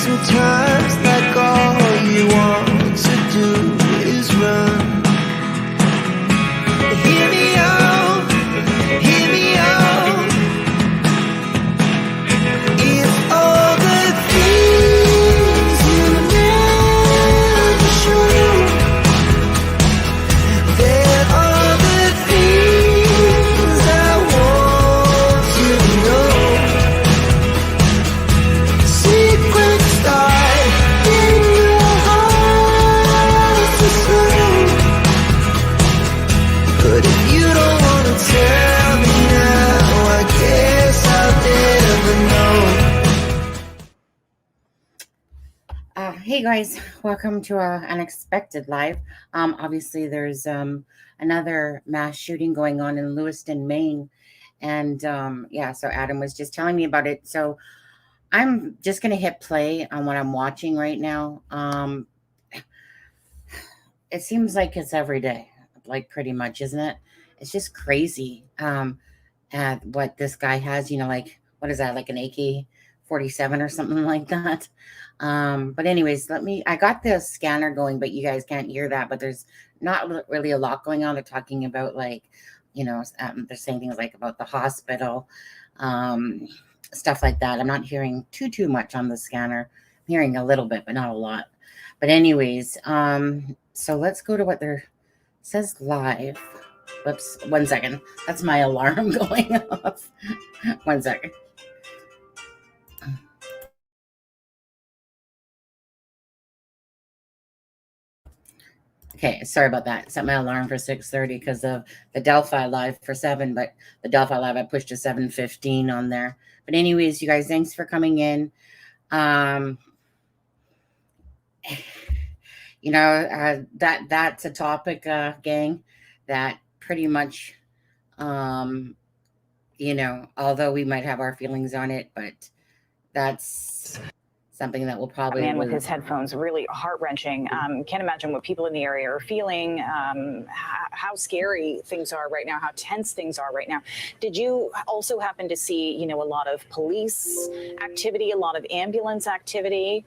Sometimes like all you want to do is run. Hear me out, hear me out. If all the things you never show, there are the things I want to know. Secrets but if you don't want to tell me now, I guess I'll never know. Hey guys, welcome to our unexpected live. Obviously there's another mass shooting going on in Lewiston, Maine. And yeah, so Adam was just telling me about it. So I'm just going to hit play on what I'm watching right now. It seems like it's every day, like pretty much, isn't it? It's just crazy at what this guy has, like, what is that, like an AK-47 or something like that. But anyways, I got the scanner going, but you guys can't hear that, but there's not really a lot going on. They're talking about like, they're saying things like about the hospital, stuff like that. I'm not hearing too much on the scanner. I'm hearing a little bit, but not a lot. But anyways, so let's go to what there says live. Whoops, 1 second. That's my alarm going off. 1 second. Okay, sorry about that. Set my alarm for 6:30 because of the Delphi live for 7, but the Delphi live I pushed to 7:15 on there. But anyways, you guys, thanks for coming in. That's a topic, gang, that pretty much, although we might have our feelings on it, but that's something that will probably... Man with his headphones, really heart-wrenching. Can't imagine what people in the area are feeling, how scary things are right now, how tense things are right now. Did you also happen to see, a lot of police activity, a lot of ambulance activity?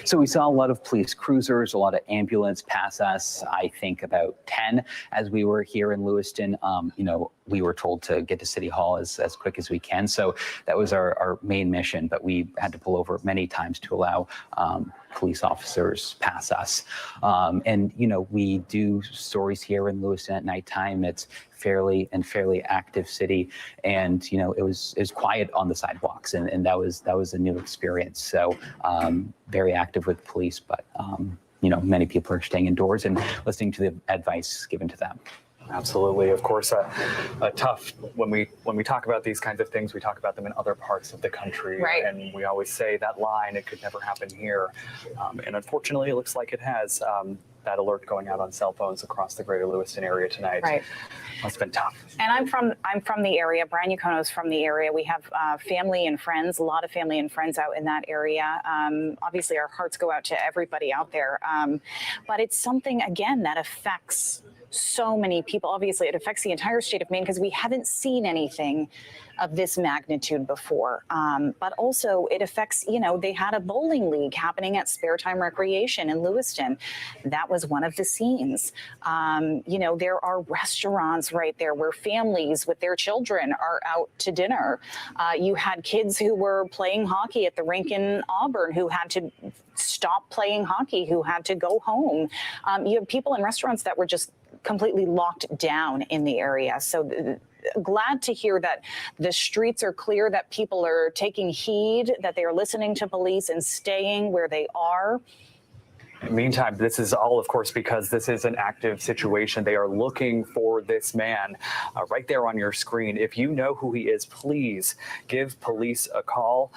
So we saw a lot of police cruisers, a lot of ambulance pass us, I think about 10 as we were here in Lewiston. We were told to get to City Hall as quick as we can. So that was our main mission, but we had to pull over many times to allow police officers pass us. We do stories here in Lewiston at nighttime. It's fairly active city, and it was quiet on the sidewalks, and that was a new experience. So very active with police, but many people are staying indoors and listening to the advice given to them. Absolutely. Of course, tough when we talk about these kinds of things, we talk about them in other parts of the country. Right. And we always say that line, it could never happen here. And unfortunately, it looks like it has. That alert going out on cell phones across the greater Lewiston area tonight. Right. It's been tough. And I'm from the area. Brian Yacono's from the area. We have family and friends, a lot of family and friends out in that area. Obviously, our hearts go out to everybody out there. But it's something, again, that affects so many people. Obviously, it affects the entire state of Maine because we haven't seen anything of this magnitude before. But also it affects, they had a bowling league happening at Spare Time Recreation in Lewiston. That was one of the scenes. There are restaurants right there where families with their children are out to dinner. You had kids who were playing hockey at the rink in Auburn who had to stop playing hockey, who had to go home. You have people in restaurants that were just completely locked down in the area. So glad to hear that the streets are clear, that people are taking heed, that they are listening to police and staying where they are. Meantime, this is all, of course, because this is an active situation. They are looking for this man right there on your screen. If you know who he is, please give police a call.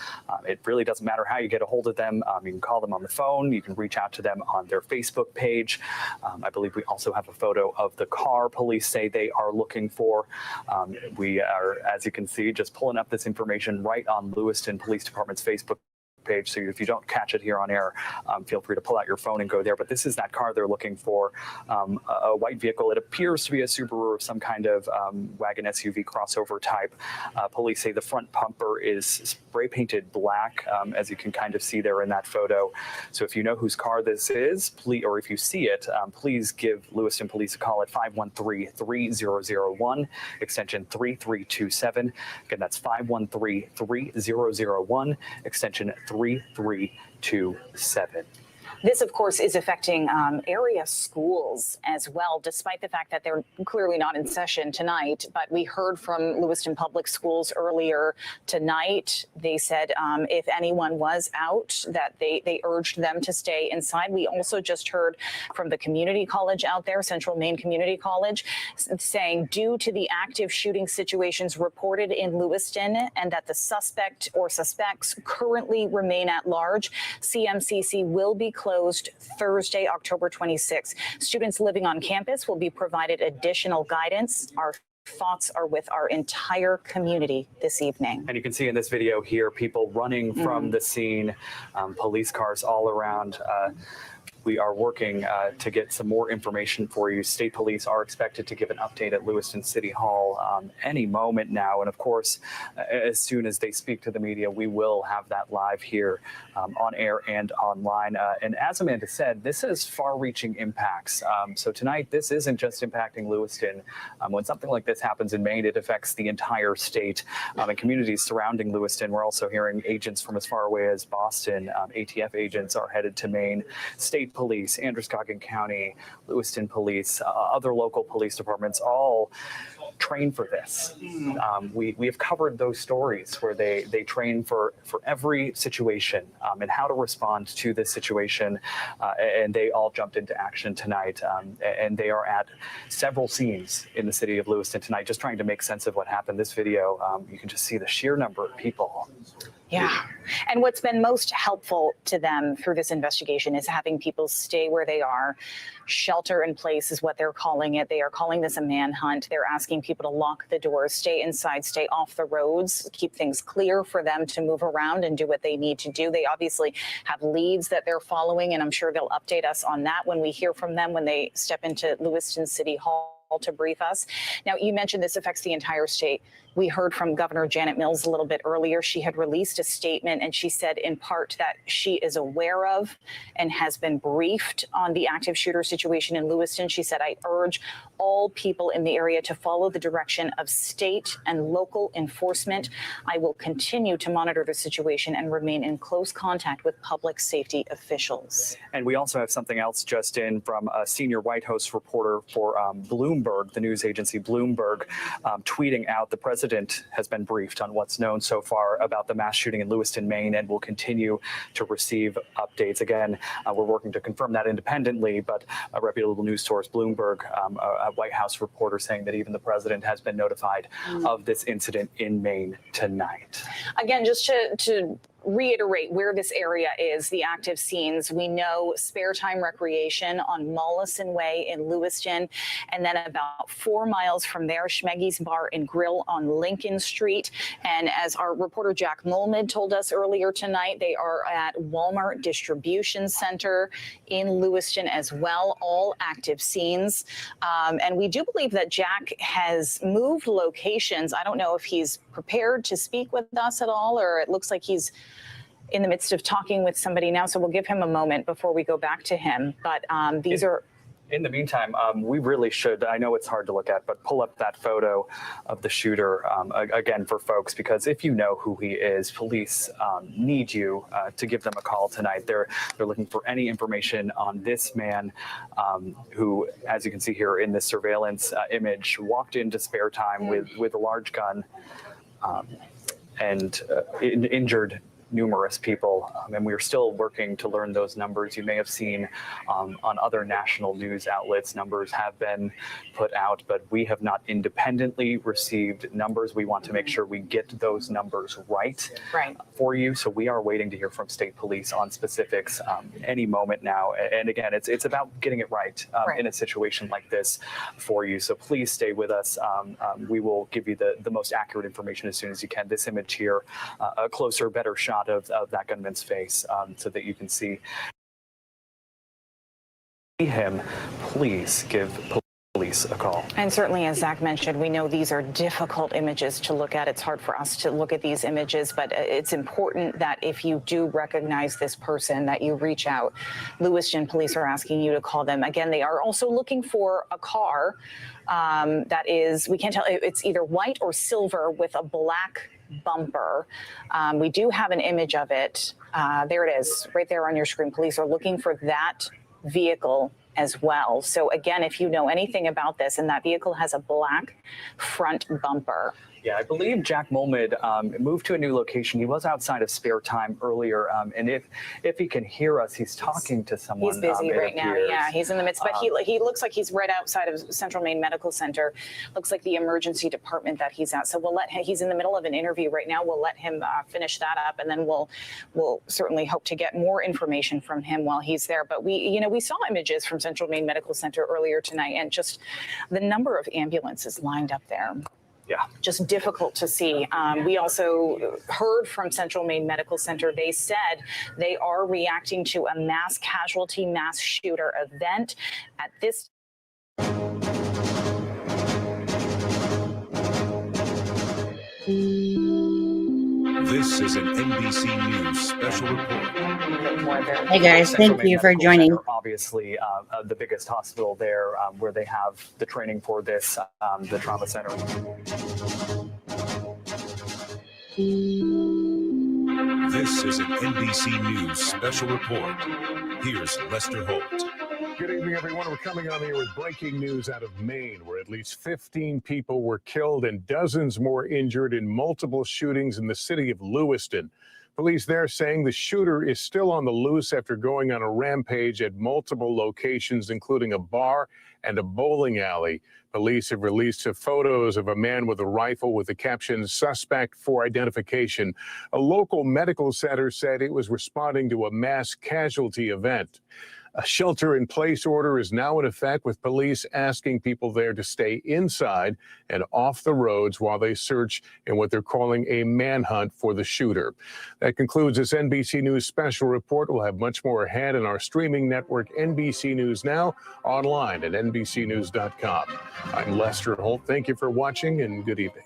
It really doesn't matter how you get a hold of them. You can call them on the phone. You can reach out to them on their Facebook page. I believe we also have a photo of the car police say they are looking for. We are, as you can see, just pulling up this information right on Lewiston Police Department's Facebook page. So if you don't catch it here on air, feel free to pull out your phone and go there. But this is that car they're looking for, a white vehicle. It appears to be a Subaru or some kind of wagon SUV crossover type. Police say the front bumper is spray painted black, as you can kind of see there in that photo. So if you know whose car this is, please, or if you see it, please give Lewiston Police a call at 513-3001, extension 3327. Again, that's 513-3001, extension 3327. This, of course, is affecting area schools as well, despite the fact that they're clearly not in session tonight. But we heard from Lewiston Public Schools earlier tonight. They said if anyone was out, that they urged them to stay inside. We also just heard from the community college out there, Central Maine Community College, saying due to the active shooting situations reported in Lewiston and that the suspect or suspects currently remain at large, CMCC will be closed Thursday, October 26th. Students living on campus will be provided additional guidance. Our thoughts are with our entire community this evening. And you can see in this video here, people running from the scene, police cars all around. We are working to get some more information for you. State police are expected to give an update at Lewiston City Hall any moment now. And of course, as soon as they speak to the media, we will have that live here on air and online. And as Amanda said, this has far-reaching impacts. So tonight, this isn't just impacting Lewiston. When something like this happens in Maine, it affects the entire state and communities surrounding Lewiston. We're also hearing agents from as far away as Boston. ATF agents are headed to Maine. State police, Androscoggin County, Lewiston police, other local police departments, all train for this. We have covered those stories where they train for every situation and how to respond to this situation. And they all jumped into action tonight. And they are at several scenes in the city of Lewiston tonight, just trying to make sense of what happened. This video, you can just see the sheer number of people. Yeah. And what's been most helpful to them through this investigation is having people stay where they are. Shelter in place is what they're calling it. They are calling this a manhunt. They're asking people to lock the doors, stay inside, stay off the roads, keep things clear for them to move around and do what they need to do. They obviously have leads that they're following, and I'm sure they'll update us on that when we hear from them when they step into Lewiston City Hall to brief us. Now, you mentioned this affects the entire state. We heard from Governor Janet Mills a little bit earlier. She had released a statement, and she said in part that she is aware of and has been briefed on the active shooter situation in Lewiston. She said, I urge all people in the area to follow the direction of state and local enforcement. I will continue to monitor the situation and remain in close contact with public safety officials. And we also have something else just in from a senior White House reporter for Bloomberg, the news agency Bloomberg, tweeting out the president has been briefed on what's known so far about the mass shooting in Lewiston, Maine, and will continue to receive updates. Again, we're working to confirm that independently, but a reputable news source, Bloomberg, a White House reporter saying that even the president has been notified of this incident in Maine tonight. Again, just to reiterate where this area is, the active scenes. We know Spare Time Recreation on Mollison Way in Lewiston, and then about 4 miles from there, Schmeggy's Bar and Grill on Lincoln Street. And as our reporter Jack Mulmid told us earlier tonight, they are at Walmart Distribution Center in Lewiston as well, all active scenes. And we do believe that Jack has moved locations. I don't know if he's prepared to speak with us at all, or it looks like he's in the midst of talking with somebody now. So we'll give him a moment before we go back to him. But these are In the meantime, we really should, I know it's hard to look at, but pull up that photo of the shooter again for folks, because if you know who he is, police need you to give them a call tonight. They're looking for any information on this man who, as you can see here in this surveillance image, walked into spare time with a large gun and injured numerous people, and we are still working to learn those numbers. You may have seen on other national news outlets, numbers have been put out, but we have not independently received numbers. We want to make sure we get those numbers right for you. So we are waiting to hear from state police on specifics any moment now. And again, it's about getting it right in a situation like this for you. So please stay with us. We will give you the most accurate information as soon as you can. This image here, a closer, better shot of that gunman's face so that you can see him. Please give police a call. And certainly, as Zach mentioned, we know these are difficult images to look at. It's hard for us to look at these images, but it's important that if you do recognize this person, that you reach out. Lewiston police are asking you to call them. Again, they are also looking for a car that is, we can't tell, it's either white or silver with a black bumper. We do have an image of it. There it is, right there on your screen. Police are looking for that vehicle as well. So again, if you know anything about this, and that vehicle has a black front bumper. Yeah, I believe Jack Molmid moved to a new location. He was outside of spare time earlier, and if he can hear us, he's talking to someone. He's busy right now. Yeah, he's in the midst, but he looks like he's right outside of Central Maine Medical Center. Looks like the emergency department that he's at. So we'll let him. He's in the middle of an interview right now. We'll let him finish that up, and then we'll certainly hope to get more information from him while he's there. But we saw images from Central Maine Medical Center earlier tonight, and just the number of ambulances lined up there. Yeah, just difficult to see. We also heard from Central Maine Medical Center. They said they are reacting to a mass casualty, mass shooter event at this. This is an NBC News special report. Hey guys, thank you for joining. Center, obviously, the biggest hospital there, where they have the training for this, the trauma center. This is an NBC News special report. Here's Lester Holt. Good evening, everyone. We're coming on here with breaking news out of Maine, where at least 15 people were killed and dozens more injured in multiple shootings in the city of Lewiston. Police there saying the shooter is still on the loose after going on a rampage at multiple locations, including a bar and a bowling alley. Police have released photos of a man with a rifle with the caption, "Suspect for identification." A local medical center said it was responding to a mass casualty event. A shelter-in-place order is now in effect, with police asking people there to stay inside and off the roads while they search in what they're calling a manhunt for the shooter. That concludes this NBC News special report. We'll have much more ahead in our streaming network, NBC News Now, online at NBCnews.com. I'm Lester Holt. Thank you for watching, and good evening.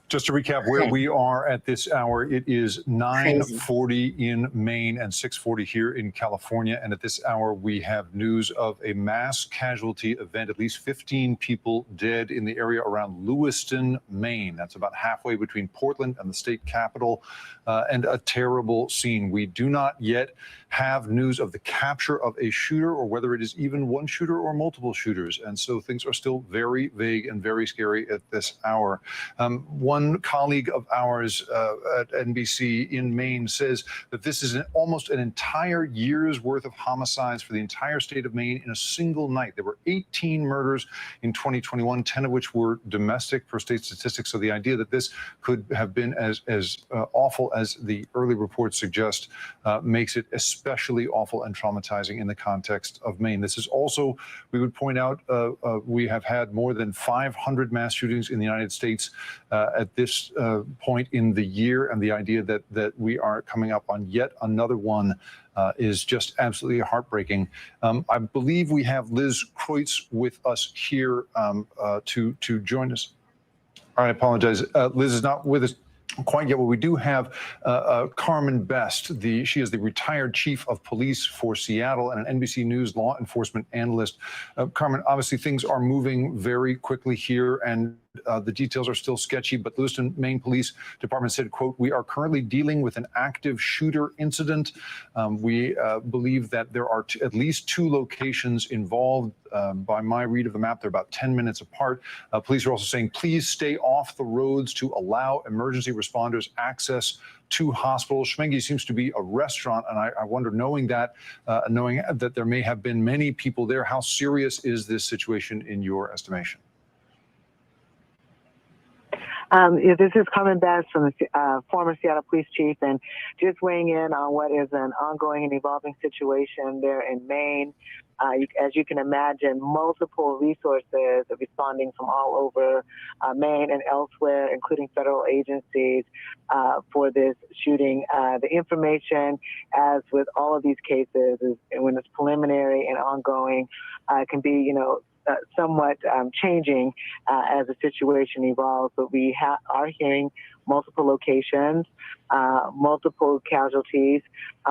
Just to recap where we are at this hour, it is 9:40 in Maine and 6:40 here in California. And at this hour, we have news of a mass casualty event. At least 15 people dead in the area around Lewiston, Maine. That's about halfway between Portland and the state capital, and a terrible scene. We do not yet have news of the capture of a shooter or whether it is even one shooter or multiple shooters. And so things are still very vague and very scary at this hour. One colleague of ours at NBC in Maine says that this is almost an entire year's worth of homicides for the entire state of Maine in a single night. There were 18 murders in 2021, 10 of which were domestic per state statistics. So the idea that this could have been as awful as the early reports suggest makes it especially awful and traumatizing in the context of Maine. This is also, we would point out, we have had more than 500 mass shootings in the United States at this point in the year, and the idea that we are coming up on yet another one is just absolutely heartbreaking. I believe we have Liz Kreutz with us here to join us. I apologize. Liz is not with us quite yet, but we do have Carmen Best. She is the retired chief of police for Seattle and an NBC News law enforcement analyst. Carmen, obviously things are moving very quickly here, and the details are still sketchy, but Lewiston, Maine Police Department said, quote, "We are currently dealing with an active shooter incident. We believe that there are at least 2 locations involved. By my read of the map, they're about 10 minutes apart. Police are also saying, please stay off the roads to allow emergency responders access to hospitals." Schmengi seems to be a restaurant, and I wonder, knowing that there may have been many people there, how serious is this situation in your estimation? This is Carmen Best from the former Seattle Police Chief, and just weighing in on what is an ongoing and evolving situation there in Maine. As you can imagine, multiple resources are responding from all over Maine and elsewhere, including federal agencies, for this shooting. The information, as with all of these cases, is when it's preliminary and ongoing, can be, somewhat changing as the situation evolves, but we are hearing multiple locations, multiple casualties,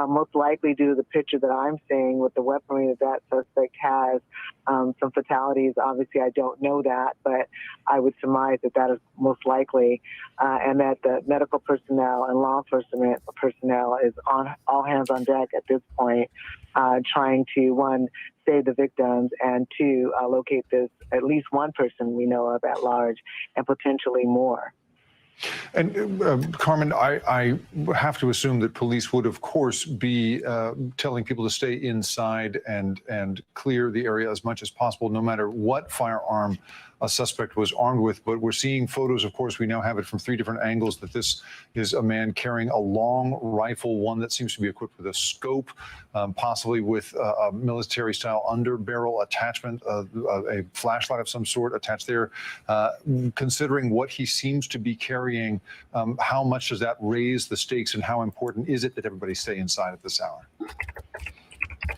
most likely due to the picture that I'm seeing with the weaponry that suspect has. Some fatalities, obviously I don't know that, but I would surmise that is most likely, and that the medical personnel and law enforcement personnel is on all hands on deck at this point, trying to, 1, save the victims, and 2, locate this at least one person we know of at large, and potentially more. And Carmen, I have to assume that police would, of course, be telling people to stay inside and clear the area as much as possible, no matter what firearm a suspect was armed with. But we're seeing photos, of course, we now have it from 3 different angles, that this is a man carrying a long rifle, one that seems to be equipped with a scope, possibly with a military-style underbarrel attachment, a flashlight of some sort attached there. Considering what he seems to be carrying, how much does that raise the stakes, and how important is it that everybody stay inside at this hour?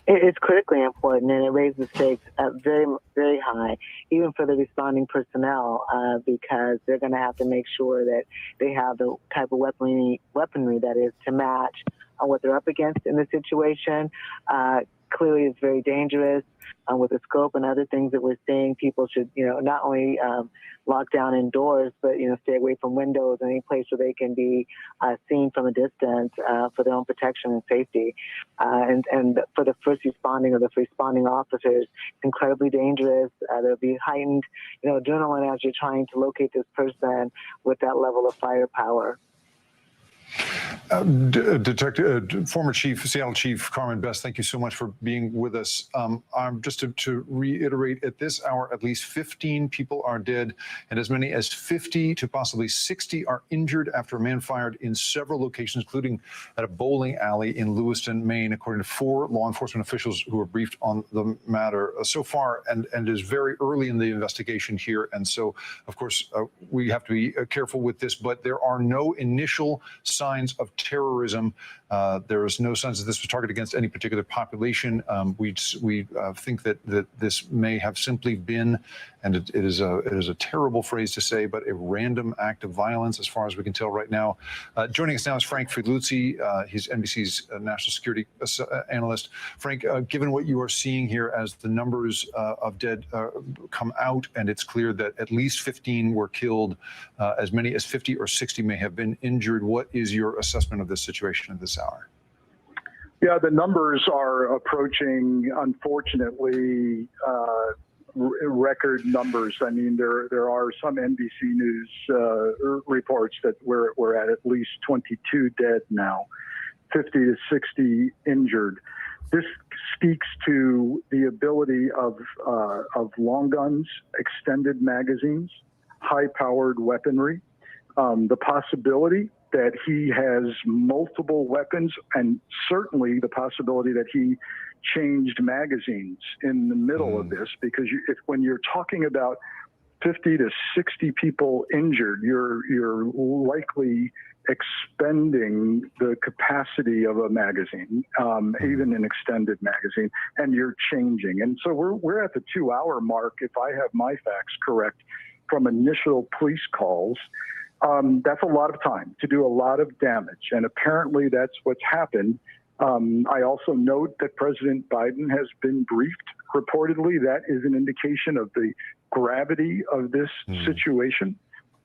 It's critically important, and it raises the stakes very, very high, even for the responding personnel, because they're going to have to make sure that they have the type of weaponry that is to match what they're up against in the situation. Clearly, it's very dangerous. With the scope and other things that we're seeing, people should, not only lock down indoors, but, stay away from windows and any place where they can be seen from a distance for their own protection and safety. And for the first responding or the responding officers, it's incredibly dangerous. There'll be heightened, adrenaline as you're trying to locate this person with that level of firepower. Former Seattle Chief Carmen Best, thank you so much for being with us. Just to reiterate, at this hour, at least 15 people are dead, and as many as 50 to possibly 60 are injured after a man fired in several locations, including at a bowling alley in Lewiston, Maine, according to 4 law enforcement officials who were briefed on the matter so far. And it is very early in the investigation here, and so, of course, we have to be careful with this, but there are no initial signs of terrorism. There is no signs that this was targeted against any particular population. We think that this may have simply been, and it is a terrible phrase to say, but a random act of violence, as far as we can tell right now. Joining us now is Frank Fidluzzi. He's NBC's national security analyst. Frank, given what you are seeing here as the numbers of dead come out, and it's clear that at least 15 were killed, as many as 50 or 60 may have been injured, what is your assessment of this situation at this hour? Yeah, the numbers are approaching, unfortunately, record numbers. I mean, there are some NBC News reports that we're at least 22 dead now, 50 to 60 injured. This speaks to the ability of long guns, extended magazines, high-powered weaponry, the possibility that he has multiple weapons, and certainly the possibility that he changed magazines in the middle of this, because when you're talking about 50 to 60 people injured, you're likely expending the capacity of a magazine, even an extended magazine, and you're changing. And so we're at the 2-hour mark, if I have my facts correct, from initial police calls, that's a lot of time to do a lot of damage. And apparently that's what's happened. I also note that President Biden has been briefed. Reportedly, that is an indication of the gravity of this situation.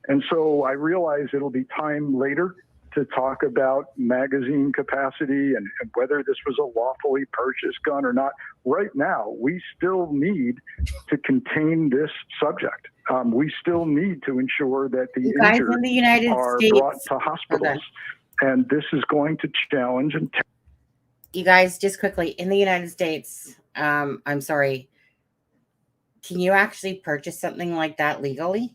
And so I realize it'll be time later to talk about magazine capacity and whether this was a lawfully purchased gun or not. Right now, we still need to contain this subject. We still need to ensure that the injured in the United are States, brought to hospitals. And this is going to challenge and you guys, just quickly, in the United States, I'm sorry, can you actually purchase something like that legally?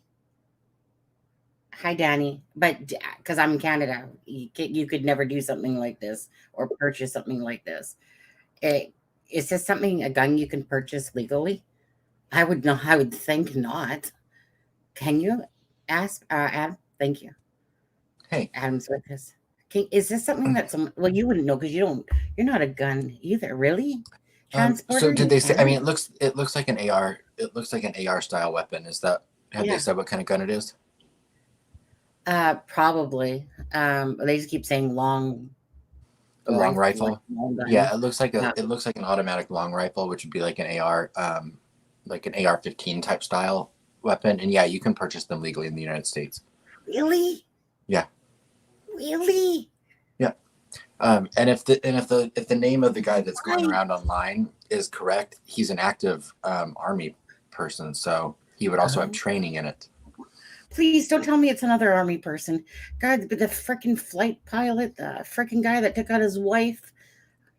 Hi, Danny. But because I'm in Canada, you could never do something like this or purchase something like this. Is this something, a gun you can purchase legally? I would know. I would think not. Can you ask Adam? Thank you. Hey, Adam's with us. Is this something that's well? You wouldn't know because you're not a gun either, really. so did they say? I mean, it looks like an AR. It looks like an AR style weapon. Is that? Have they said what kind of gun it is? Probably. They just keep saying long. A long rifle. Long gun. Yeah, it looks like an automatic long rifle, which would be like an AR, like an AR-15 type style weapon. And yeah, you can purchase them legally in the United States. Really? Yeah. Really? Yeah. And if the name of the guy that's going around online is correct, he's an active Army person, so he would also have training in it. Please don't tell me it's another Army person. God, the freaking flight pilot, the freaking guy that took out his wife,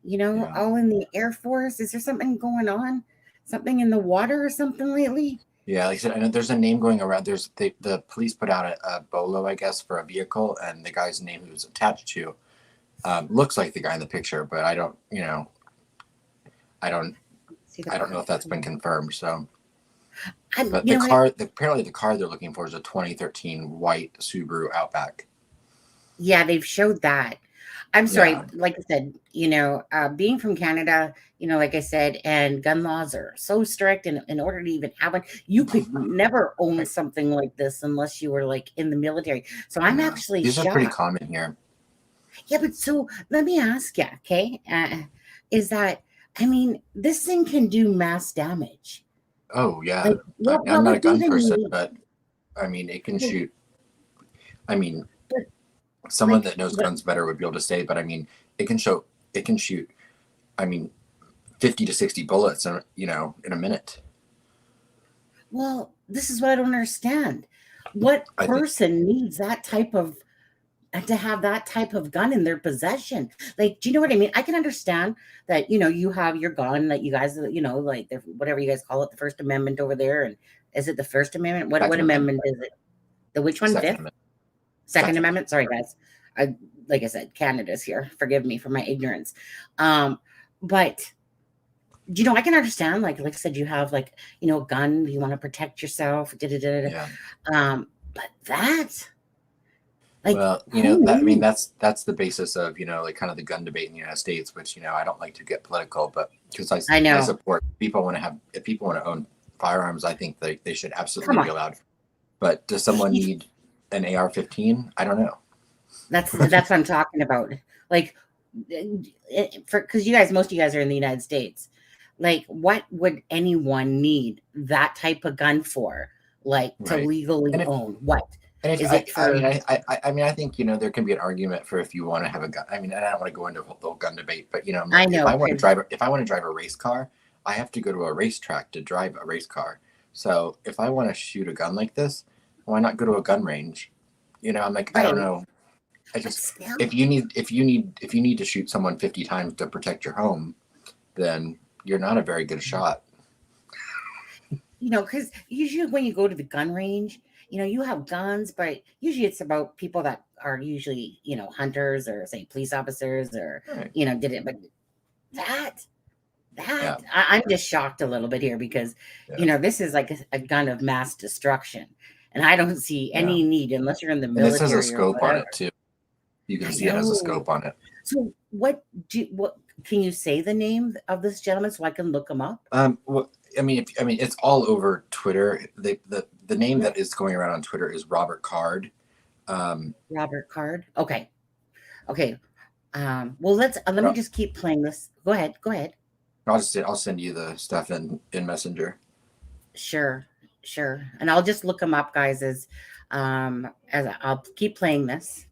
all in the Air Force. Is there something going on? Something in the water or something lately? Yeah, like I said, I know there's a name going around. The police put out a bolo, I guess, for a vehicle, and the guy's name he was attached to looks like the guy in the picture, but I don't know if that's been confirmed. So, but apparently the car they're looking for is a 2013 white Subaru Outback. Yeah, they've showed that. I'm sorry, like I said, being from Canada, like I said, and gun laws are so strict, and in order to even have one, you could never own something like this unless you were like in the military. So I'm actually these shocked. are pretty common here. Yeah, but so let me ask you, okay? Is that, I mean, this thing can do mass damage. Oh yeah, I'm not a gun person, but I mean, it can shoot. I mean, someone that knows guns better would be able to say, but I mean, it can shoot. I mean, 50 to 60 bullets, in a minute. Well, this is what I don't understand. What person needs that type of to have that type of gun in their possession? Like, do you know what I mean? I can understand that, you have your gun that you guys, like whatever you guys call it, the First Amendment over there. And is it the First Amendment? What amendment is it? The which one? Second Amendment. Sorry, guys. Like I said, Canada's here. Forgive me for my ignorance. But I can understand, like I said, you have a gun, you want to protect yourself. Yeah. But that. That's the basis of, kind of the gun debate in the United States, which, I don't like to get political, but because I support people if people want to own firearms, I think they should absolutely be allowed. But does someone need an AR-15? I don't know. That's what I'm talking about. Like, because most of you guys are in the United States. Like, what would anyone need that type of gun for? Like, to legally own what? And I think, there can be an argument for if you want to have a gun. I mean, I don't want to go into the whole gun debate, but I know if I want to drive a race car, I have to go to a racetrack to drive a race car. So if I want to shoot a gun like this, why not go to a gun range? I'm like, I don't know. I just if you need to shoot someone 50 times to protect your home, then you're not a very good shot. Because usually when you go to the gun range, you have guns, but usually it's about people that are usually, hunters or say police officers or, did it. But I'm just shocked a little bit here because, this is like a gun of mass destruction. And I don't see any need unless you're in the military. And this has a scope on it too. You can see it has a scope on it. So what can you say the name of this gentleman so I can look him up? Well, I mean, it's all over Twitter. The the name that is going around on Twitter is Robert Card. Robert Card. Okay. Okay. Well, let me just keep playing this. Go ahead. Go ahead. I'll send you the stuff in Messenger. Sure. And I'll just look them up, guys, as I'll keep playing this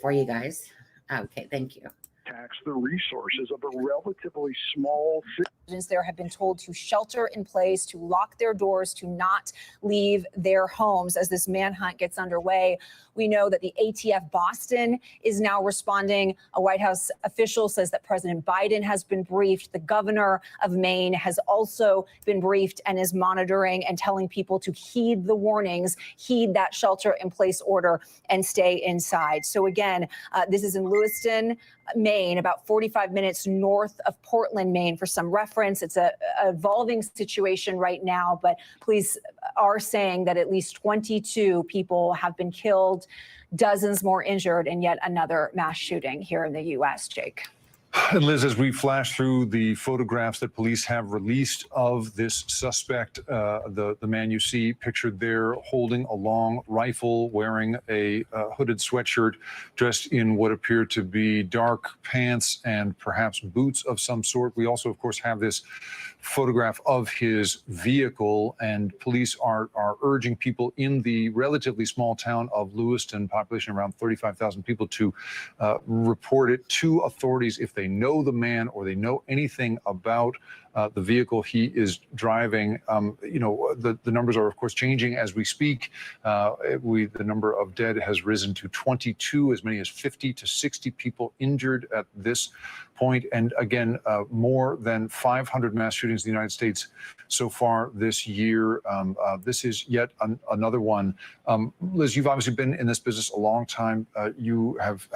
for you guys. Okay. Thank you. Tax the resources of a relatively small city. Residents there have been told to shelter in place, to lock their doors, to not leave their homes as this manhunt gets underway. We know that the ATF Boston is now responding. A White House official says that President Biden has been briefed. The governor of Maine has also been briefed and is monitoring and telling people to heed the warnings, heed that shelter in place order, and stay inside. So again, this is in Lewiston, Maine, about 45 minutes north of Portland, Maine. For some reference, it's a evolving situation right now, but police are saying that at least 22 people have been killed, dozens more injured, and yet another mass shooting here in the U.S., Jake. And Liz, as we flash through the photographs that police have released of this suspect, the man you see pictured there holding a long rifle, wearing a hooded sweatshirt, dressed in what appear to be dark pants and perhaps boots of some sort. We also, of course, have this photograph of his vehicle, and police are urging people in the relatively small town of Lewiston, population around 35,000 people, to report it to authorities if they know the man or they know anything about the vehicle he is driving. The numbers are, of course, changing as we speak. The number of dead has risen to 22, as many as 50 to 60 people injured at this point. And again, more than 500 mass shootings in the United States so far this year. This is yet another one. Liz, you've obviously been in this business a long time. You have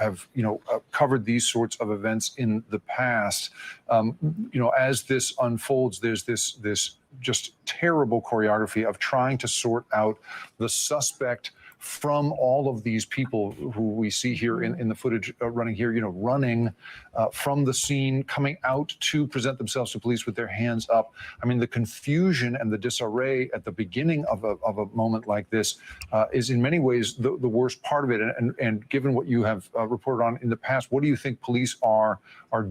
covered these sorts of events in the past. As this unfolds, there's this just terrible choreography of trying to sort out the suspect from all of these people who we see here in the footage running here, running from the scene, coming out to present themselves to police with their hands up. I mean, the confusion and the disarray at the beginning of a moment like this is in many ways the worst part of it. And given what you have reported on in the past, what do you think police are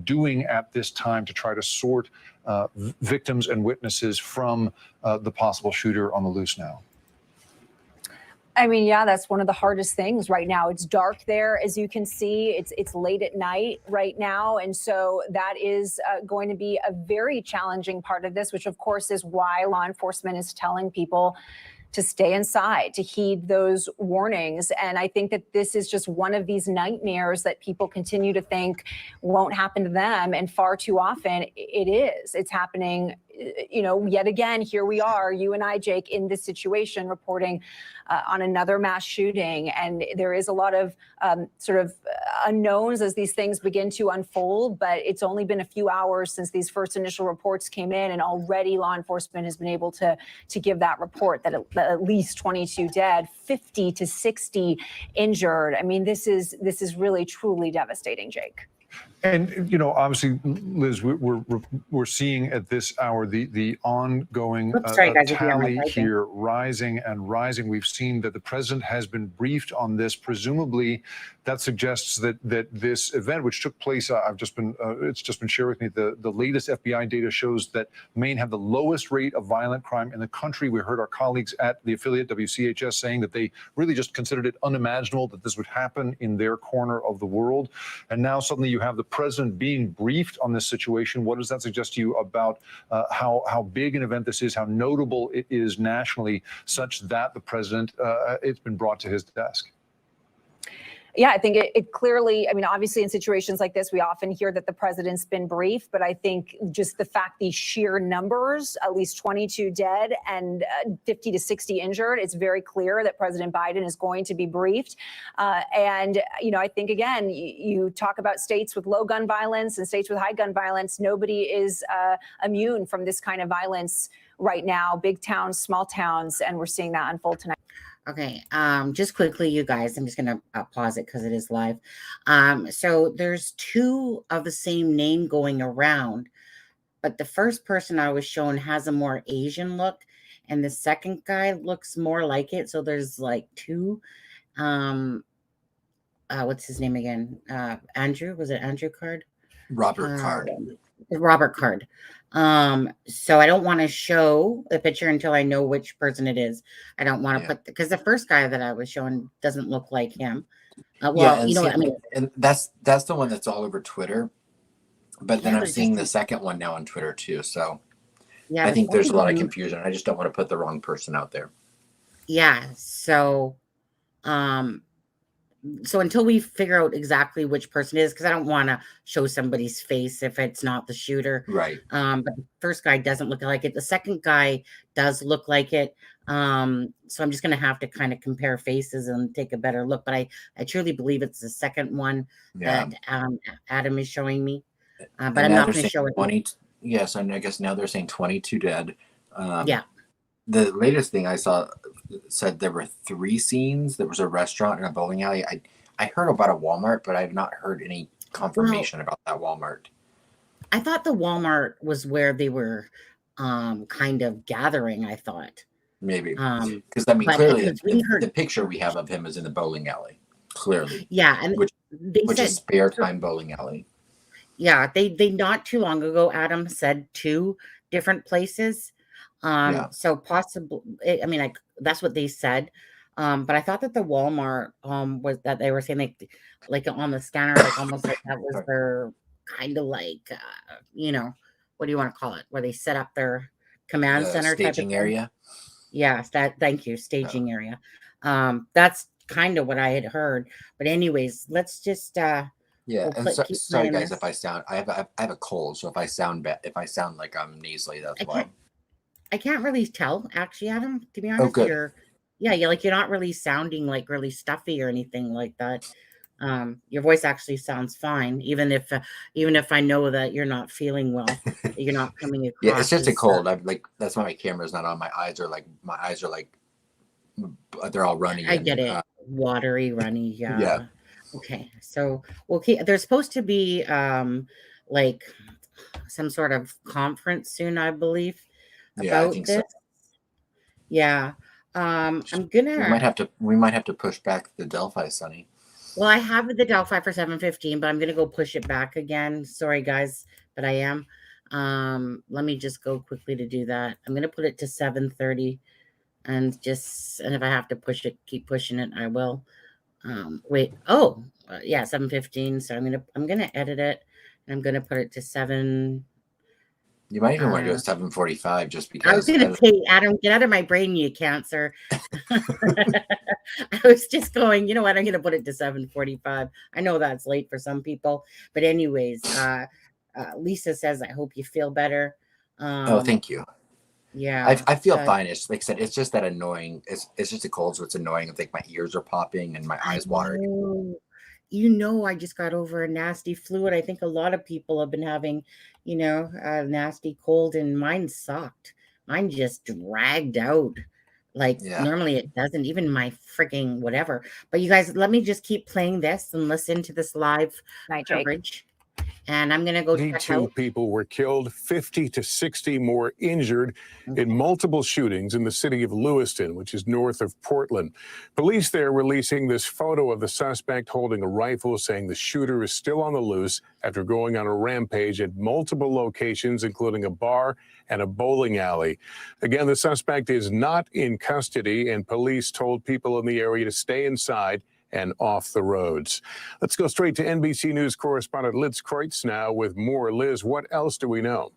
doing at this time to try to sort victims and witnesses from the possible shooter on the loose now? I mean, yeah, that's one of the hardest things right now. It's dark there, as you can see. It's late at night right now. And so that is going to be a very challenging part of this, which, of course, is why law enforcement is telling people to stay inside, to heed those warnings. And I think that this is just one of these nightmares that people continue to think won't happen to them. And far too often it is. It's happening, yet again, here we are, you and I, Jake, in this situation, reporting on another mass shooting. And there is a lot of sort of unknowns as these things begin to unfold, but it's only been a few hours since these first initial reports came in, and already law enforcement has been able to give that report that at least 22 dead, 50 to 60 injured. I mean, this is really, truly devastating, Jake. And obviously, Liz, we're seeing at this hour the ongoing tally here rising and rising. We've seen that the president has been briefed on this. Presumably, that suggests that this event, which took place, it's just been shared with me. The latest FBI data shows that Maine had the lowest rate of violent crime in the country. We heard our colleagues at the affiliate WCHS saying that they really just considered it unimaginable that this would happen in their corner of the world. And now suddenly you have the president being briefed on this situation. What does that suggest to you about how big an event this is, how notable it is nationally, such that the president, it's been brought to his desk? Yeah, I think it clearly, I mean, obviously in situations like this, we often hear that the president's been briefed, but I think just the fact these sheer numbers, at least 22 dead and 50 to 60 injured, it's very clear that President Biden is going to be briefed. And I think, again, you talk about states with low gun violence and states with high gun violence. Nobody is immune from this kind of violence right now, big towns, small towns, and we're seeing that unfold tonight. Okay, just quickly, you guys, I'm just going to pause it because it is live. So there's two of the same name going around, but the first person I was shown has a more Asian look, and the second guy looks more like it. So there's like two. What's his name again? Andrew, was it Andrew Card? Robert Card. Robert Card. So I don't want to show the picture until I know which person it is. I don't want to put, because the first guy that I was showing doesn't look like him. Well, you know what I mean? And that's the one that's all over Twitter. But then I'm seeing the second one now on Twitter too. So yeah, I think there's a lot of confusion. I just don't want to put the wrong person out there. Yeah. So, so until we figure out exactly which person it is, because I don't want to show somebody's face if it's not the shooter. Right. But the first guy doesn't look like it. The second guy does look like it. So I'm just going to have to kind of compare faces and take a better look. But I truly believe it's the second one that Adam is showing me. But I'm not going to show it. 20, yes, and I guess now they're saying 22 dead. Yeah. The latest thing I saw said there were 3 scenes. There was a restaurant and a bowling alley. I heard about a Walmart, but I have not heard any confirmation about that Walmart. I thought the Walmart was where they were kind of gathering, I thought. Maybe. Because, I mean, clearly the picture we have of him is in the bowling alley. Clearly. Yeah. And which is spare time bowling alley. Yeah. They not too long ago, Adam said 2 different places. So possible. I mean, that's what they said. But I thought that the Walmart was that they were saying like on the scanner, like almost like that was their kind of like you know, what do you want to call it? Where they set up their command center staging type of area. Yeah, thank you, staging area. That's kind of what I had heard. But anyways, let's just sorry guys if I sound I have a cold, so if I sound like I'm nasally, that's why. I can't really tell, actually, Adam, to be honest. Oh, good. You're not really sounding like really stuffy or anything like that. Your voice actually sounds fine, even if I know that you're not feeling well, you're not coming across. Yeah, it's just a cold. I'm like, that's why my camera's not on. My eyes are like they're all runny. I get it, watery, runny. Yeah. Yeah. Okay, so there's supposed to be like some sort of conference soon, I believe. Yeah, I think this. So. Yeah. I'm gonna. We might have to push back the Delphi, Sonny. Well, I have the Delphi for 7:15, but I'm gonna go push it back again. Sorry, guys, but I am. Let me just go quickly to do that. I'm gonna put it to 7:30, and if I have to push it, keep pushing it, I will. Wait. Oh, yeah, 7:15. So I'm gonna edit it, and I'm gonna put it to 7. You might even want to do it 7:45 just because. I was going to say, Adam, get out of my brain, you cancer. I was just going, you know what? I'm going to put it to 7:45. I know that's late for some people. But anyways, Lisa says, I hope you feel better. Thank you. Yeah. I feel fine. It's like I said, it's just that annoying. It's just a cold, so it's annoying. I think my ears are popping and my eyes watering. You know, I just got over a nasty flu, and I think a lot of people have been having, you know, a nasty cold, and mine sucked. Mine just dragged out. Like normally it doesn't, even my freaking whatever. But you guys, let me just keep playing this and listen to this live coverage. And I'm going to go check out. 22 people were killed, 50 to 60 more injured in multiple shootings in the city of Lewiston, which is north of Portland. Police there releasing this photo of the suspect holding a rifle, saying the shooter is still on the loose after going on a rampage at multiple locations, including a bar and a bowling alley. Again, the suspect is not in custody, and police told people in the area to stay inside and off the roads. Let's go straight to NBC News correspondent Liz Kreutz now with more. Liz, what else do we know?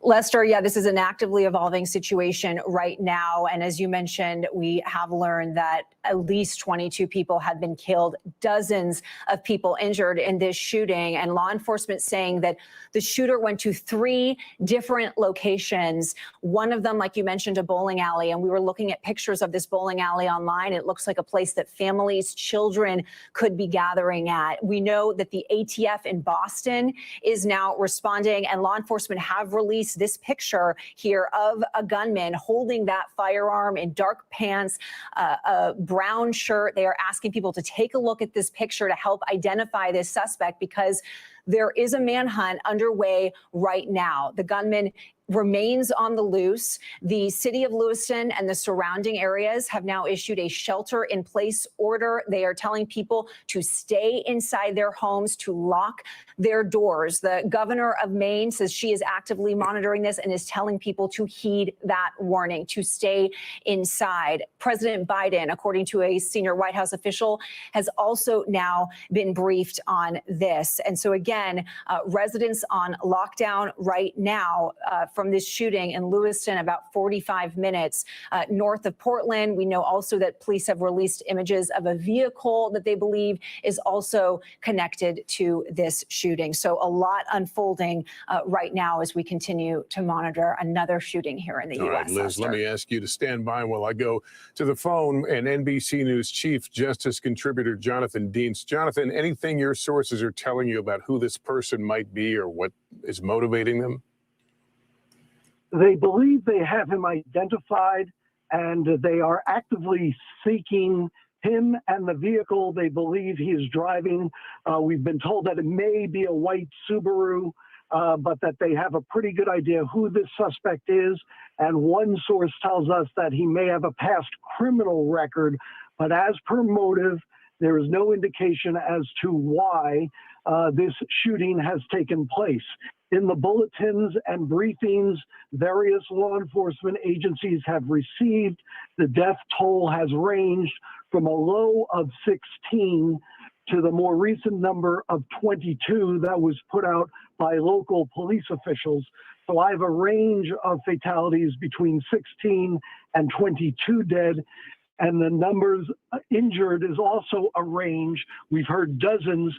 Lester, yeah, this is an actively evolving situation right now. And as you mentioned, we have learned that at least 22 people have been killed, dozens of people injured in this shooting, and law enforcement saying that the shooter went to 3 different locations. One of them, like you mentioned, a bowling alley. And we were looking at pictures of this bowling alley online. It looks like a place that families, children could be gathering at. We know that the ATF in Boston is now responding, and law enforcement have released this picture here of a gunman holding that firearm in dark pants, a brown shirt. They are asking people to take a look at this picture to help identify this suspect, because there is a manhunt underway right now. The gunman remains on the loose. The city of Lewiston and the surrounding areas have now issued a shelter-in-place order. They are telling people to stay inside their homes, to lock their doors. The governor of Maine says she is actively monitoring this and is telling people to heed that warning, to stay inside. President Biden, according to a senior White House official, has also now been briefed on this. And so again, residents on lockdown right now from this shooting in Lewiston, about 45 minutes north of Portland. We know also that police have released images of a vehicle that they believe is also connected to this shooting. So a lot unfolding right now as we continue to monitor another shooting here in the U.S. All right, Liz, let me ask you to stand by while I go to the phone and NBC News Chief Justice contributor Jonathan Dienst. Jonathan, anything your sources are telling you about who this person might be or what is motivating them? They believe they have him identified, and they are actively seeking him and the vehicle they believe he is driving. We've been told that it may be a white Subaru, but that they have a pretty good idea who this suspect is. And one source tells us that he may have a past criminal record, but as per motive, there is no indication as to why this shooting has taken place. In the bulletins and briefings various law enforcement agencies have received, the death toll has ranged from a low of 16 to the more recent number of 22 that was put out by local police officials. So I have a range of fatalities between 16 and 22 dead. And the numbers injured is also a range. We've heard dozens,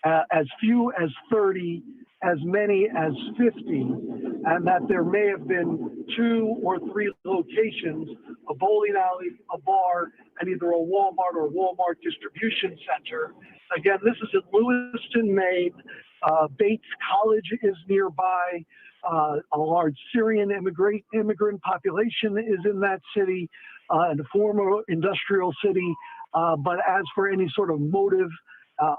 as few as 30, as many as 50, and that there may have been 2 or 3 locations, a bowling alley, a bar, and either a Walmart or Walmart distribution center. Again, this is in Lewiston, Maine. Bates College is nearby. A large Syrian immigrant population is in that city, and a former industrial city. But as for any sort of motive,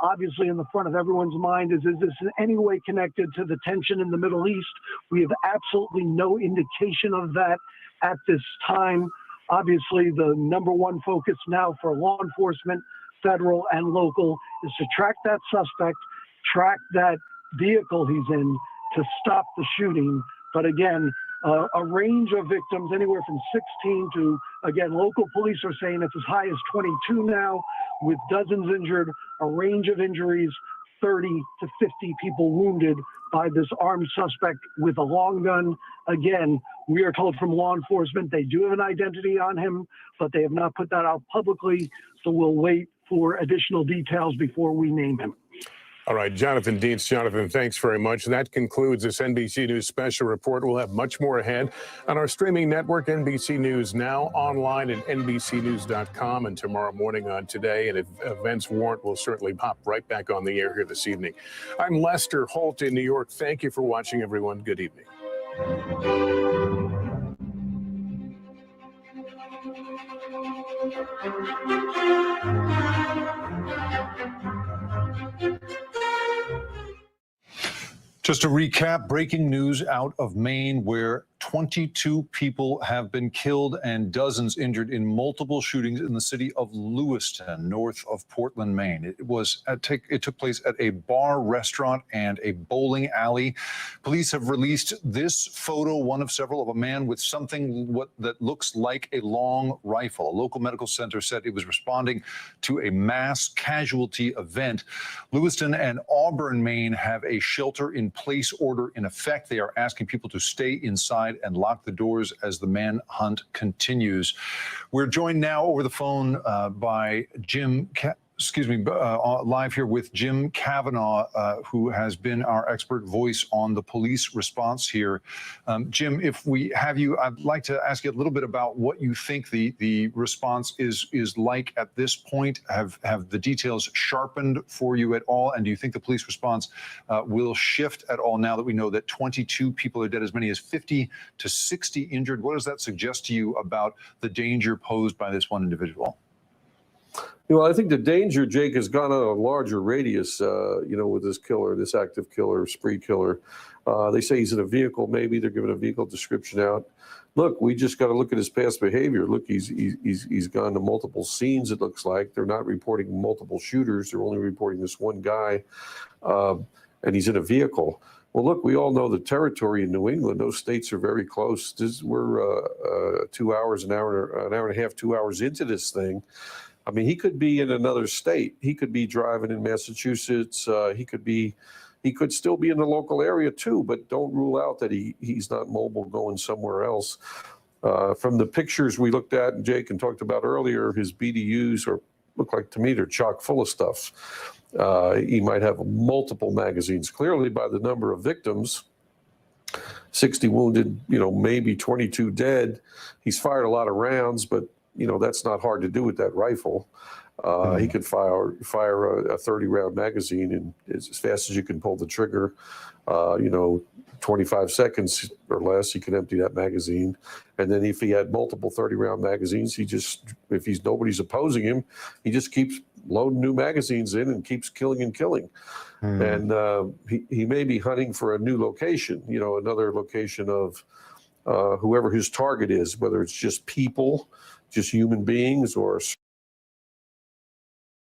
obviously in the front of everyone's mind is this in any way connected to the tension in the Middle East? We have absolutely no indication of that at this time. Obviously, the number one focus now for law enforcement, federal and local, is to track that suspect, track that vehicle he's in to stop the shooting. But again, a range of victims, anywhere from 16 to, again, local police are saying it's as high as 22 now, with dozens injured, a range of injuries, 30 to 50 people wounded by this armed suspect with a long gun. Again, we are told from law enforcement they do have an identity on him, but they have not put that out publicly. So we'll wait for additional details before we name him. All right, Jonathan Dienst. Jonathan, thanks very much. That concludes this NBC News special report. We'll have much more ahead on our streaming network, NBC News Now, online at NBCnews.com, and tomorrow morning on Today. And if events warrant, we'll certainly pop right back on the air here this evening. I'm Lester Holt in New York. Thank you for watching, everyone. Good evening. Just to recap, breaking news out of Maine, where 22 people have been killed and dozens injured in multiple shootings in the city of Lewiston, north of Portland, Maine. It took place at a bar, restaurant, and a bowling alley. Police have released this photo, one of several, of a man with something that looks like a long rifle. A local medical center said it was responding to a mass casualty event. Lewiston and Auburn, Maine, have a shelter-in-place order in effect. They are asking people to stay inside and lock the doors as the manhunt continues. We're joined now over the phone by live here with Jim Kavanaugh, who has been our expert voice on the police response here. Jim, if we have you, I'd like to ask you a little bit about what you think the response is like at this point. Have the details sharpened for you at all? And do you think the police response will shift at all now that we know that 22 people are dead, as many as 50 to 60 injured? What does that suggest to you about the danger posed by this one individual? I think the danger, Jake, has gone on a larger radius, with this killer, this active killer, spree killer. They say he's in a vehicle. Maybe they're giving a vehicle description out. Look, we just got to look at his past behavior. Look, he's gone to multiple scenes, it looks like. They're not reporting multiple shooters. They're only reporting this one guy, and he's in a vehicle. Well, look, we all know the territory in New England. Those states are very close. We're 2 hours, an hour and a half, 2 hours into this thing. I mean, he could be in another state. He could be driving in Massachusetts. He could still be in the local area too, but don't rule out that he's not mobile going somewhere else. From the pictures we looked at and Jake and talked about earlier, his BDUs look like, to me, they're chock full of stuff. He might have multiple magazines. Clearly, by the number of victims, 60 wounded, maybe 22 dead. He's fired a lot of rounds, but that's not hard to do with that rifle. He could fire a 30-round magazine and as fast as you can pull the trigger, 25 seconds or less, he can empty that magazine. And then if he had multiple 30-round magazines, if nobody's opposing him, he just keeps loading new magazines in and keeps killing and killing. And he may be hunting for a new location, another location of whoever his target is, whether it's just people, just human beings, or...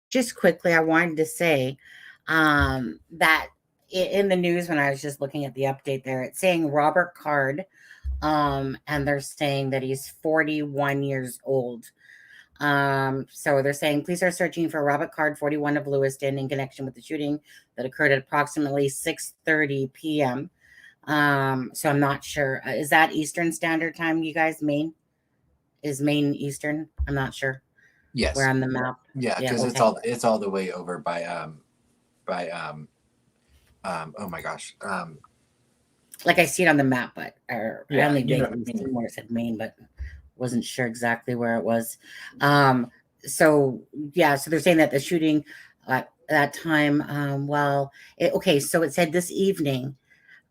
Just quickly, I wanted to say that in the news, when I was just looking at the update there, it's saying Robert Card, and they're saying that he's 41 years old. So they're saying police are searching for Robert Card, 41, of Lewiston, in connection with the shooting that occurred at approximately 6:30 p.m. So I'm not sure. Is that Eastern Standard Time, you guys? Maine? Is Maine Eastern? I'm not sure. Yes. Where on the map? Yeah, because it's all the way over by oh my gosh. Like I see it on the map, but I only you know vaguely what I mean. seen where it said Maine, but wasn't sure exactly where it was. So they're saying that the shooting at that time, so it said this evening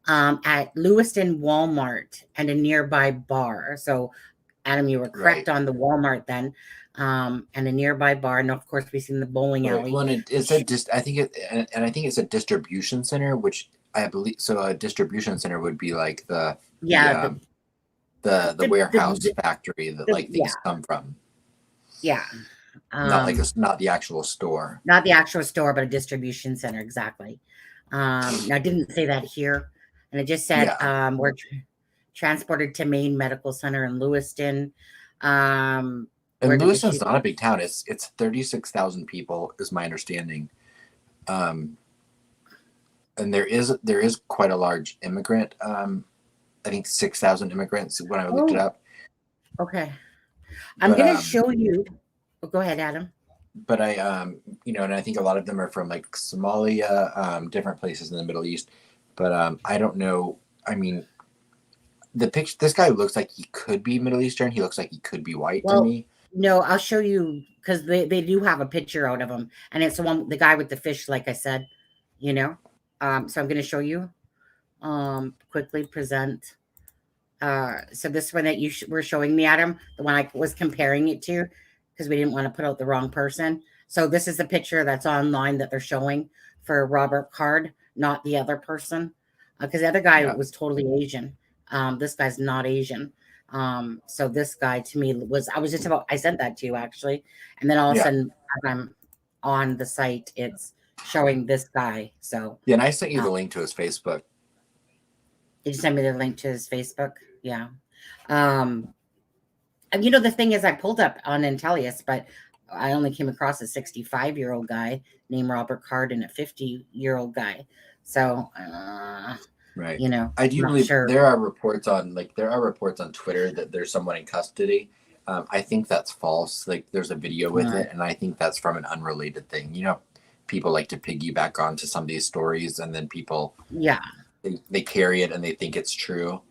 at Lewiston Walmart and a nearby bar. So Adam, you were correct on the Walmart then, and a nearby bar, and of course we've seen the bowling alley. Well, I think it's a distribution center, which I believe. So a distribution center would be like the warehouse factory that things come from. Yeah. Not the actual store. Not the actual store, but a distribution center, exactly. Now I didn't say that here, and it just said we're transported to Maine Medical Center in Lewiston. And Lewiston's not a big town. It's 36,000 people, is my understanding. And there is quite a large immigrant. I think 6,000 immigrants when I looked it up. Okay, I'm going to show you. Oh, go ahead, Adam. But I, and I think a lot of them are from like Somalia, different places in the Middle East. But I don't know. I mean, the picture. This guy looks like he could be Middle Eastern. He looks like he could be white to me. No, I'll show you because they do have a picture out of him, and it's the guy with the fish, like I said. So I'm going to show you. Quickly present. So this one that you were showing me, Adam, the one I was comparing it to, because we didn't want to put out the wrong person. So this is the picture that's online that they're showing for Robert Card, not the other person, because the other guy was totally Asian. This guy's not Asian. So this guy to me I sent that to you actually. And then all of a sudden as I'm on the site, it's showing this guy. So yeah, and I sent you the link to his Facebook. Did you send me the link to his Facebook? Yeah. And the thing is I pulled up on Intellius, but I only came across a 65-year-old guy named Robert Card and a 50-year-old guy. So right. I do believe there are reports on Twitter that there's someone in custody. I think that's false. Like there's a video with it, and I think that's from an unrelated thing. People like to piggyback onto some of these stories, and then people they carry it and they think it's true.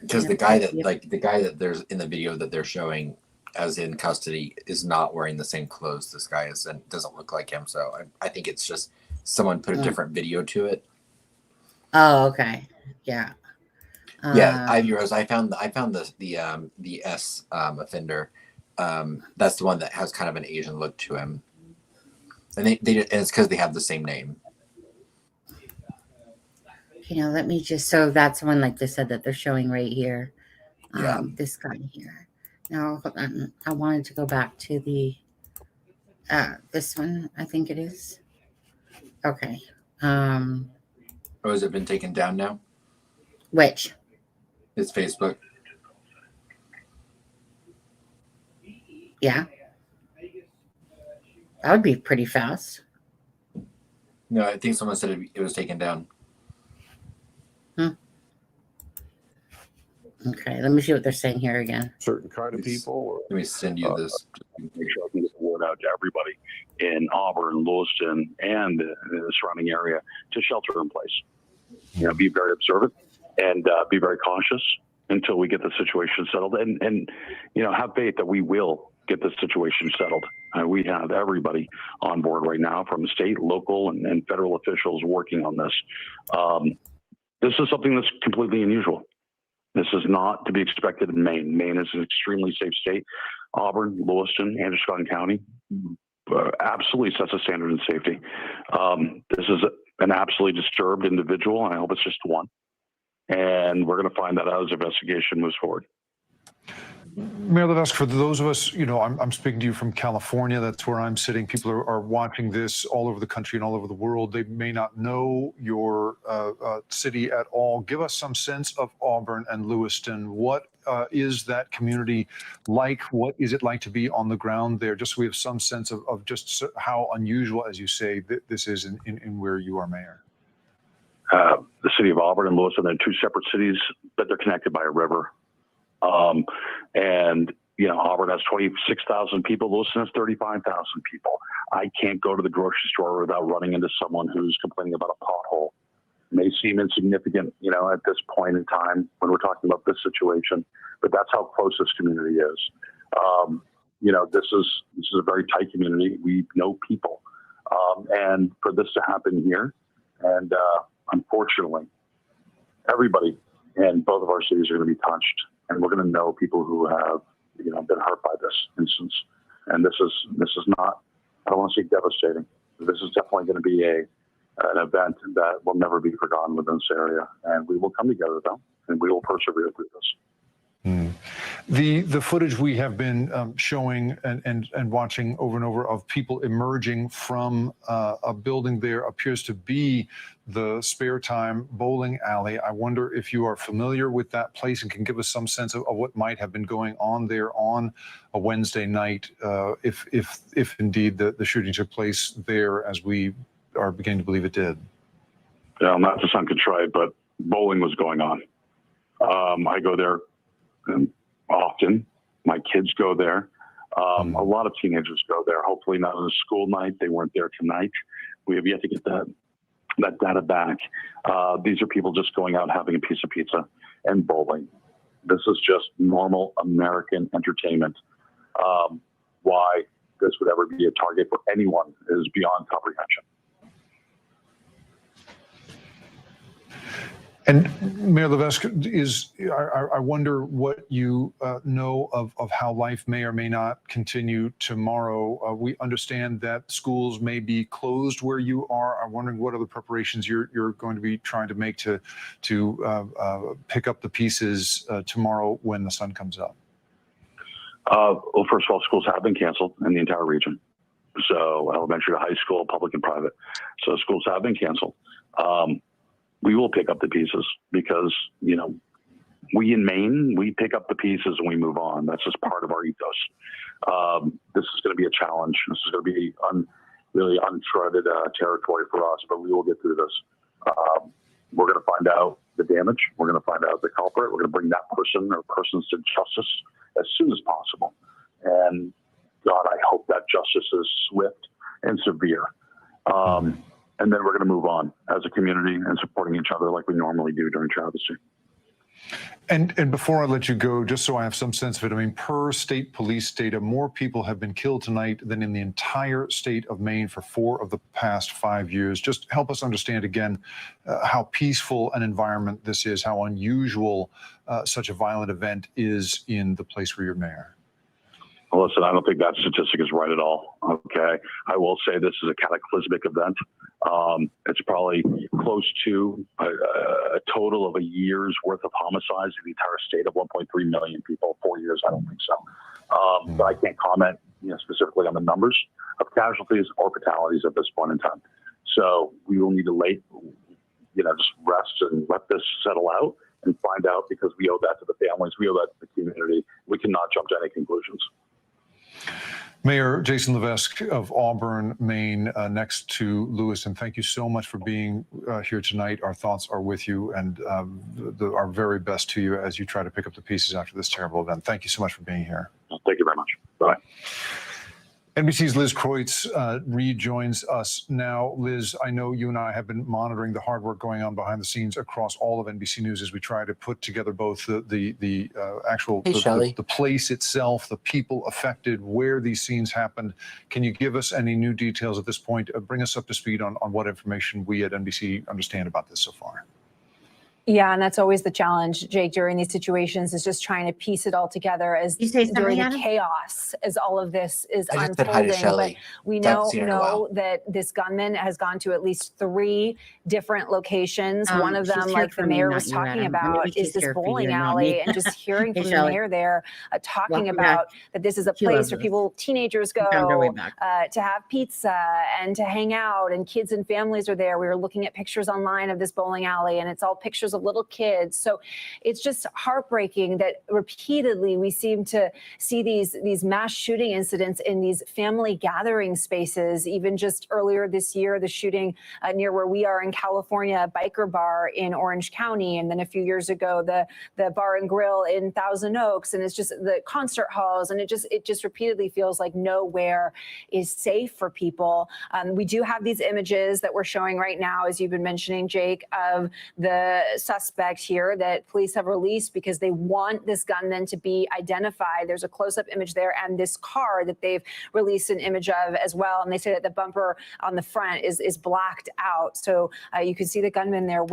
Because the guy that there's in the video that they're showing as in custody is not wearing the same clothes this guy is and doesn't look like him. So I think it's just someone put a different video to it. Oh, okay. Yeah. €5. I found the S offender That's the one that has kind of an Asian look to him. And and it's because they have the same name. Let me just, so that's the one like they said that they're showing right here. Yeah. This guy here. Now, hold on. I wanted to go back to the, this one, I think it is. Okay. Or has it been taken down now? Which? It's Facebook. Yeah. That would be pretty fast. No, I think someone said it was taken down. Okay, let me see what they're saying here again. Certain kind of people. Or, let me send you this. Make sure I can get the word out to everybody in Auburn, Lewiston, and the surrounding area to shelter in place. Be very observant and be very cautious until we get the situation settled. And have faith that we will get this situation settled. We have everybody on board right now, from state, local, and federal officials working on this. This is something that's completely unusual. This is not to be expected in Maine. Maine is an extremely safe state. Auburn, Lewiston, Androscoggin County absolutely sets a standard in safety. This is an absolutely disturbed individual, and I hope it's just one. And we're going to find that out as the investigation moves forward. Mayor Levesque, for those of us, I'm speaking to you from California. That's where I'm sitting. People are watching this all over the country and all over the world. They may not know your city at all. Give us some sense of Auburn and Lewiston. What is that community like? What is it like to be on the ground there? Just so we have some sense of just how unusual, as you say, this is in where you are mayor. The city of Auburn and Lewiston are two separate cities, but they're connected by a river. Auburn has 26,000 people. Lewiston has 35,000 people. I can't go to the grocery store without running into someone who's complaining about a pothole. It may seem insignificant, at this point in time when we're talking about this situation, but that's how close this community is. This is a very tight community. We know people, and for this to happen here, and unfortunately, everybody in both of our cities are going to be touched. And we're going to know people who have, been hurt by this instance. And this is not, I don't want to say devastating. This is definitely going to be an event that will never be forgotten within this area. And we will come together, though, and we will persevere through this. The footage we have been showing and watching over and over of people emerging from a building there appears to be the Spare Time bowling alley. I wonder if you are familiar with that place and can give us some sense of what might have been going on there on a Wednesday night, if indeed the shooting took place there, as we are beginning to believe it did. Not to sound contrite, but bowling was going on. I go there often. My kids go there. A lot of teenagers go there. Hopefully not on a school night. They weren't there tonight. We have yet to get that data back. These are people just going out, having a piece of pizza and bowling. This is just normal American entertainment. Why this would ever be a target for anyone is beyond comprehension. And Mayor Levesque, I wonder what you know of how life may or may not continue tomorrow. We understand that schools may be closed where you are. I'm wondering what other preparations you're going to be trying to make to pick up the pieces tomorrow when the sun comes up. Well, first of all, schools have been canceled in the entire region. So elementary to high school, public and private. So schools have been canceled. We will pick up the pieces because, we in Maine, we pick up the pieces and we move on. That's just part of our ethos. This is going to be a challenge. This is going to be really uncharted territory for us, but we will get through this. We're going to find out the damage. We're going to find out the culprit. We're going to bring that person or persons to justice as soon as possible. And God, I hope that justice is swift and severe. And then we're going to move on as a community and supporting each other like we normally do during travesty. And before I let you go, just so I have some sense of it, per state police data, more people have been killed tonight than in the entire state of Maine for 4 of the past 5 years. Just help us understand again how peaceful an environment this is, how unusual such a violent event is in the place where you're mayor. Listen, I don't think that statistic is right at all. Okay. I will say this is a cataclysmic event. It's probably close to a total of a year's worth of homicides in the entire state of 1.3 million people. 4 years, I don't think so. But I can't comment specifically on the numbers of casualties or fatalities at this point in time. So we will need to just rest and let this settle out and find out, because we owe that to the families, we owe that to the community. We cannot jump to any conclusions. Mayor Jason Levesque of Auburn, Maine, next to Lewiston, thank you so much for being here tonight. Our thoughts are with you, and our very best to you as you try to pick up the pieces after this terrible event. Thank you so much for being here. Thank you very much. Bye. NBC's Liz Kreutz rejoins us now. Liz, I know you and I have been monitoring the hard work going on behind the scenes across all of NBC News as we try to put together both the actual the place itself, the people affected, where these scenes happened. Can you give us any new details at this point? Bring us up to speed on what information we at NBC understand about this so far. Yeah, and that's always the challenge, Jake, during these situations, is just trying to piece it all together as during the chaos as all of this is unfolding. But we know that this gunman has gone to at least 3 different locations. One of them, like the mayor was talking about, is this bowling alley, and just hearing from the mayor there talking about that this is a place where teenagers go to have pizza and to hang out, and kids and families are there. We were looking at pictures online of this bowling alley, and it's all pictures of little kids. So it's just heartbreaking that repeatedly we seem to see these mass shooting incidents in these family gathering spaces. Even just earlier this year, the shooting near where we are in California, a biker bar in Orange County, and then a few years ago the bar and grill in Thousand Oaks, and it's just the concert halls, and it just repeatedly feels like nowhere is safe for people. We do have these images that we're showing right now, as you've been mentioning, Jake, of the suspect here that police have released because they want this gunman to be identified. There's a close-up image there, and this car that they've released an image of as well. And they say that the bumper on the front is blacked out, so you can see the gunman there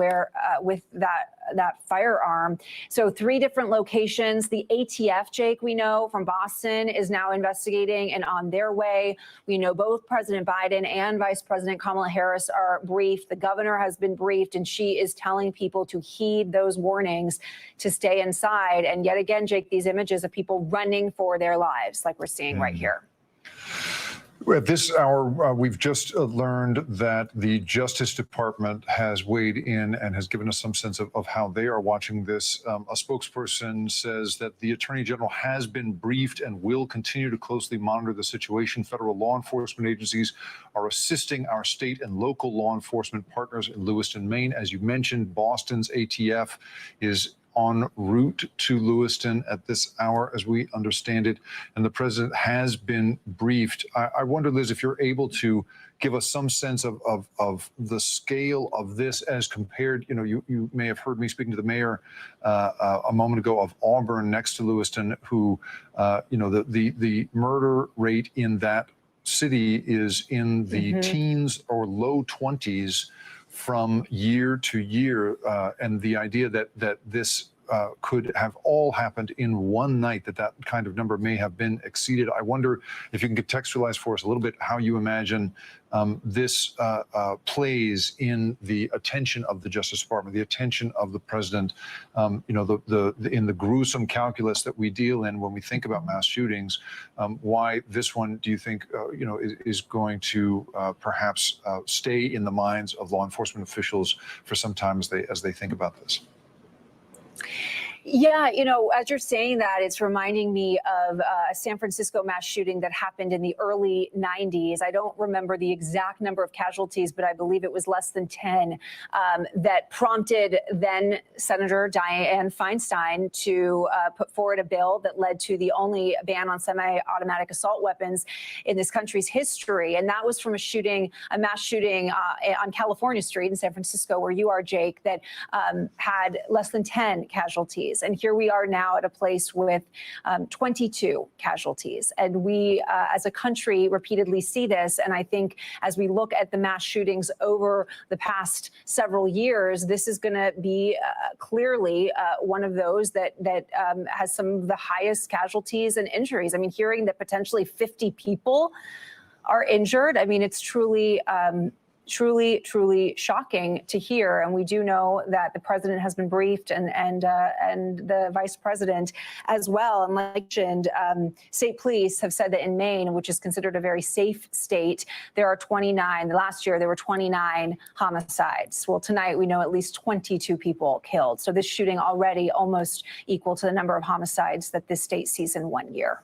with that firearm. So 3 different locations. The ATF, Jake, we know from Boston, is now investigating and on their way. We know both President Biden and Vice President Kamala Harris are briefed. The governor has been briefed, and she is telling people to heed those warnings to stay inside. And yet again, Jake, these images of people running for their lives like we're seeing right here. At this hour, we've just learned that the Justice Department has weighed in and has given us some sense of how they are watching this. A spokesperson says that the Attorney General has been briefed and will continue to closely monitor the situation. Federal law enforcement agencies are assisting our state and local law enforcement partners in Lewiston, Maine. As you mentioned, Boston's ATF is en route to Lewiston at this hour, as we understand it, and the president has been briefed. I wonder, Liz, if you're able to give us some sense of the scale of this as compared, you may have heard me speaking to the mayor a moment ago of Auburn next to Lewiston, who, the murder rate in that city is in the teens or low 20s from year to year, and the idea that this could have all happened in one night, that kind of number may have been exceeded. I wonder if you can contextualize for us a little bit how you imagine this plays in the attention of the Justice Department, the attention of the president, in the gruesome calculus that we deal in when we think about mass shootings. Why this one, do you think, is going to perhaps stay in the minds of law enforcement officials for some time as they think about this? Yeah, as you're saying that, it's reminding me of a San Francisco mass shooting that happened in the early 90s. I don't remember the exact number of casualties, but I believe it was less than 10, that prompted then Senator Dianne Feinstein to put forward a bill that led to the only ban on semi-automatic assault weapons in this country's history. And that was from a mass shooting on California Street in San Francisco, where you are, Jake, that had less than 10 casualties. casualties. And here we are now at a place with 22 casualties. And we, as a country, repeatedly see this. And I think as we look at the mass shootings over the past several years, this is going to be clearly one of those that has some of the highest casualties and injuries. I mean, hearing that potentially 50 people are injured, I mean, it's truly truly shocking to hear. And we do know that the president has been briefed and the vice president as well. And like I mentioned, state police have said that in Maine, which is considered a very safe state, there are 29. Last year, there were 29 homicides. Well, tonight we know at least 22 people killed. So this shooting already almost equal to the number of homicides that this state sees in 1 year.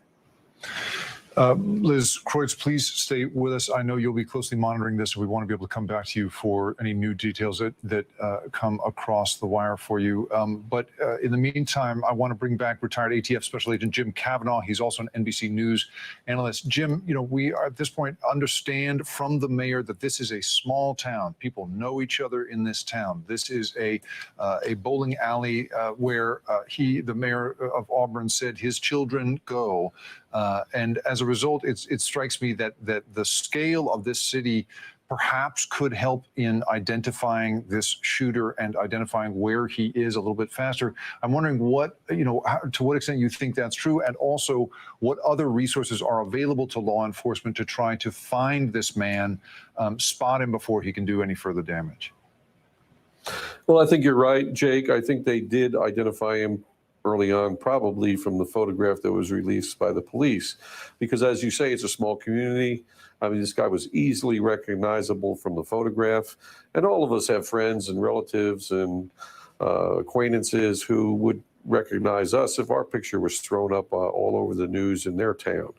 Liz Kreutz, please stay with us. I know you'll be closely monitoring this, and we want to be able to come back to you for any new details that come across the wire for you. But in the meantime, I want to bring back retired ATF Special Agent Jim Cavanaugh. He's also an NBC News analyst. Jim, you know, we are at this point understand from the mayor that this is a small town. People know each other in this town. This is a bowling alley where the mayor of Auburn said his children go. And as a result, it strikes me that the scale of this city perhaps could help in identifying this shooter and identifying where he is a little bit faster. I'm wondering to what extent you think that's true, and also what other resources are available to law enforcement to try to find this man, spot him before he can do any further damage. Well, I think you're right, Jake. I think they did identify him early on, probably from the photograph that was released by the police, because as you say, it's a small community. I mean, this guy was easily recognizable from the photograph, and all of us have friends and relatives and acquaintances who would recognize us if our picture was thrown up all over the news in their town.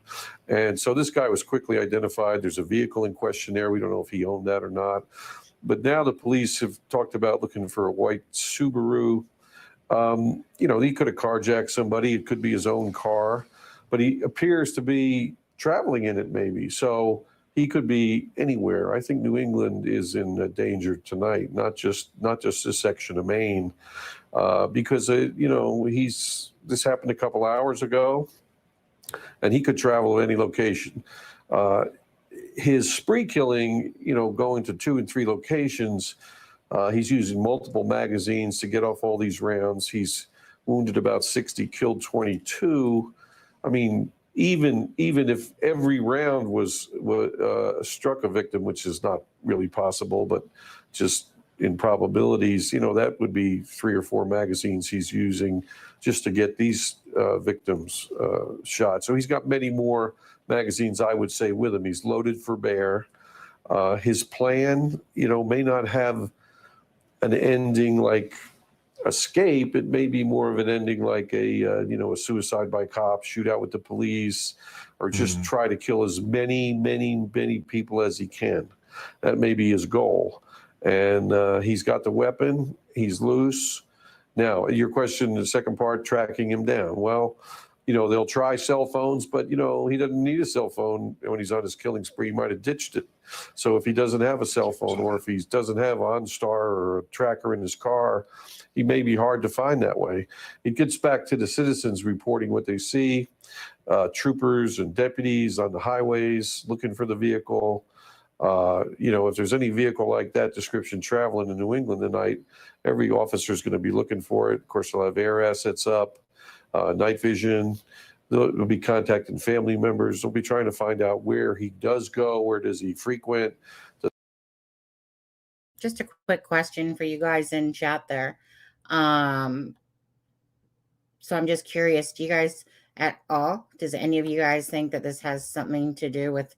And so this guy was quickly identified. There's a vehicle in question there. We don't know if he owned that or not. But now the police have talked about looking for a white Subaru. He could have carjacked somebody. It could be his own car, but he appears to be traveling in it maybe. So he could be anywhere. I think New England is in danger tonight, not just this section of Maine, because, this happened a couple hours ago, and he could travel to any location. His spree killing, going to 2 and 3 locations, he's using multiple magazines to get off all these rounds. He's wounded about 60, killed 22. I mean, even if every round was struck a victim, which is not really possible, but just in probabilities, that would be 3 or 4 magazines he's using just to get these victims shot. So he's got many more magazines, I would say, with him. He's loaded for bear. His plan, may not have an ending like escape. It may be more of an ending like a suicide by cops, shootout with the police, or just try to kill as many people as he can. That may be his goal. And he's got the weapon. He's loose. Now, your question, the second part, tracking him down. Well, they'll try cell phones, but, he doesn't need a cell phone when he's on his killing spree. He might have ditched it. So if he doesn't have a cell phone, or if he doesn't have OnStar or a tracker in his car, he may be hard to find that way. It gets back to the citizens reporting what they see, troopers and deputies on the highways looking for the vehicle. If there's any vehicle like that description traveling in New England tonight, every officer is going to be looking for it. Of course, they'll have air assets up, night vision. They'll be contacting family members. They'll be trying to find out where he does go, where does he frequent. Just a quick question for you guys in chat there. So I'm just curious, do you guys does any of you guys think that this has something to do with,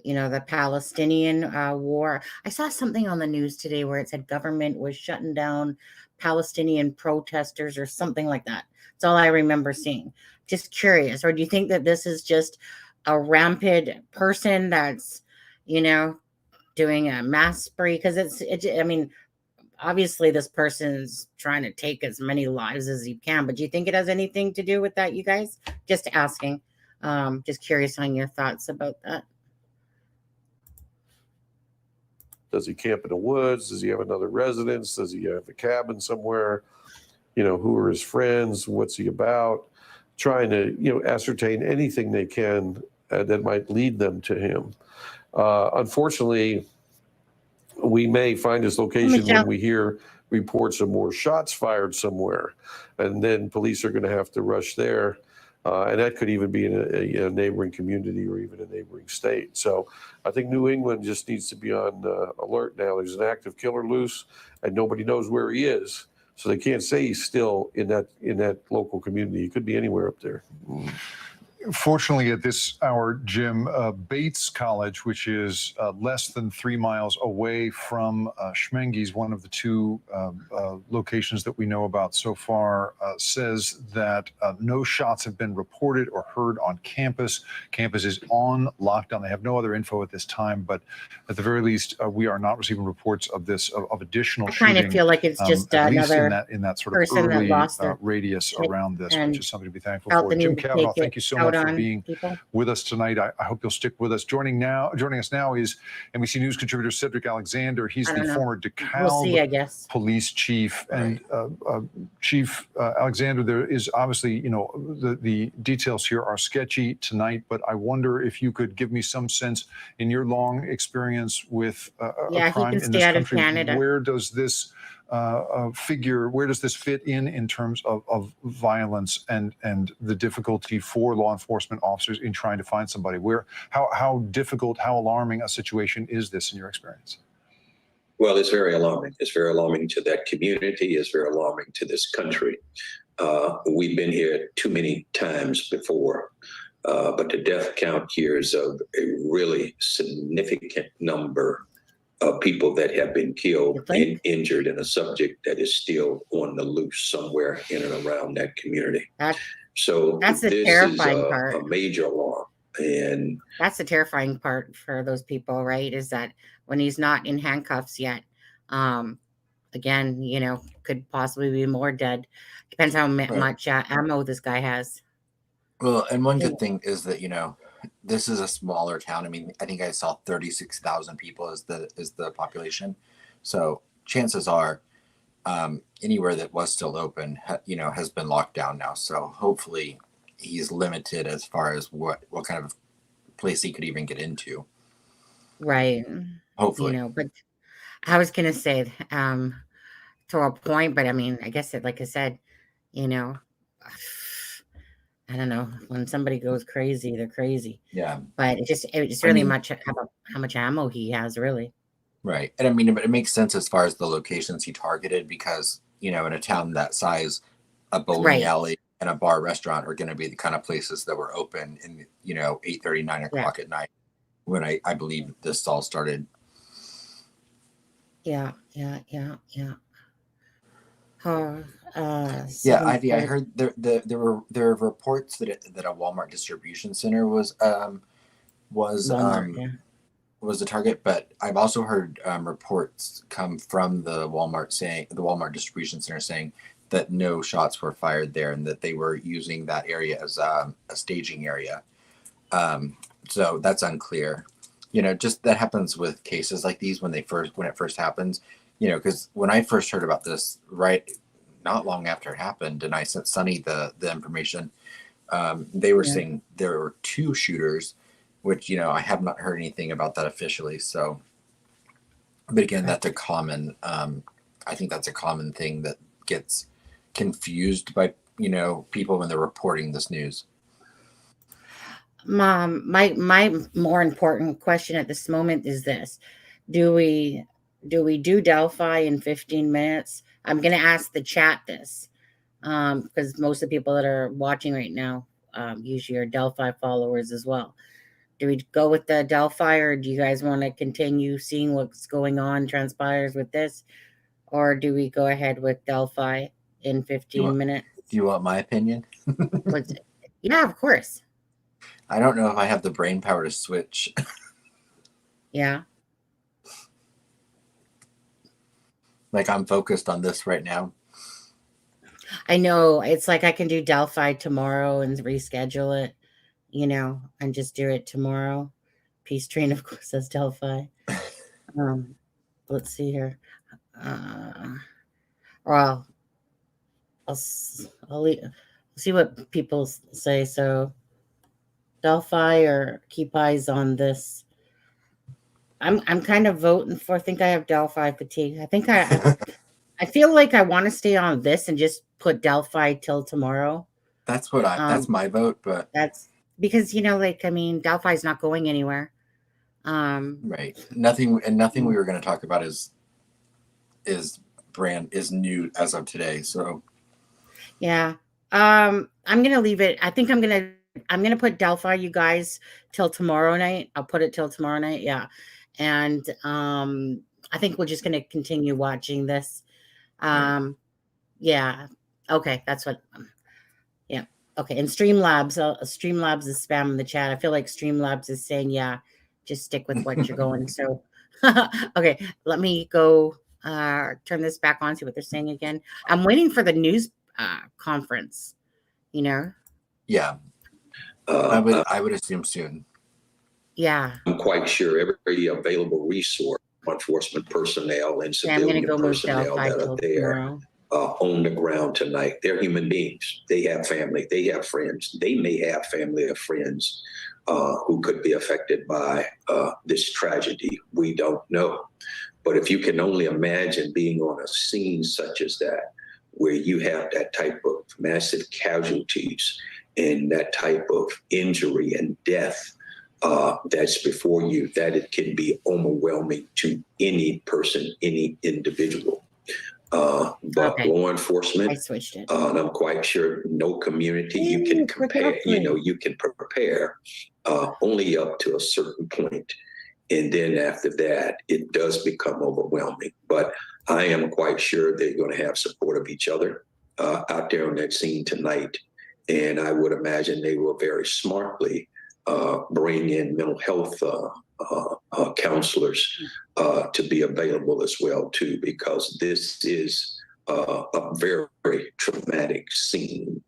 the Palestinian war? I saw something on the news today where it said government was shutting down Palestinian protesters or something like that. That's all I remember seeing. Just curious. Or do you think that this is just a rampant person that's, doing a mass spree? Because obviously this person's trying to take as many lives as he can, but do you think it has anything to do with that, you guys? Just asking. Just curious on your thoughts about that. Does he camp in the woods? Does he have another residence? Does he have a cabin somewhere? who are his friends, what's he about, trying to, ascertain anything they can that might lead them to him. Unfortunately, we may find his location when we hear reports of more shots fired somewhere, and then police are going to have to rush there. And that could even be in a neighboring community or even a neighboring state. So I think New England just needs to be on alert now. There's an active killer loose, and nobody knows where he is. So they can't say he's still in that local community. He could be anywhere up there. Fortunately, at this hour, Jim, Bates College, which is less than 3 miles away from Schmenges, one of the two locations that we know about so far, says that no shots have been reported or heard on campus. Campus is on lockdown. They have no other info at this time, but at the very least, we are not receiving reports of additional shooting. I kind of feel like it's just at least another in that sort of person that early lost their radius kid around this, and which is something to be thankful felt for. the Jim need to Cavanaugh, take thank you so it much out for on being people. with us tonight. I hope you'll stick with us. Joining us now is NBC News contributor Cedric Alexander. He's the former DeKalb We'll see, I guess. police chief. And Chief Alexander, there is obviously, the details here are sketchy tonight, but I wonder if you could give me some sense in your long experience with a crime in this country. Where does this where does this fit in terms of violence and the difficulty for law enforcement officers in trying to find somebody? How difficult, how alarming a situation is this in your experience? Well, it's very alarming. It's very alarming to that community. It's very alarming to this country. We've been here too many times before, but the death count here is of a really significant number of people that have been killed and injured, and a subject that is still on the loose somewhere in and around that community. So that's the this terrifying is part. a major alarm. And that's the terrifying part for those people, right? Is that when he's not in handcuffs yet, again, could possibly be more dead. Depends how much ammo this guy has. Well, and one good thing is that, this is a smaller town. I mean, I think I saw 36,000 people is the population. So chances are anywhere that was still open, has been locked down now. So hopefully he's limited as far as what kind of place he could even get into. Right. Hopefully. But I was going to say to a point, but I mean, I guess like I said, I don't know, when somebody goes crazy, they're crazy. Yeah. But it's really much about how much ammo he has, really. Right. And I mean, it makes sense as far as the locations he targeted, because, in a town that size, a bowling alley and a bar restaurant are going to be the kind of places that were open in, 8:30, 9 o'clock at night when I believe this all started. Yeah. Ivy, I heard there were reports that a Walmart distribution center was the target, but I've also heard reports come from the Walmart distribution center saying that no shots were fired there and that they were using that area as a staging area. So that's unclear. Just that happens with cases like these when it first happens. Because when I first heard about this, not long after it happened, and I sent Sonny the information, they were saying there were 2 shooters, which, I have not heard anything about that officially. So, but again, that's a common, I think that's a common thing that gets confused by, people when they're reporting this news. Mom, my more important question at this moment is this: Do we do Delphi in 15 minutes? I'm going to ask the chat this, because most of the people that are watching right now usually are Delphi followers as well. Do we go with the Delphi, or do you guys want to continue seeing what's going on transpires with this? Or do we go ahead with Delphi in 15 minutes? Do you want my opinion? Yeah, of course. I don't know if I have the brain power to switch. Yeah. Like, I'm focused on this right now. I know. It's like I can do Delphi tomorrow and reschedule it, and just do it tomorrow. Peace Train, of course, says Delphi. Let's see here. Well, I'll see what people say. So Delphi or keep eyes on this. I'm kind of voting for. I think I have Delphi fatigue. I think I feel like I want to stay on this and just put Delphi till tomorrow. That's what that's my vote, but that's because like I mean Delphi's not going anywhere. Right. Nothing we were going to talk about is new as of today. So yeah. I'm gonna leave it. I think I'm gonna put Delphi, you guys, till tomorrow night. I'll put it till tomorrow night. Yeah. And I think we're just gonna continue watching this. Yeah. Okay, that's what yeah. Okay. And Streamlabs is spamming the chat. I feel like Streamlabs is saying, yeah, just stick with what you're going. So okay, let me go turn this back on, see what they're saying again. I'm waiting for the news conference, Yeah. I would assume soon. Yeah. I'm quite sure every available resource, law enforcement personnel and civilian personnel that are there on the ground tonight, they're human beings. They have family, they have friends. They may have family or friends who could be affected by this tragedy. We don't know. But if you can only imagine being on a scene such as that, where you have that type of massive casualties and that type of injury and death that's before you, that it can be overwhelming to any person, any individual. But law enforcement, I switched it. And I'm quite sure no community you can compare, you can prepare only up to a certain point. And then after that, it does become overwhelming. But I am quite sure they're going to have support of each other out there on that scene tonight. And I would imagine they will very smartly bring in mental health counselors to be available as well, too, because this is a very, very traumatic scene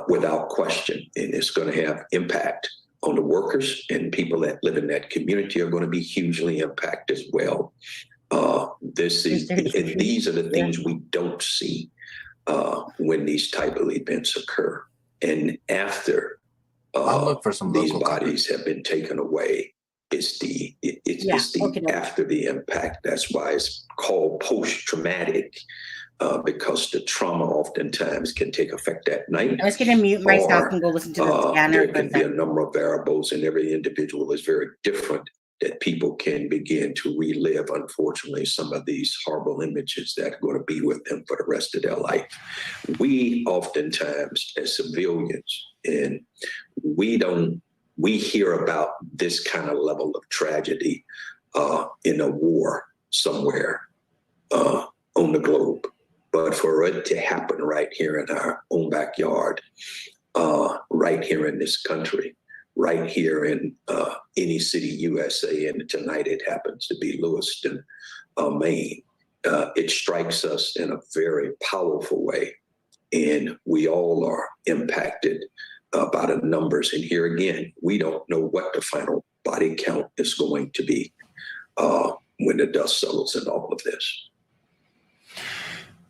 without question. And it's going to have impact on the workers, and people that live in that community are going to be hugely impacted as well. These are the things we don't see when these type of events occur. And after I'll look for some these bodies have been taken away, it's the after the impact. That's why it's called post-traumatic, because the trauma oftentimes can take effect that night. I was going to mute myself and go listen to the scanner. There can be a number of variables, and every individual is very different, that people can begin to relive, unfortunately, some of these horrible images that are going to be with them for the rest of their life. We oftentimes, as civilians, and we hear about this kind of level of tragedy in a war somewhere on the globe. But for it to happen right here in our own backyard, right here in this country, right here in any city, USA, and tonight it happens to be Lewiston, Maine, it strikes us in a very powerful way. And we all are impacted by the numbers. And here again, we don't know what the final body count is going to be when the dust settles in all of this.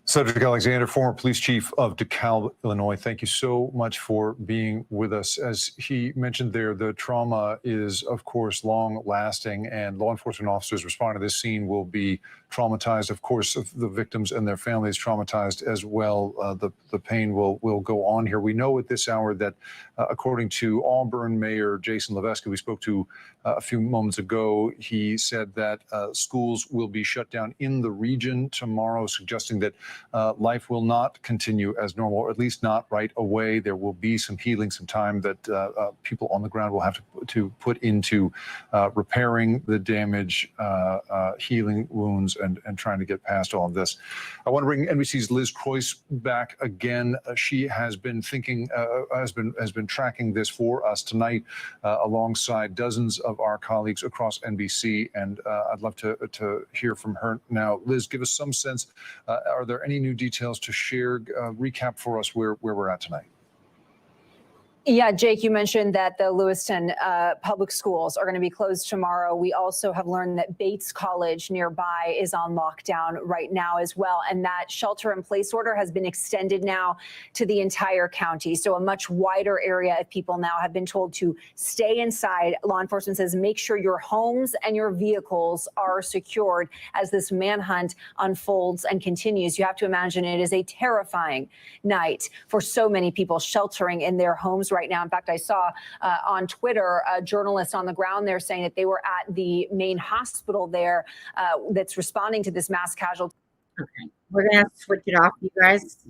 Cedric Alexander, former police chief of DeKalb, Illinois, thank you so much for being with us. As he mentioned there, the trauma is, of course, long-lasting, and law enforcement officers responding to this scene will be traumatized. Of course, the victims and their families traumatized as well. The pain will go on here. We know at this hour that, according to Auburn Mayor Jason Levesque, we spoke to a few moments ago, he said that schools will be shut down in the region tomorrow, suggesting that life will not continue as normal, or at least not right away. There will be some healing, some time that people on the ground will have to put into repairing the damage, healing wounds, and trying to get past all of this. I want to bring NBC's Liz Croyce back again. She has been thinking, has been tracking this for us tonight, alongside dozens of our colleagues across NBC, and I'd love to hear from her now. Liz, give us some sense. Are there any new details to share? Recap for us where we're at tonight. Yeah, Jake, you mentioned that the Lewiston public schools are going to be closed tomorrow. We also have learned that Bates College nearby is on lockdown right now as well. And that shelter-in-place order has been extended now to the entire county. So a much wider area of people now have been told to stay inside. Law enforcement says make sure your homes and your vehicles are secured as this manhunt unfolds and continues. You have to imagine it is a terrifying night for so many people sheltering in their homes right now. In fact, I saw on Twitter a journalist on the ground there saying that they were at the Maine hospital there that's responding to this mass casualty. Okay, we're gonna have to switch it off, you guys.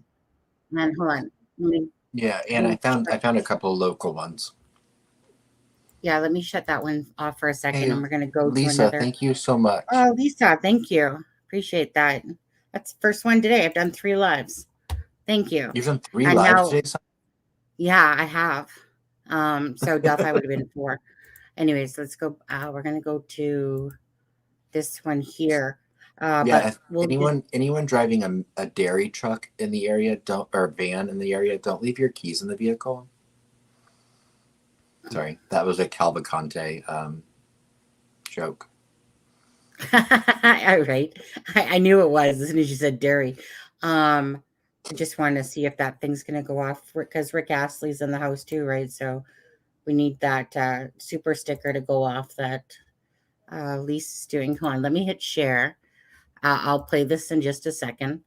And hold on. Yeah, and I found a couple of local ones. Yeah, let me shut that one off for a second, Hey, and we're gonna go Lisa, to another. thank you so much. Oh, Lisa, thank you. Appreciate that. That's the first one today. I've done 3 lives. Thank you. You've done 3 And lives now, today? yeah, I have. So Delphi would have been 4. Anyways, let's go. We're gonna go to this one here. Yeah, But if we'll anyone driving a dairy truck in the area, or van in the area, don't leave your keys in the vehicle. Sorry, that was a Calvacante joke. All right. I knew it was as soon as you said dairy. I just wanted to see if that thing's going to go off because Rick Astley's in the house too, right? So we need that super sticker to go off that Lisa's doing. Hold on, let me hit share. I'll play this in just a second.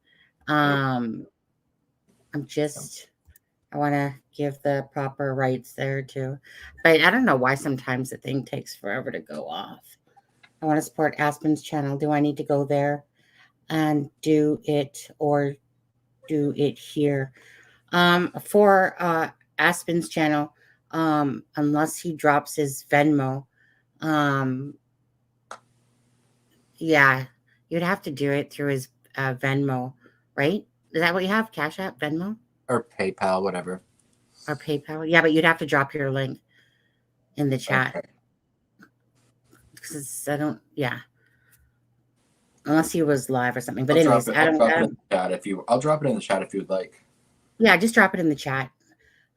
I want to give the proper rights there too. But I don't know why sometimes the thing takes forever to go off. I want to support Aspen's channel. Do I need to go there and do it or do it here? For Aspen's channel, unless he drops his Venmo, yeah, you'd have to do it through his Venmo, right? Is that what you have? Cash App, Venmo? Or PayPal, whatever. Or PayPal? Yeah, but you'd have to drop your link in the chat. Okay. Because I don't, yeah. Unless he was live or something. But I'll anyways, drop it in the chat I'll drop it in the chat if you'd like. Yeah, just drop it in the chat.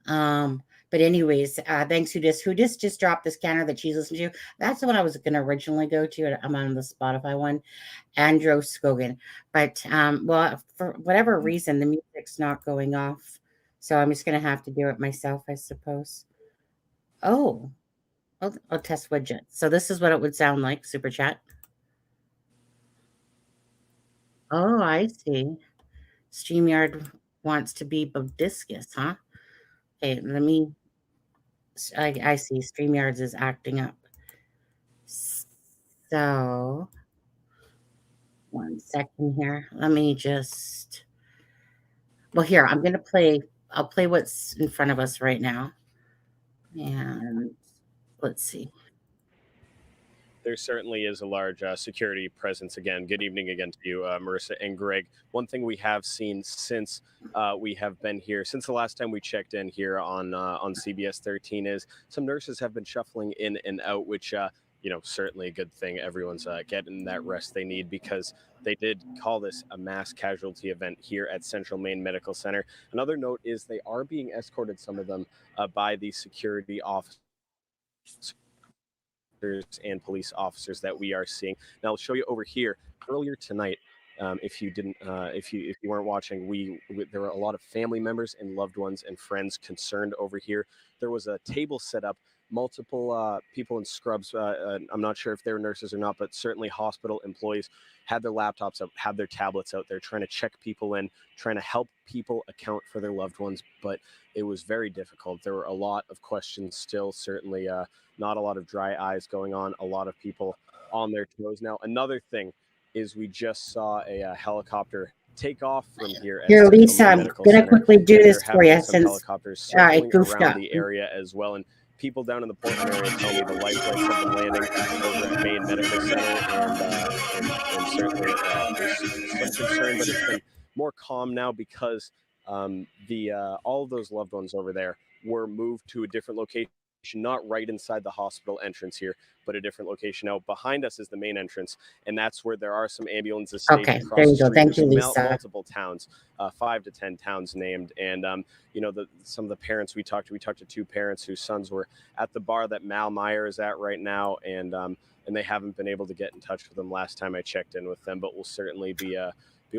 But anyways, thanks who just dropped the scanner that she's listening to. That's the one I was gonna originally go to. I'm on the Spotify one, Andrew Scogan. But well, for whatever reason, the music's not going off. So I'm just gonna have to do it myself, I suppose. Oh, I'll test widget. So this is what it would sound like, super chat. Oh, I see. StreamYard wants to be Bodiscus, huh? Okay, let me. I see. StreamYards is acting up. So, 1 second here. Let me just. Well, here I'm gonna play. I'll play what's in front of us right now, and let's see. There certainly is a large security presence again. Good evening again to you, Marissa and Greg. One thing we have seen since we have been here, since the last time we checked in here on CBS 13, is some nurses have been shuffling in and out, which certainly a good thing. Everyone's getting that rest they need because they did call this a mass casualty event here at Central Maine Medical Center. Another note is they are being escorted, some of them, by the security officers and police officers that we are seeing. Now I'll show you over here. Earlier tonight, if you weren't watching, there were a lot of family members and loved ones and friends concerned over here. There was a table set up, multiple people in scrubs. I'm not sure if they're nurses or not, but certainly hospital employees had their laptops up, had their tablets out there, trying to check people in, trying to help people account for their loved ones. But it was very difficult. There were a lot of questions still, certainly not a lot of dry eyes going on, a lot of people on their toes. Now, another thing is we just saw a helicopter take off from here. Here, Lisa, I'm going to quickly do this for you since helicopters I circling goofed around up. the area as well. And people down in the Portland area tell me the life flights have been landing over at Maine Medical Center, and certainly there's some concern, but it's been more calm now because all of those loved ones over there were moved to a different location not right inside the hospital entrance here, but a different location. Now, behind us is the main entrance, and that's where there are some ambulances staged Okay, across there the you go. street. Thank you, There's Lisa. multiple towns, 5 to 10 towns named, and some of the parents we talked to 2 parents whose sons were at the bar that Mal Meyer is at right now, and they haven't been able to get in touch with them last time I checked in with them, but we'll certainly be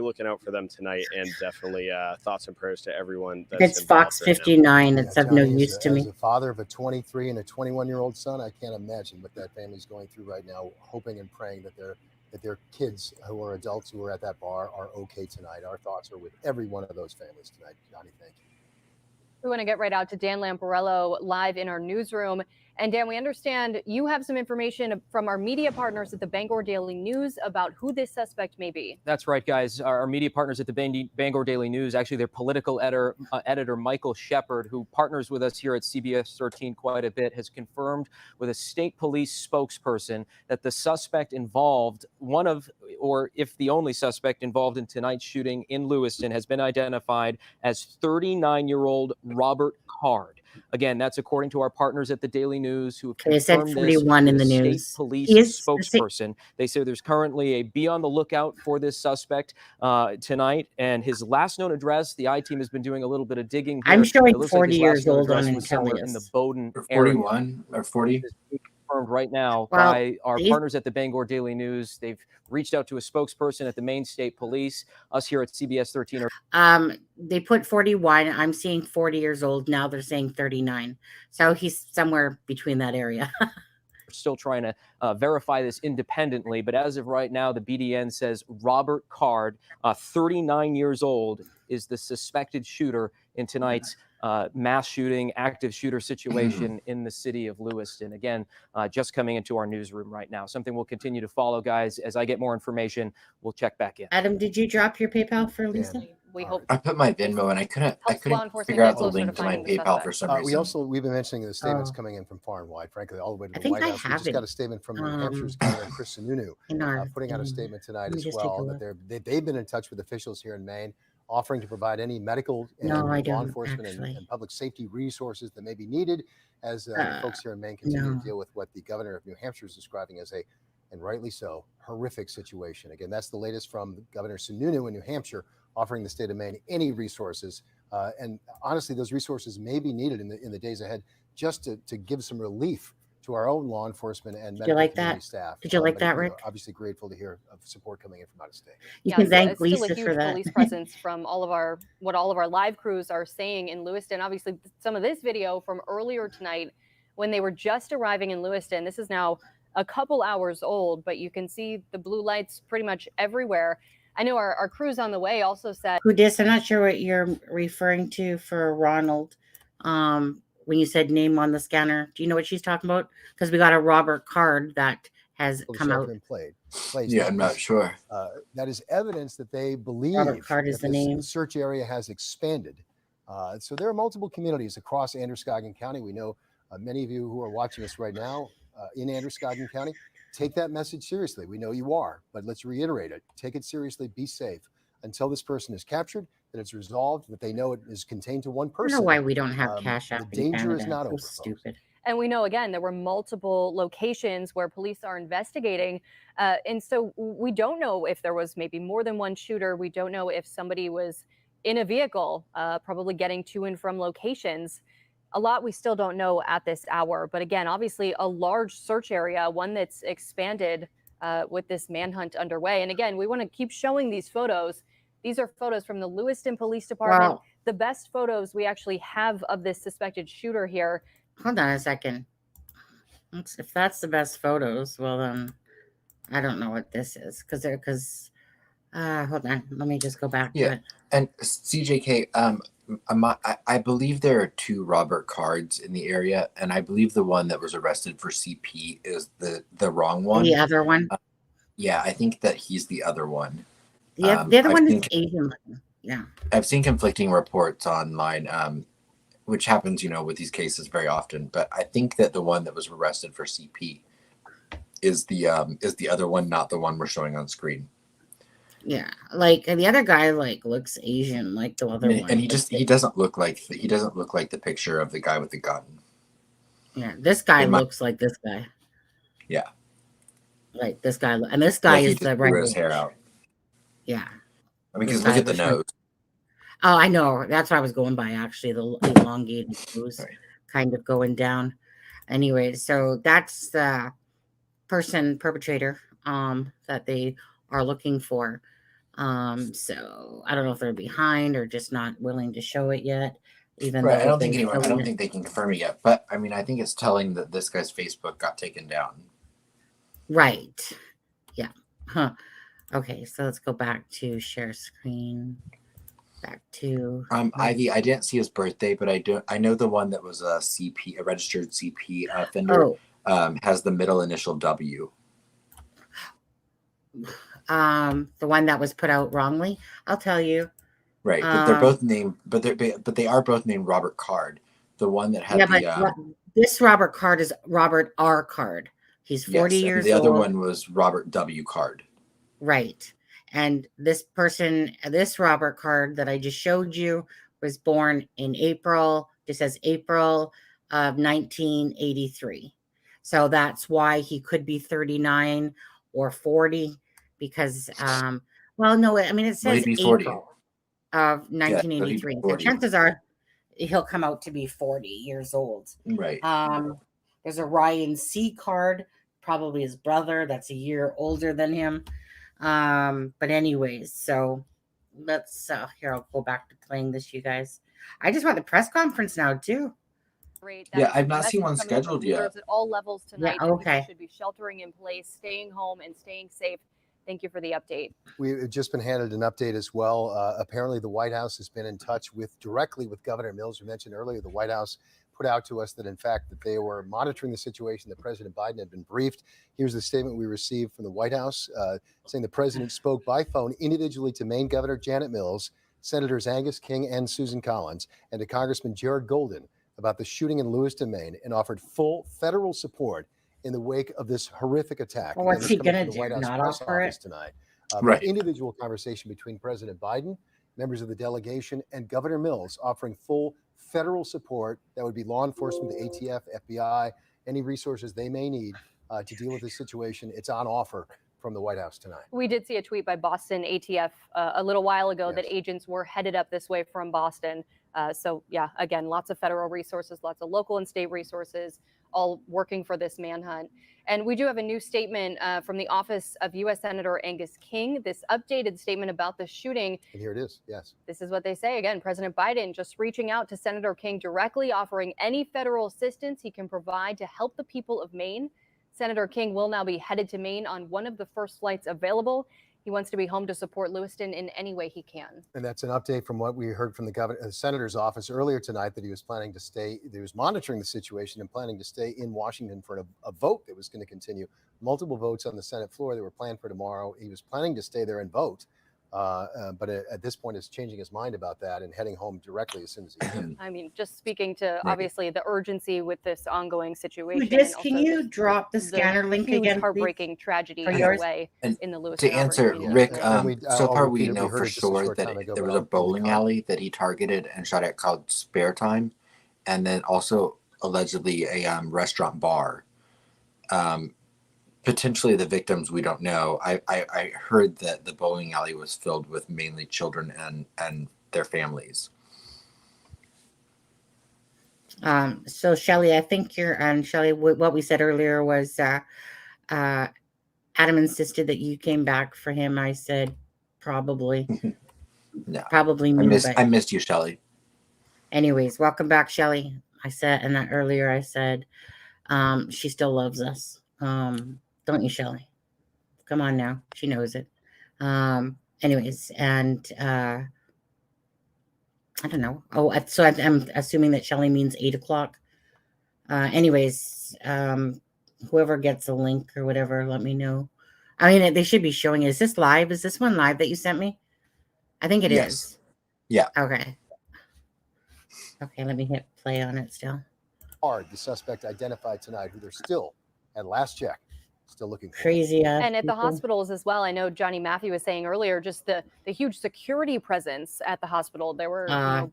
looking out for them tonight, and definitely thoughts and prayers to everyone that's It's Fox involved right now. 59. It's of no Johnny, use to as me. a father of a 23 and a 21-year-old son, I can't imagine what that family's going through right now, hoping and praying that their kids who are adults who are at that bar are okay tonight. Our thoughts are with every one of those families tonight. Johnny, thank you. We want to get right out to Dan Lamparello live in our newsroom. And Dan, we understand you have some information from our media partners at the Bangor Daily News about who this suspect may be. That's right, guys. Our media partners at the Bangor Daily News, actually their political editor, Michael Shepard, who partners with us here at CBS 13 quite a bit, has confirmed with a state police spokesperson that the suspect involved, or if the only suspect involved in tonight's shooting in Lewiston, has been identified as 39-year-old Robert Card. Again, that's according to our partners at the Daily News, who have They said confirmed this 41 in with the a news. state police Is spokesperson. They say there's currently a be on the lookout for this suspect tonight, and his last known address, the I-team has been doing a little bit of digging here. I'm showing It looks like 40 his years last known old on address was somewhere in the Intellius. Bowdoin Or area. 41 or 40. Confirmed right now Well, by our these- partners at the Bangor Daily News. They've reached out to a spokesperson at the Maine State Police. Us here at CBS 13 are They put 41. I'm seeing 40 years old. Now they're saying 39. So he's somewhere between that area. still trying to verify this independently, but as of right now, the BDN says Robert Card, 39 years old, is the suspected shooter in tonight's mass shooting, active shooter situation in the city of Lewiston. Again, just coming into our newsroom right now. Something we'll continue to follow, guys. As I get more information, we'll check back in. Adam, did you drop your PayPal for Lisa? We hope. I put my Venmo and I couldn't figure out the link to my PayPal for some reason. We've been mentioning the statements coming in from far and wide, frankly, all the way to I the think White I House. We have just it. got a statement from New Hampshire's Governor Chris Sununu putting out a statement tonight Let me as just take a well look. that they've been in touch with officials here in Maine, offering to provide any medical and No, I law don't, enforcement actually. and public safety resources that may be needed as the folks here in Maine continue no. to deal with what the governor of New Hampshire is describing as and rightly so, horrific situation. Again, that's the latest from Governor Sununu in New Hampshire, offering the state of Maine any resources. And honestly, those resources may be needed in the days ahead just to give some relief to our own law enforcement and medical like community that? staff. Did you like that, know, Rick? Obviously grateful to hear of support coming in from out of state. You can thank it's still Lisa a huge for that. police presence from all of our live crews are saying in Lewiston. Obviously, some of this video from earlier tonight when they were just arriving in Lewiston. This is now a couple hours old, but you can see the blue lights pretty much everywhere. I know our crews on the way also said. Who dis? I'm not sure what you're referring to for Ronald. When you said name on the scanner, do you know what she's talking about? Because we got a Robert Card that has come out. Yeah, I'm not sure. That is evidence that they believe Robert Card is that the this name. search area has expanded. So there are multiple communities across Androscoggin County. We know many of you who are watching us right now in Androscoggin County. Take that message seriously. We know you are, but let's reiterate it. Take it seriously. Be safe until this person is captured, that it's resolved, that they know it is contained to one I don't person. know why we don't have Cash App. The danger in is Canada. not So over. stupid. And we know, again, there were multiple locations where police are investigating. And so we don't know if there was maybe more than one shooter. We don't know if somebody was in a vehicle, probably getting to and from locations. A lot we still don't know at this hour. But again, obviously a large search area, one that's expanded with this manhunt underway. And again, we want to keep showing these photos. These are photos from the Lewiston Police Department. Wow. The best photos we actually have of this suspected shooter here. Hold on a second. If that's the best photos, well then I don't know what this is because hold on, let me just go back to it. And CJK, I believe there are 2 Robert Cards in the area, and I believe the one that was arrested for CP is the wrong one. The other one? Yeah, I think that he's the other one. The other one is Asian. Yeah. I've seen conflicting reports online, which happens, with these cases very often. But I think that the one that was arrested for CP is the other one, not the one we're showing on screen. Yeah, like the other guy looks Asian, like the other one. And he doesn't look like the picture of the guy with the gun. Yeah, this guy They might- looks like this guy. Yeah. Like this guy, and this guy Like he is just the grew right his hair age. out. Yeah. I mean, This because look guy at the was right. nose. Oh, I know. That's what I was going by, actually. The elongated nose kind of going down. Anyway, so that's the perpetrator that they are looking for. So I don't know if they're behind or just not willing to show it yet, even Right. I though don't think they've anyone. I shown don't it. think they can confirm it yet. But I mean, I think it's telling that this guy's Facebook got taken down. Right. Yeah. Huh. Okay, so let's go back to share screen. Back to Ivy, I didn't see his birthday, but I know the one that was a CP, a registered CP offender, has the middle initial W. The one that was put out wrongly. I'll tell you. Right, but they're both named, but they are both named Robert Card. The one that had this Robert Card is Robert R. Card. He's 40 years old. The other one was Robert W. Card. Right. And this Robert Card that I just showed you was born in April, just says April of 1983. So that's why he could be 39 or 40 because, well, no, I mean, it says April of 1983. So chances are he'll come out to be 40 years old. Right. There's a Ryan C. Card, probably his brother. That's a year older than him. But anyways, so let's here, I'll go back to playing this, you guys. I just want the press conference now too. Yeah, I've not seen one scheduled yet. At all levels tonight. Yeah, okay. People should be sheltering in place, staying home, and staying safe. Thank you for the update. We've just been handed an update as well. Apparently, the White House has been in touch directly with Governor Mills. We mentioned earlier the White House put out to us that, in fact, that they were monitoring the situation, that President Biden had been briefed. Here's the statement we received from the White House, saying the president spoke by phone individually to Maine Governor Janet Mills, Senators Angus King and Susan Collins, and to Congressman Jared Golden about the shooting in Lewiston, Maine, and offered full federal support in the wake of this horrific attack. Well, what's he going to do? White House Not press offer office it? tonight. Right. An individual conversation between President Biden, members of the delegation, and Governor Mills, offering full federal support. That would be law enforcement, the ATF, FBI, any resources they may need to deal with this situation. It's on offer from the White House tonight. We did see a tweet by Boston ATF a little while ago that agents were headed up this way from Boston. So yeah, again, lots of federal resources, lots of local and state resources, all working for this manhunt. And we do have a new statement from the office of U.S. Senator Angus King, this updated statement about the shooting. And here it is, yes. This is what they say. Again, President Biden just reaching out to Senator King directly, offering any federal assistance he can provide to help the people of Maine. Senator King will now be headed to Maine on one of the first flights available. He wants to be home to support Lewiston in any way he can. And that's an update from what we heard from the senator's office earlier tonight, that he was planning to stay, he was monitoring the situation and planning to stay in Washington for a vote that was going to continue. Multiple votes on the Senate floor that were planned for tomorrow. He was planning to stay there and vote. But at this point is changing his mind about that and heading home directly as soon as he can. I mean, just speaking to obviously the urgency with this ongoing situation. Can you drop the scanner link again, heartbreaking tragedy for either yours? way And in the Lewiston. to answer, Rick, so far we know we heard for it just a sure short that time ago, there but was a I'll bowling alley that he targeted and shot at called Spare Time, and then also allegedly a restaurant bar. Potentially the victims, we don't know. I heard that the bowling alley was filled with mainly children and their families. So Shelley, I think Shelley, what we said earlier was Adam insisted that you came back for him. I said probably. No. Probably I missed you, Shelley. Anyways, welcome back, Shelley. I said, and that earlier I said she still loves us. Don't you, Shelley? Come on now. She knows it. Anyways, and I don't know. Oh, so I'm assuming that Shelley means 8 o'clock. Anyways, whoever gets a link or whatever, let me know. I mean, they should be showing it. Is this live? Is this one live that you sent me? I think it is. Yeah. Okay. Okay, let me hit play on it still. The suspect identified tonight, who they're still, at last check, still looking for. Crazy. And at the hospitals as well. I know Johnny Matthew was saying earlier, just the huge security presence at the hospital. There were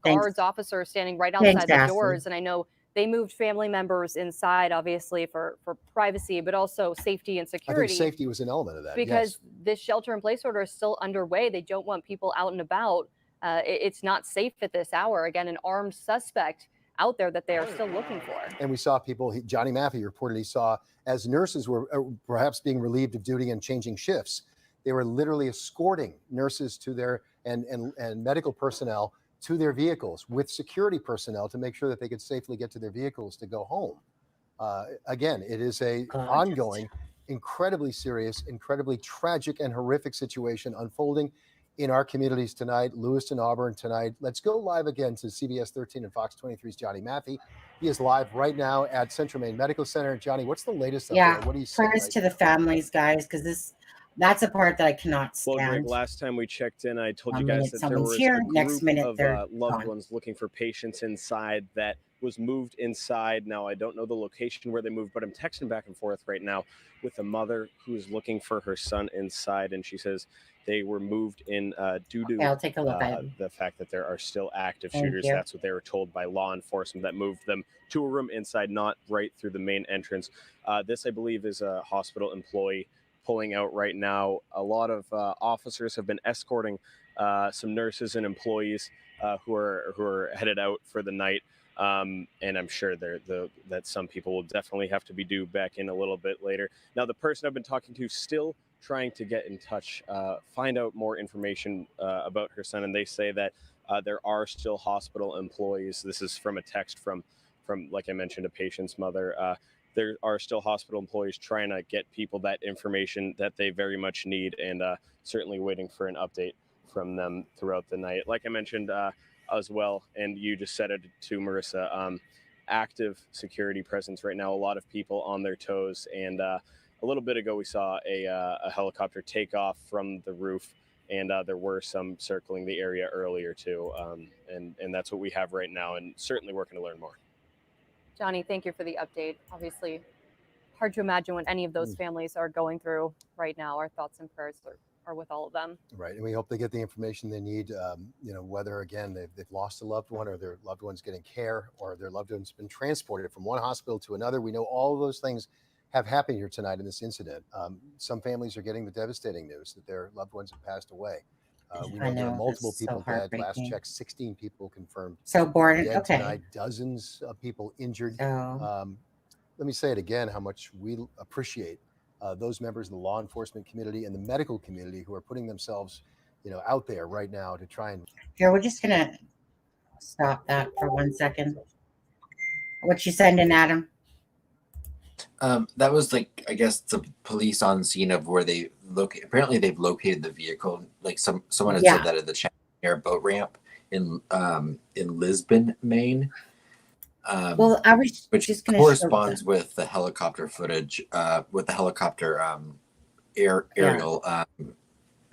guards, officers standing right outside the doors. And I know they moved family members inside, obviously for privacy, but also safety and I security. think safety was an element of that. Because yes. this shelter-in-place order is still underway. They don't want people out and about. It's not safe at this hour. Again, an armed suspect out there that they are still looking for. And we saw people, Johnny Maffei reported he saw, as nurses were perhaps being relieved of duty and changing shifts, they were literally escorting nurses to their, and medical personnel to their vehicles with security personnel to make sure that they could safely get to their vehicles to go home. Again, it is a ongoing, incredibly serious, incredibly tragic and horrific situation unfolding in our communities tonight, Lewiston, Auburn tonight. Let's go live again to CBS 13 and Fox 23's Johnny Maffei. He is live right now at Central Maine Medical Center. Johnny, what's the latest up there? What do you see? Prayers to the families, guys, because that's a part that I cannot stand. Well, Greg, last time we checked in, I told you guys that there was here, a group next minute of loved gone. ones looking for patients inside that was moved inside. Now, I don't know the location where they moved, but I'm texting back and forth right now with a mother who's looking for her son inside, and she says they were moved in due to I'll take a look at the fact that there are still active Thank shooters. you. That's what they were told by law enforcement that moved them to a room inside, not right through the main entrance. This, I believe, is a hospital employee pulling out right now. A lot of officers have been escorting some nurses and employees who are headed out for the night. And I'm sure that some people will definitely have to be due back in a little bit later. Now, the person I've been talking to still trying to get in touch, find out more information about her son, and they say that there are still hospital employees. This is from a text from like I mentioned, a patient's mother. There are still hospital employees trying to get people that information that they very much need, and certainly waiting for an update from them throughout the night. Like I mentioned as well, and you just said it too, Marissa, active security presence right now, a lot of people on their toes, and a little bit ago we saw a helicopter take off from the roof, and there were some circling the area earlier too, and that's what we have right now, and certainly working to learn more. Johnny, thank you for the update. Obviously, hard to imagine what any of those families are going through right now. Our thoughts and prayers are with all of them. Right, and we hope they get the information they need. Whether again they've lost a loved one, or their loved one's getting care, or their loved one's been transported from one hospital to another. We know all of those things have happened here tonight in this incident. Some families are getting the devastating news that their loved ones have passed away. We know there are multiple people dead. Last check, 16 people confirmed. So boring. Dead Okay. tonight, dozens of people injured. Oh. Let me say it again, how much we appreciate those members of the law enforcement community and the medical community who are putting themselves, out there right now to try and. Here, we're just gonna stop that for 1 second. What you sending, Adam? That was like, I guess, the police on scene of where they apparently they've located the vehicle. Like someone had said that at the Chandler boat ramp in Lisbon, Maine. Well, I was which just going to corresponds with the helicopter footage, with the helicopter aerial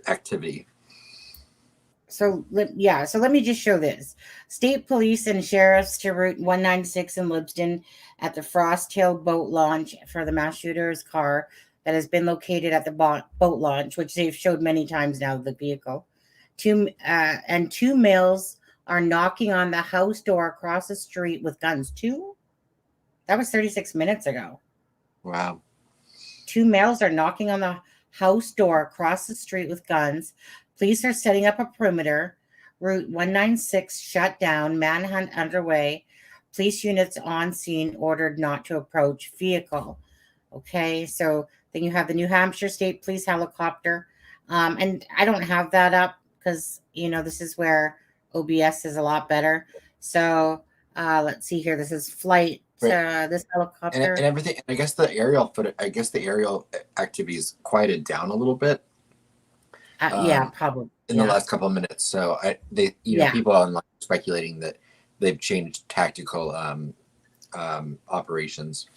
activity. So let me just show this. State police and sheriffs to Route 196 in Libston at the Frost-tailed boat launch for the mass shooter's car that has been located at the boat launch, which they've showed many times now, the vehicle. Two males are knocking on the house door across the street with guns. That was 36 minutes ago. Wow. 2 males are knocking on the house door across the street with guns. Police are setting up a perimeter. Route 196 shut down. Manhunt underway. Police units on scene ordered not to approach vehicle. Okay, so then you have the New Hampshire State Police helicopter. And I don't have that up because, this is where OBS is a lot better. So let's see here. This is flight. This helicopter. And everything. I guess the aerial activity is quieted down a little bit. Yeah, probably in the last couple of minutes. So people online speculating that they've changed tactical operations.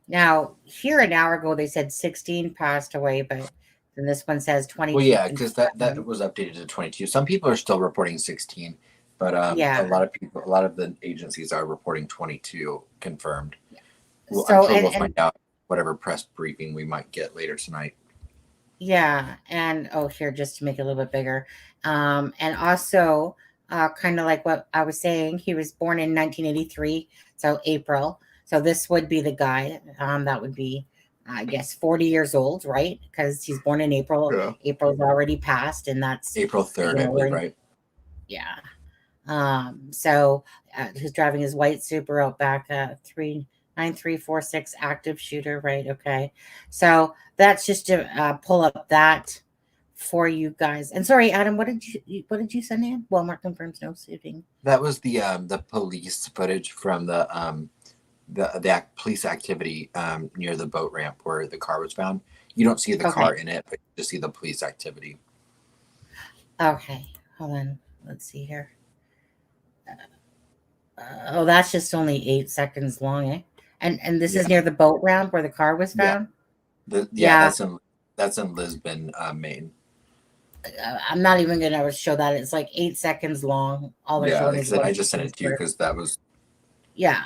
Now, here an hour ago they said 16 passed away, but then this one says 22. Well, yeah, because that was updated to 22. Some people are still reporting 16, but a lot of the agencies are reporting 22 confirmed. I'm sure we'll find out whatever press briefing we might get later tonight. Yeah, and here, just to make it a little bit bigger. And also kind of like what I was saying. He was born in 1983, so April. So this would be the guy. That would be, I guess, 40 years old, right? Because he's born in April. Yeah. April's already passed, and that's April 3rd, I believe, right? Yeah. So who's driving his white Subaru Outback 39346 active shooter, right? Okay. So that's just to pull up that for you guys. And sorry, Adam, what did you send in? Walmart confirms no shooting. That was the police footage from the police activity near the boat ramp where the car was found. You don't see the car in it, but you just see the police activity. Okay, hold on. Let's see here. Oh, that's just only 8 seconds long, eh? And this is near the boat ramp where the car was found. That's in Lisbon, Maine. I'm not even gonna show that. It's like 8 seconds long. All they're showing is I just sent it to you because that was. Yeah.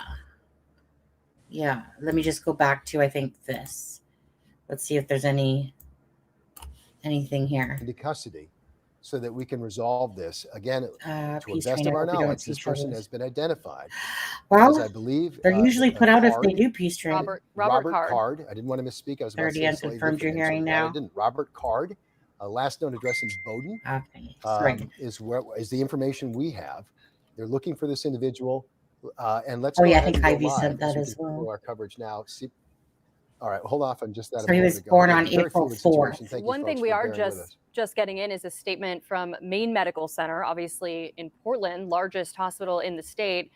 Let me just go back to, I think, this. Let's see if there's anything here. Into custody, so that we can resolve this again. To the Peace best trainer, of our we don't knowledge, this teach person others. has been identified. Well, as I believe they're usually put out if they Card. do peace training. Robert Card. I didn't want to misspeak. I was about to 30 say unconfirmed you're hearing I now. didn't. Robert Card. Last known address in Bowdoin. Okay. Sorry. Is the information we have. They're looking for this individual. And let's. Oh go yeah, I ahead think and go Ivy sent live that as as we well. continue our coverage now. See. All right, hold off on just that. So he was born on April 4th. One thing we are just getting in is a statement from Maine Medical Center, obviously in Portland, largest hospital in the state.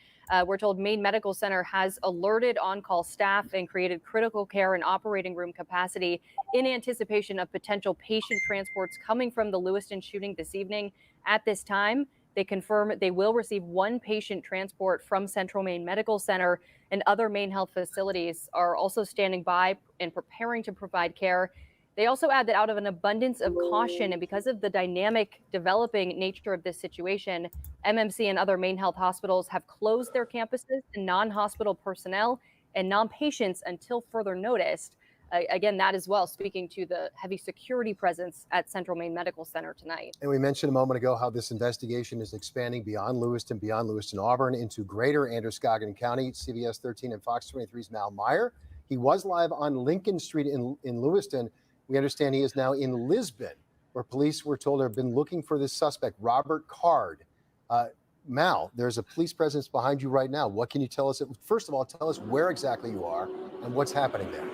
We're told Maine Medical Center has alerted on-call staff and created critical care and operating room capacity in anticipation of potential patient transports coming from the Lewiston shooting this evening. At this time, they confirm they will receive 1 patient transport from Central Maine Medical Center, and other Maine health facilities are also standing by and preparing to provide care. They also add that out of an abundance of caution and because of the dynamic developing nature of this situation, MMC and other Maine health hospitals have closed their campuses to non-hospital personnel and non-patients until further notice. Again, that as well, speaking to the heavy security presence at Central Maine Medical Center tonight. And we mentioned a moment ago how this investigation is expanding beyond Lewiston, Auburn, into greater Androscoggin County. CBS 13 and Fox 23's Mal Meyer. He was live on Lincoln Street in Lewiston. We understand he is now in Lisbon, where police were told have been looking for this suspect, Robert Card. Mal, there's a police presence behind you right now. What can you tell us? First of all, tell us where exactly you are and what's happening there.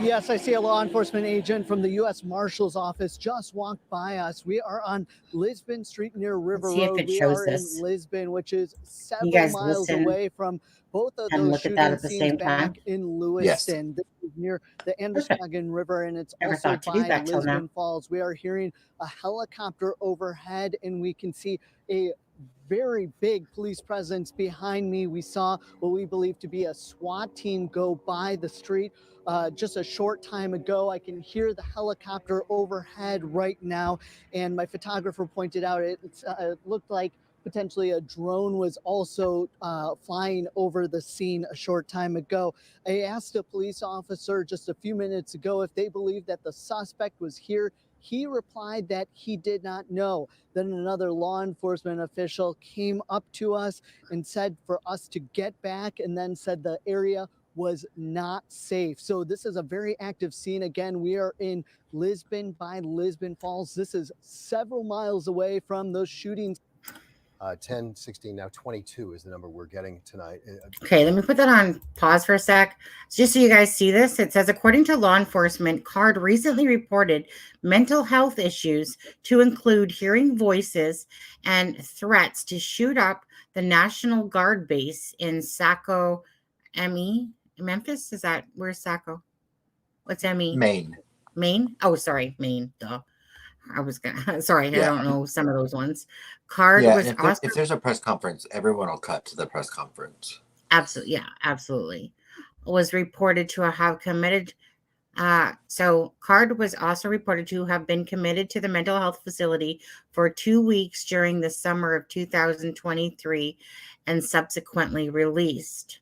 Yes, I see a law enforcement agent from the U.S. Marshal's office just walked by us. We are on Lisbon Street near River Road. We are in Lisbon, which is several miles away from both of those shooting scenes back in Lewiston. This is near the Androscoggin River, and it's also by Lisbon Falls. We are hearing a helicopter overhead, and we can see a very big police presence behind me. We saw what we believe to be a SWAT team go by the street just a short time ago. I can hear the helicopter overhead right now, and my photographer pointed out it looked like potentially a drone was also flying over the scene a short time ago. I asked a police officer just a few minutes ago if they believed that the suspect was here. He replied that he did not know. Then another law enforcement official came up to us and said for us to get back, and then said the area was not safe. So this is a very active scene. Again, we are in Lisbon by Lisbon Falls. This is several miles away from those shootings. 10, 16, now 22 is the number we're getting tonight. Okay, let me put that on pause for a sec. Just so you guys see this, it says, according to law enforcement, Card recently reported mental health issues to include hearing voices and threats to shoot up the National Guard base in Saco, ME, Memphis? Is that, where's Saco? What's ME? Maine. Maine? Oh, sorry, Maine, duh. I was gonna, sorry, I don't know some of those ones. Card was if there's a press conference, everyone will cut to the press conference. Absolutely, yeah, absolutely. Was reported to have committed. So Card was also reported to have been committed to the mental health facility for 2 weeks during the summer of 2023 and subsequently released.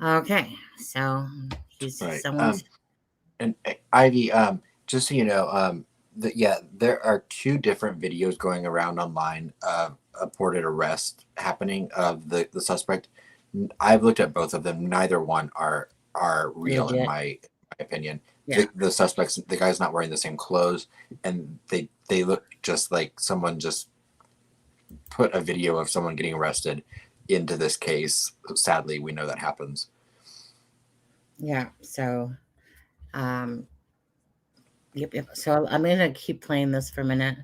Okay, so he's someone's. And Ivy, just so you know, there are two different videos going around online of a purported arrest happening of the suspect. I've looked at both of them. Neither one are real in my opinion. Yeah. The suspects, the guy's not wearing the same clothes, and they look just like someone just put a video of someone getting arrested into this case. Sadly, we know that happens. Yeah. So, yep. So I'm gonna keep playing this for a minute.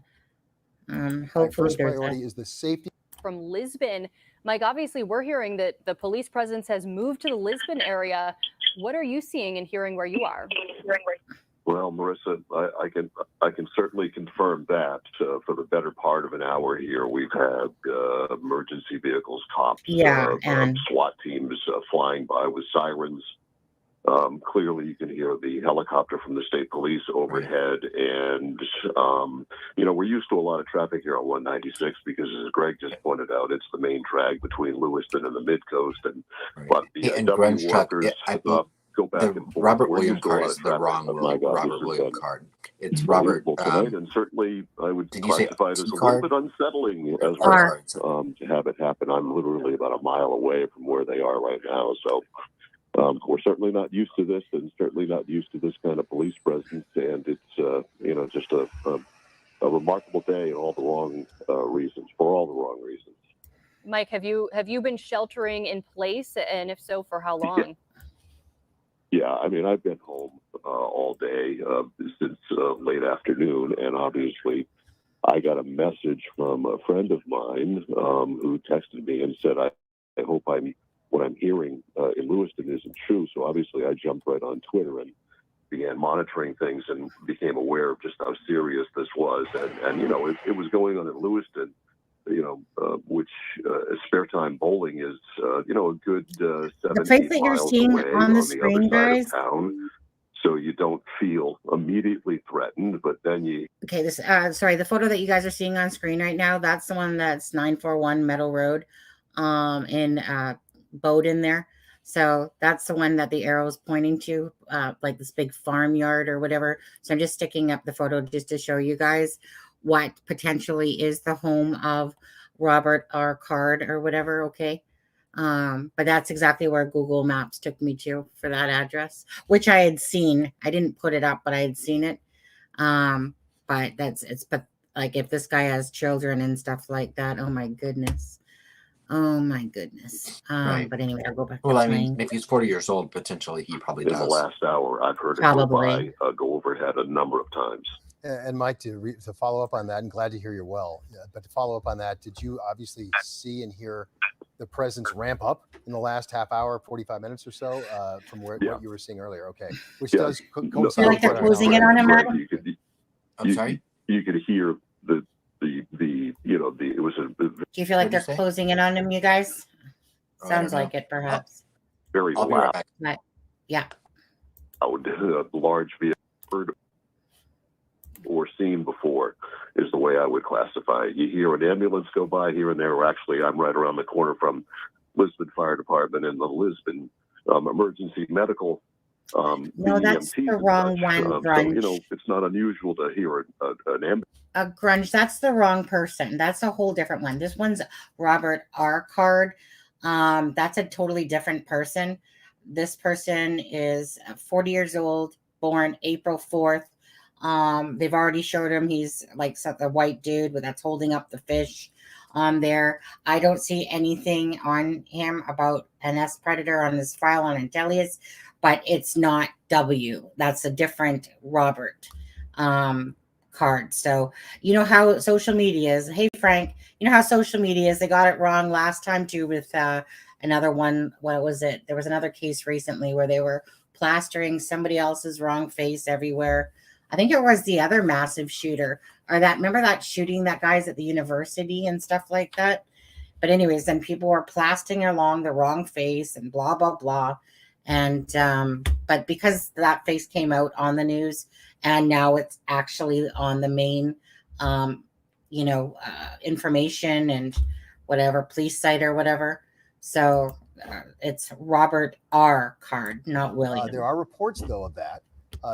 Hopefully, first priority is the safety. From Lisbon, Mike, obviously we're hearing that the police presence has moved to the Lisbon area. What are you seeing and hearing where you are? Well, Marissa, I can certainly confirm that. For the better part of an hour here, we've had emergency vehicles, cops, and SWAT teams flying by with sirens. Clearly, you can hear the helicopter from the state police overhead, and we're used to a lot of traffic here on 196 because, as Greg just pointed out, it's the main drag between Lewiston and the Mid-Coast, and but the W workers go back and forth. Robert We're William used to a card lot is of the traffic. wrong My God, Robert this has William been card. It's Robert. Tonight, and certainly I would Did you say classify it as a little card? bit unsettling as well to have it happen. I'm literally about a mile away from where they are right now, so we're certainly not used to this, and certainly not used to this kind of police presence. And it's just a remarkable day in all the wrong reasons, for all the wrong reasons. Mike, have you been sheltering in place, and if so, for how long? Yeah, I mean, I've been home all day since late afternoon, and obviously I got a message from a friend of mine who texted me and said, I hope what I'm hearing in Lewiston isn't true. So obviously I jumped right on Twitter and began monitoring things and became aware of just how serious this was. And it was going on in Lewiston, which spare time bowling is, a good 70 the place that you're miles seeing away on the other screen, side guys. of town. So you don't feel immediately threatened, but then you... Okay, the photo that you guys are seeing on screen right now, that's the one that's 941 Meadow Road in Bowdoin there. So that's the one that the arrow is pointing to, like this big farmyard or whatever. So I'm just sticking up the photo just to show you guys what potentially is the home of Robert R. Card or whatever, okay? But that's exactly where Google Maps took me to for that address, which I had seen. I didn't put it up, but I had seen it. But but like if this guy has children and stuff like that, oh my goodness. Oh my goodness. Right. But anyway, I'll go back. Well, I mean, if he's 40 years old, potentially he probably in does. the last hour, I've heard Probably. it go overhead a number of times. And Mike, to follow up on that, and glad to hear you're well, but to follow up on that, did you obviously see and hear the presence ramp up in the last half hour, 45 minutes or so from what you were seeing earlier? Okay. Which does coincide. Feel like they're closing in on him, Adam? I'm sorry? You could hear it was a... Do you feel like they're closing in on him, you guys? Sounds like it, perhaps. Very I'll be loud. right back. Yeah. A large vehicle heard or seen before is the way I would classify it. You hear an ambulance go by here and there. Or actually, I'm right around the corner from Lisbon Fire Department and the Lisbon Emergency Medical. No, that's the wrong one, Grunge. So, it's not unusual to hear an ambulance. Grunge, that's the wrong person. That's a whole different one. This one's Robert R. Card. That's a totally different person. This person is 40 years old, born April 4th. They've already showed him he's like a white dude that's holding up the fish on there. I don't see anything on him about an S predator on this file on Antelius, but it's not W. That's a different Robert Card. So you know how social media is. Hey Frank, you know how social media is. They got it wrong last time too with another one. What was it? There was another case recently where they were plastering somebody else's wrong face everywhere. I think it was the other massive shooter, or remember that shooting that guy's at the university and stuff like that. But anyways, then people were plastering along the wrong face and blah, blah, blah. And, but because that face came out on the news and now it's actually on the main, information and whatever, police site or whatever. So it's Robert R. Card, not William. There are reports though of that.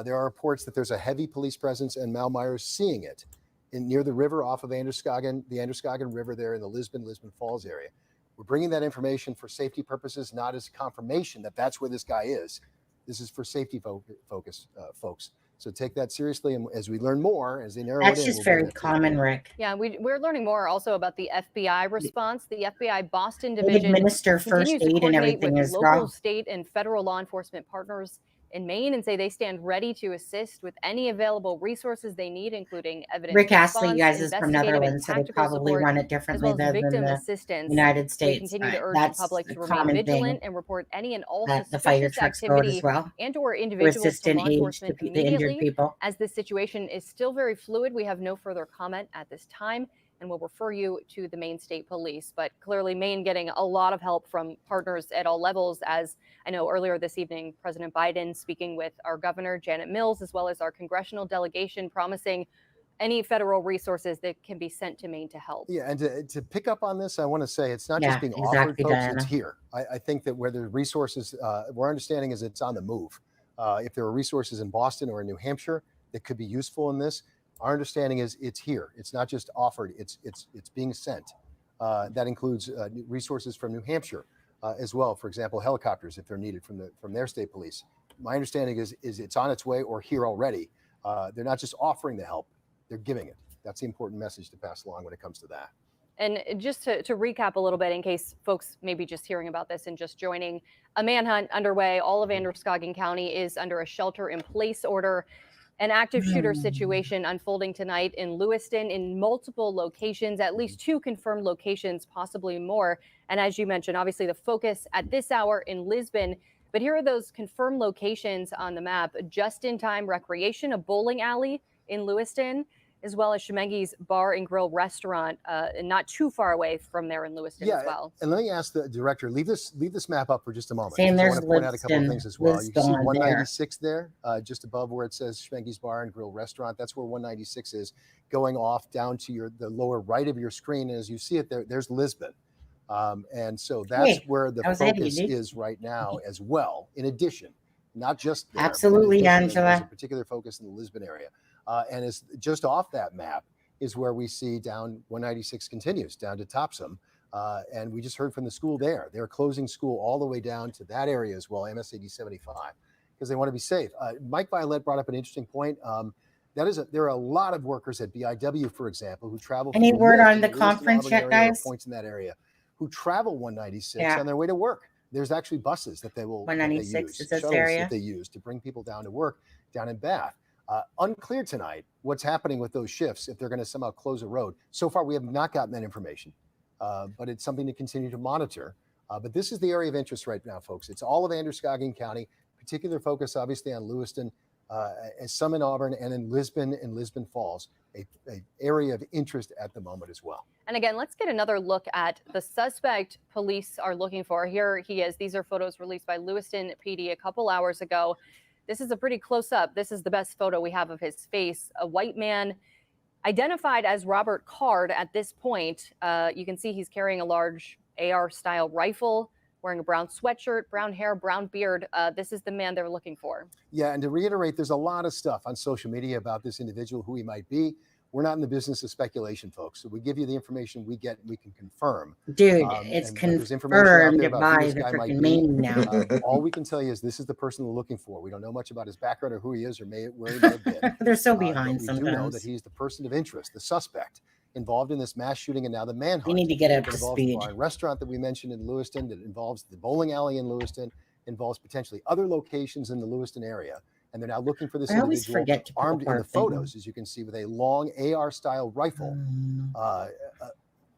There are reports that there's a heavy police presence, and Mal Myers seeing it near the river off of Androscoggin, the Androscoggin River there in the Lisbon Falls area. We're bringing that information for safety purposes, not as confirmation that that's where this guy is. This is for safety focus, folks. So take that seriously, and as we learn more, as they narrow it in, That's just very common, Rick. Yeah, we're learning more also about the FBI response. The FBI Boston They division administer first continues to aid and coordinate everything with as local, well. state, and federal law enforcement partners in Maine and say they stand ready to assist with any available resources they need, including evidence Rick Astley, response, you guys, is from investigative, and Netherlands, so they tactical probably support, run it as differently well as than victim the assistance. United They States. continue to But urge the that's public a to remain common vigilant thing and report any and all that the fire suspicious trucks go activity as well and or for individuals to assistant law aid to enforcement the injured immediately. people. As this situation is still very fluid, we have no further comment at this time, and we'll refer you to the Maine State Police. But clearly, Maine getting a lot of help from partners at all levels. As I know earlier this evening, President Biden speaking with our governor, Janet Mills, as well as our congressional delegation, promising any federal resources that can be sent to Maine to help. Yeah, and to pick up on this, I want to say it's not Yeah, just being offered, exactly, folks, Diana. it's here. I think that where the resources, our understanding is it's on the move. If there are resources in Boston or in New Hampshire that could be useful in this, our understanding is it's here. It's not just offered, it's being sent. That includes resources from New Hampshire as well. For example, helicopters, if they're needed from their state police. My understanding is it's on its way or here already. They're not just offering the help, they're giving it. That's the important message to pass along when it comes to that. And just to recap a little bit, in case folks may be just hearing about this and just joining, a manhunt underway. All of Androscoggin County is under a shelter-in-place order. An active shooter situation unfolding tonight in Lewiston in multiple locations, at least 2 confirmed locations, possibly more. And as you mentioned, obviously the focus at this hour in Lisbon. But here are those confirmed locations on the map. Just-in-time recreation, a bowling alley in Lewiston, as well as Shemengi's Bar and Grill restaurant, not too far away from there in Lewiston as well. And let me ask the director, leave this map up for just a moment. Same, I there's want to point out a couple of things as well. You can see Lisbon 196 there, just above where it says Shemengi's Bar and Grill restaurant. That's where 196 is, going off down to the lower right of your screen. And as you see it there, there's Lisbon. And so that's where the focus is right now as well. In addition, not just there, absolutely, Angela. There's a particular focus in the Lisbon area. And it's just off that map is where we see down 196 continues down to Topsom. And we just heard from the school there. They're closing school all the way down to that area as well, MS 80 75, because they want to be safe. Mike Violet brought up an interesting point. There are a lot of workers at BIW, for example, who travel. Any word on the conference yet, guys? Points in that area who travel 196 on their way to work. There's actually buses that they will 196 is this shuttles area that they use to bring people down to work down in Bath. Unclear tonight what's happening with those shifts, if they're going to somehow close a road. So far, we have not gotten that information, but it's something to continue to monitor. But this is the area of interest right now, folks. It's all of Androscoggin County, particular focus, obviously, on Lewiston, and some in Auburn and in Lisbon and Lisbon Falls, a area of interest at the moment as well. And again, let's get another look at the suspect police are looking for. Here he is. These are photos released by Lewiston PD a couple hours ago. This is a pretty close up. This is the best photo we have of his face. A white man identified as Robert Card at this point. You can see he's carrying a large AR style rifle, wearing a brown sweatshirt, brown hair, brown beard. This is the man they're looking for. Yeah, and to reiterate, there's a lot of stuff on social media about this individual, who he might be. We're not in the business of speculation, folks. So we give you the information we get, and we can confirm. Dude, it's confirmed by the freaking Maine now. All we can tell you is this is the person we're looking for. We don't know much about his background or who he is or where he may have been. They're so behind we sometimes. do know that he's the person of interest, the suspect involved in this mass shooting and now the manhunt. We need to get up to speed. Our restaurant that we mentioned in Lewiston, that involves the bowling alley in Lewiston, involves potentially other locations in the Lewiston area. And they're now looking for this individual armed in the photos, as you can see, with a long AR-style rifle.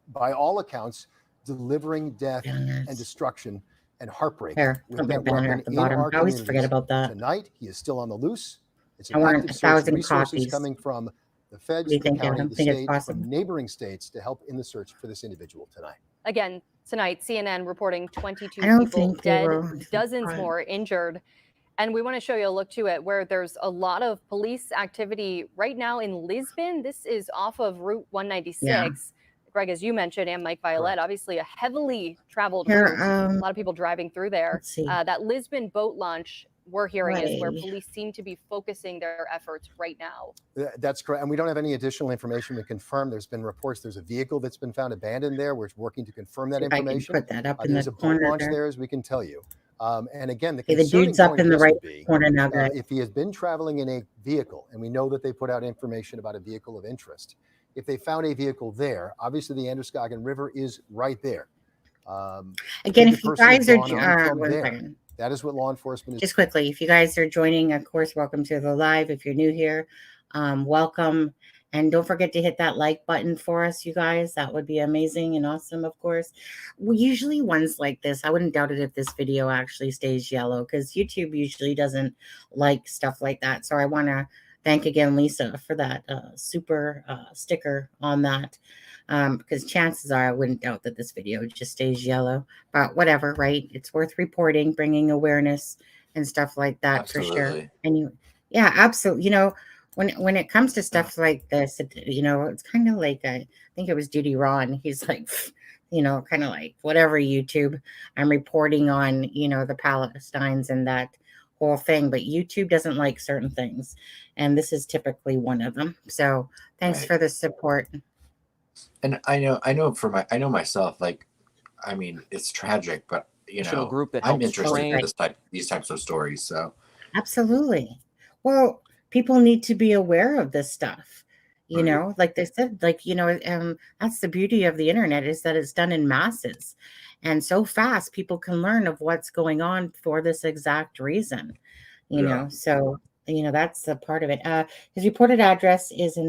By all accounts, delivering death and destruction and heartbreak. With that weapon at the in bottom. our I always forget about that. Tonight, he is still on the loose. It's I an want active search. 1,000 Resources copies. coming from the feds, You the think county, I the don't think it's state, possible? from neighboring states to help in the search for this individual tonight. Again, tonight, CNN reporting 22 I don't people think they dead, were- dozens Right. more injured. And we want to show you a look to it where there's a lot of police activity right now in Lisbon. This is off of Route 196. Yeah. Greg, as you mentioned, and Mike Violet, obviously a heavily traveled Here, route. A lot of people driving through there. let's see. That Lisbon boat launch we're hearing is where Right. police seem to be focusing their efforts right now. That's correct. And we don't have any additional information to confirm. There's been reports there's a vehicle that's been found abandoned there. We're working to confirm that If I can information. put that up in There's the a boat corner launch there. there, as we can tell you. And again, the Okay, the concerning dude's up point in the just right would be corner now, guys. if he has been traveling in a vehicle, and we know that they put out information about a vehicle of interest. If they found a vehicle there, obviously the Androscoggin River is right there. Again, Could the if you person have guys are, gone on from one there? second. That is what law enforcement is. Just quickly, if you guys are joining, of course, welcome to the live. If you're new here, welcome. And don't forget to hit that like button for us, you guys. That would be amazing and awesome, of course. We usually ones like this, I wouldn't doubt it if this video actually stays yellow, because YouTube usually doesn't like stuff like that. So I want to thank again Lisa for that super sticker on that. Because chances are I wouldn't doubt that this video just stays yellow, but whatever, right? It's worth reporting, bringing awareness and stuff like that for sure. Absolutely. Anyway, yeah, absolutely. When it comes to stuff like this, it's kind of like I think it was Judy Ron. He's like, kind of like whatever YouTube. I'm reporting on the Palestines and that whole thing, but YouTube doesn't like certain things, and this is typically one of them. So thanks Right. for the support. And I know myself, like, I mean, it's tragic, but Group that I'm helps interested in train. these types of stories. So Absolutely. Well, people need to be aware of this stuff. Right. Like they said, that's the beauty of the internet, is that it's done in masses. And so fast, people can learn of what's going on for this exact reason. Yeah. So, that's a part of it. His reported address is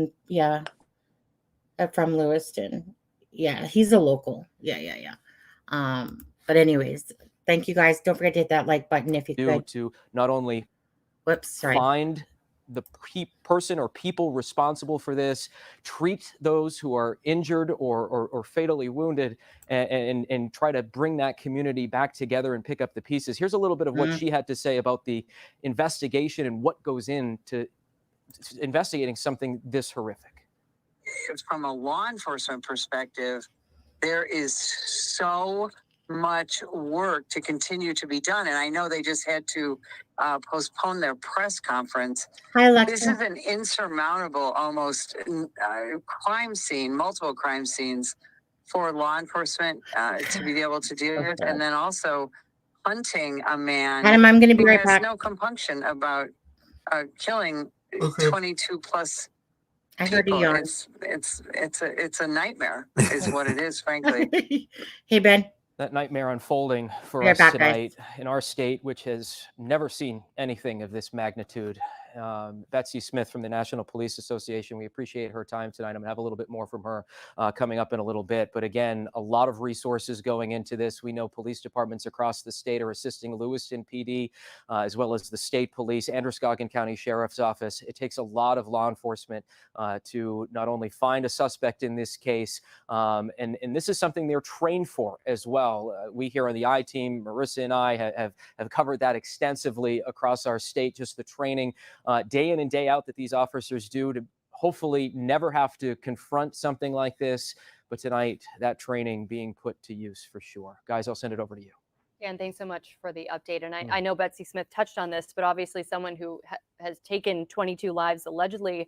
from Lewiston. Yeah, he's a local. Yeah. But anyways, thank you guys. Don't forget to hit that like button if you could. To not only find the person or people responsible for this, treat those who are injured or fatally wounded, and try to bring that community back together and pick up the pieces. Here's a little bit of what she had to say about the investigation and what goes into investigating something this horrific. From a law enforcement perspective, there is so much work to continue to be done. And I know they just had to postpone their press conference. Hi, Alexa. This is an insurmountable, almost crime scene, multiple crime scenes for law enforcement to be able to deal with. And then also hunting a man Adam, I'm gonna be who right has back. no compunction about killing 22 plus I heard a people. yawn. It's a nightmare, is what it is, frankly. Hey, Ben. That nightmare unfolding for We're us back, tonight in our state, which has never seen anything of this magnitude. Betsy Smith from the National Police Association, we appreciate her time tonight. I'm going to have a little bit more from her coming up in a little bit. But again, a lot of resources going into this. We know police departments across the state are assisting Lewiston PD, as well as the state police, Androscoggin County Sheriff's Office. It takes a lot of law enforcement to not only find a suspect in this case, and this is something they're trained for as well. We here on the I-Team, Marissa and I have covered that extensively across our state, just the training day in and day out that these officers do to hopefully never have to confront something like this. But tonight, that training being put to use for sure. Guys, I'll send it over to you. And thanks so much for the update. And I know Betsy Smith touched on this, but obviously someone who has taken 22 lives allegedly,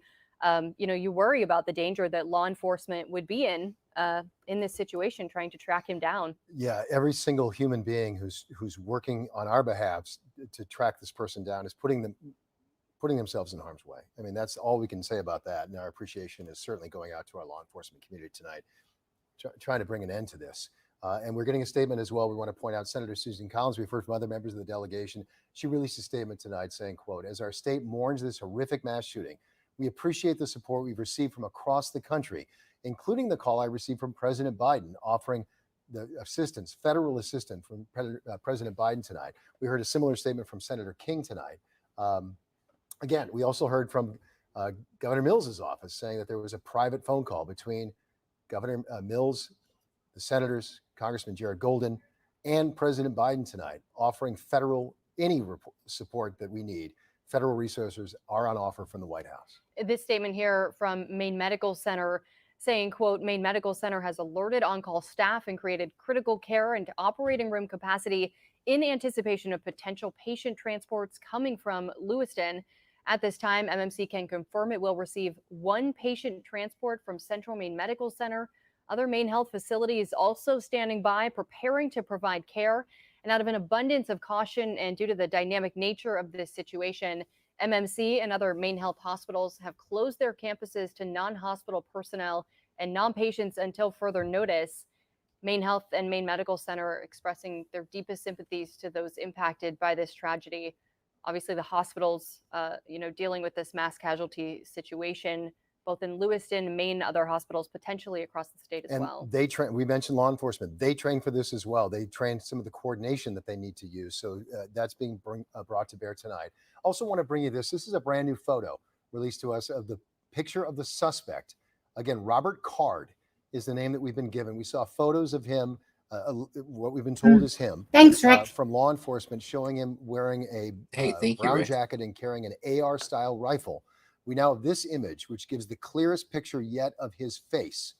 you worry about the danger that law enforcement would be in this situation, trying to track him down. Yeah, every single human being who's working on our behalf to track this person down is putting themselves in harm's way. I mean, that's all we can say about that. And our appreciation is certainly going out to our law enforcement community tonight, trying to bring an end to this. And we're getting a statement as well. We want to point out Senator Susan Collins. We've heard from other members of the delegation. She released a statement tonight saying, quote, "As our state mourns this horrific mass shooting, we appreciate the support we've received from across the country, including the call I received from President Biden offering the assistance, federal assistance from President Biden tonight." We heard a similar statement from Senator King tonight. Again, we also heard from Governor Mills's office saying that there was a private phone call between Governor Mills, the senators, Congressman Jared Golden, and President Biden tonight, offering any support that we need. Federal resources are on offer from the White House. This statement here from Maine Medical Center saying, quote, "Maine Medical Center has alerted on-call staff and created critical care and operating room capacity in anticipation of potential patient transports coming from Lewiston. At this time, MMC can confirm it will receive 1 patient transport from Central Maine Medical Center. Other Maine health facilities also standing by, preparing to provide care. And out of an abundance of caution and due to the dynamic nature of this situation, MMC and other Maine health hospitals have closed their campuses to non-hospital personnel and non-patients until further notice. Maine Health and Maine Medical Center expressing their deepest sympathies to those impacted by this tragedy. Obviously, the hospitals, dealing with this mass casualty situation, both in Lewiston, Maine, other hospitals potentially across the state as well. They train. We mentioned law enforcement. They train for this as well. They train some of the coordination that they need to use. So that's being brought to bear tonight. Also want to bring you this. This is a brand new photo released to us of the picture of the suspect. Again, Robert Card is the name that we've been given. We saw photos of him. What we've been told is him. Thanks, Rick. From law enforcement, showing him wearing a brown jacket and carrying an AR-style rifle. We now have this image, which gives the clearest picture yet of his face.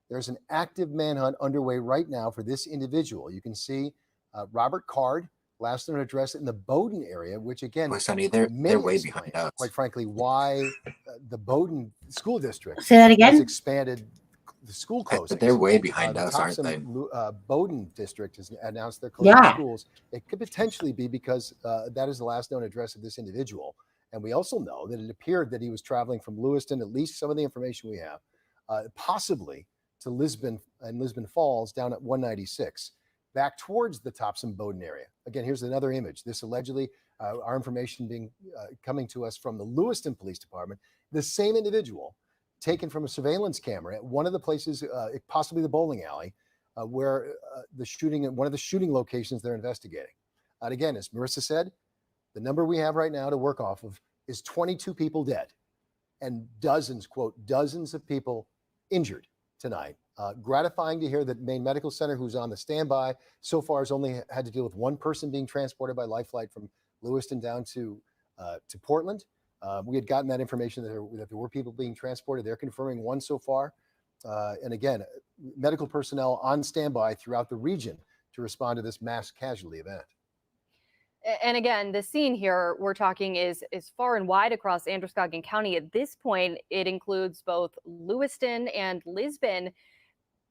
There's an active manhunt underway right now for this individual. You can see Robert Card, last known address in the Bowdoin area, which again, they're way behind us. Quite frankly, why the Bowdoin school district Say that again? has expanded the school closings. But they're way behind us, aren't they? Bowdoin district has announced they're closing schools. It could potentially be because that is the last known address of this individual. And we also know that it appeared that he was traveling from Lewiston, at least some of the information we have, possibly to Lisbon and Lisbon Falls down at 196, back towards the Topsom-Bowdoin area. Again, here's another image. This allegedly, our information being coming to us from the Lewiston Police Department, the same individual taken from a surveillance camera at one of the places, possibly the bowling alley, where the shooting at one of the shooting locations they're investigating. And again, as Marissa said, the number we have right now to work off of is 22 people dead and dozens, quote, dozens of people injured tonight. Gratifying to hear that Maine Medical Center, who's on the standby, so far has only had to deal with 1 person being transported by life flight from Lewiston down to Portland. We had gotten that information that there were people being transported. They're confirming 1 so far. And again, medical personnel on standby throughout the region to respond to this mass casualty event. And again, the scene here we're talking is far and wide across Androscoggin County. At this point, it includes both Lewiston and Lisbon.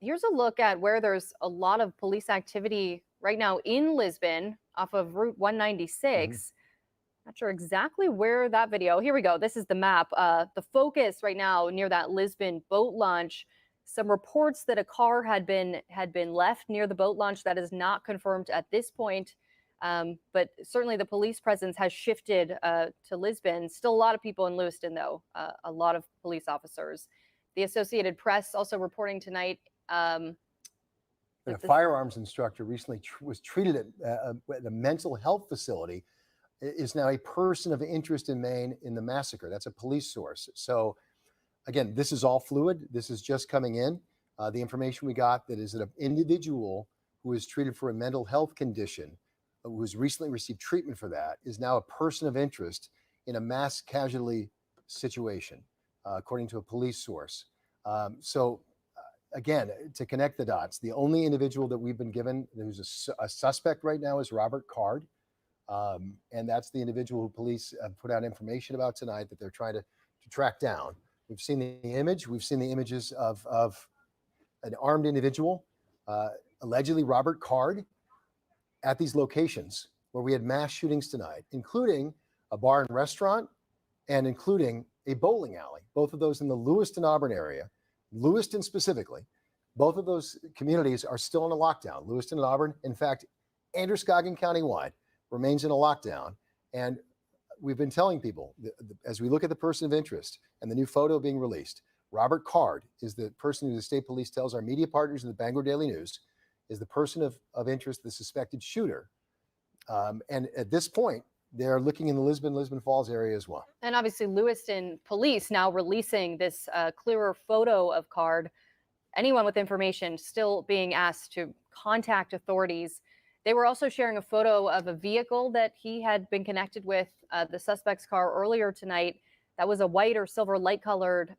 Here's a look at where there's a lot of police activity right now in Lisbon off of Route 196. Not sure exactly where that video. Here we go. This is the map. The focus right now near that Lisbon boat launch. Some reports that a car had been left near the boat launch. That is not confirmed at this point. But certainly the police presence has shifted to Lisbon. Still a lot of people in Lewiston, though, a lot of police officers. The Associated Press also reporting tonight. A firearms instructor recently was treated at a mental health facility, is now a person of interest in Maine in the massacre. That's a police source. So again, this is all fluid. This is just coming in. The information we got that is that an individual who is treated for a mental health condition, who has recently received treatment for that, is now a person of interest in a mass casualty situation, according to a police source. Again, to connect the dots, the only individual that we've been given who's a suspect right now is Robert Card. And that's the individual who police have put out information about tonight that they're trying to track down. We've seen the image. We've seen the images of an armed individual, allegedly Robert Card, at these locations where we had mass shootings tonight, including a bar and restaurant and including a bowling alley, both of those in the Lewiston-Auburn area. Lewiston specifically, both of those communities are still in a lockdown. Lewiston and Auburn, in fact, Androscoggin County-wide remains in a lockdown. And we've been telling people, as we look at the person of interest and the new photo being released, Robert Card is the person who the state police tells our media partners in the Bangor Daily News is the person of interest, the suspected shooter. And at this point, they're looking in the Lisbon Falls area as well. And obviously Lewiston police now releasing this clearer photo of Card. Anyone with information still being asked to contact authorities. They were also sharing a photo of a vehicle that he had been connected with, the suspect's car earlier tonight. That was a white or silver light colored,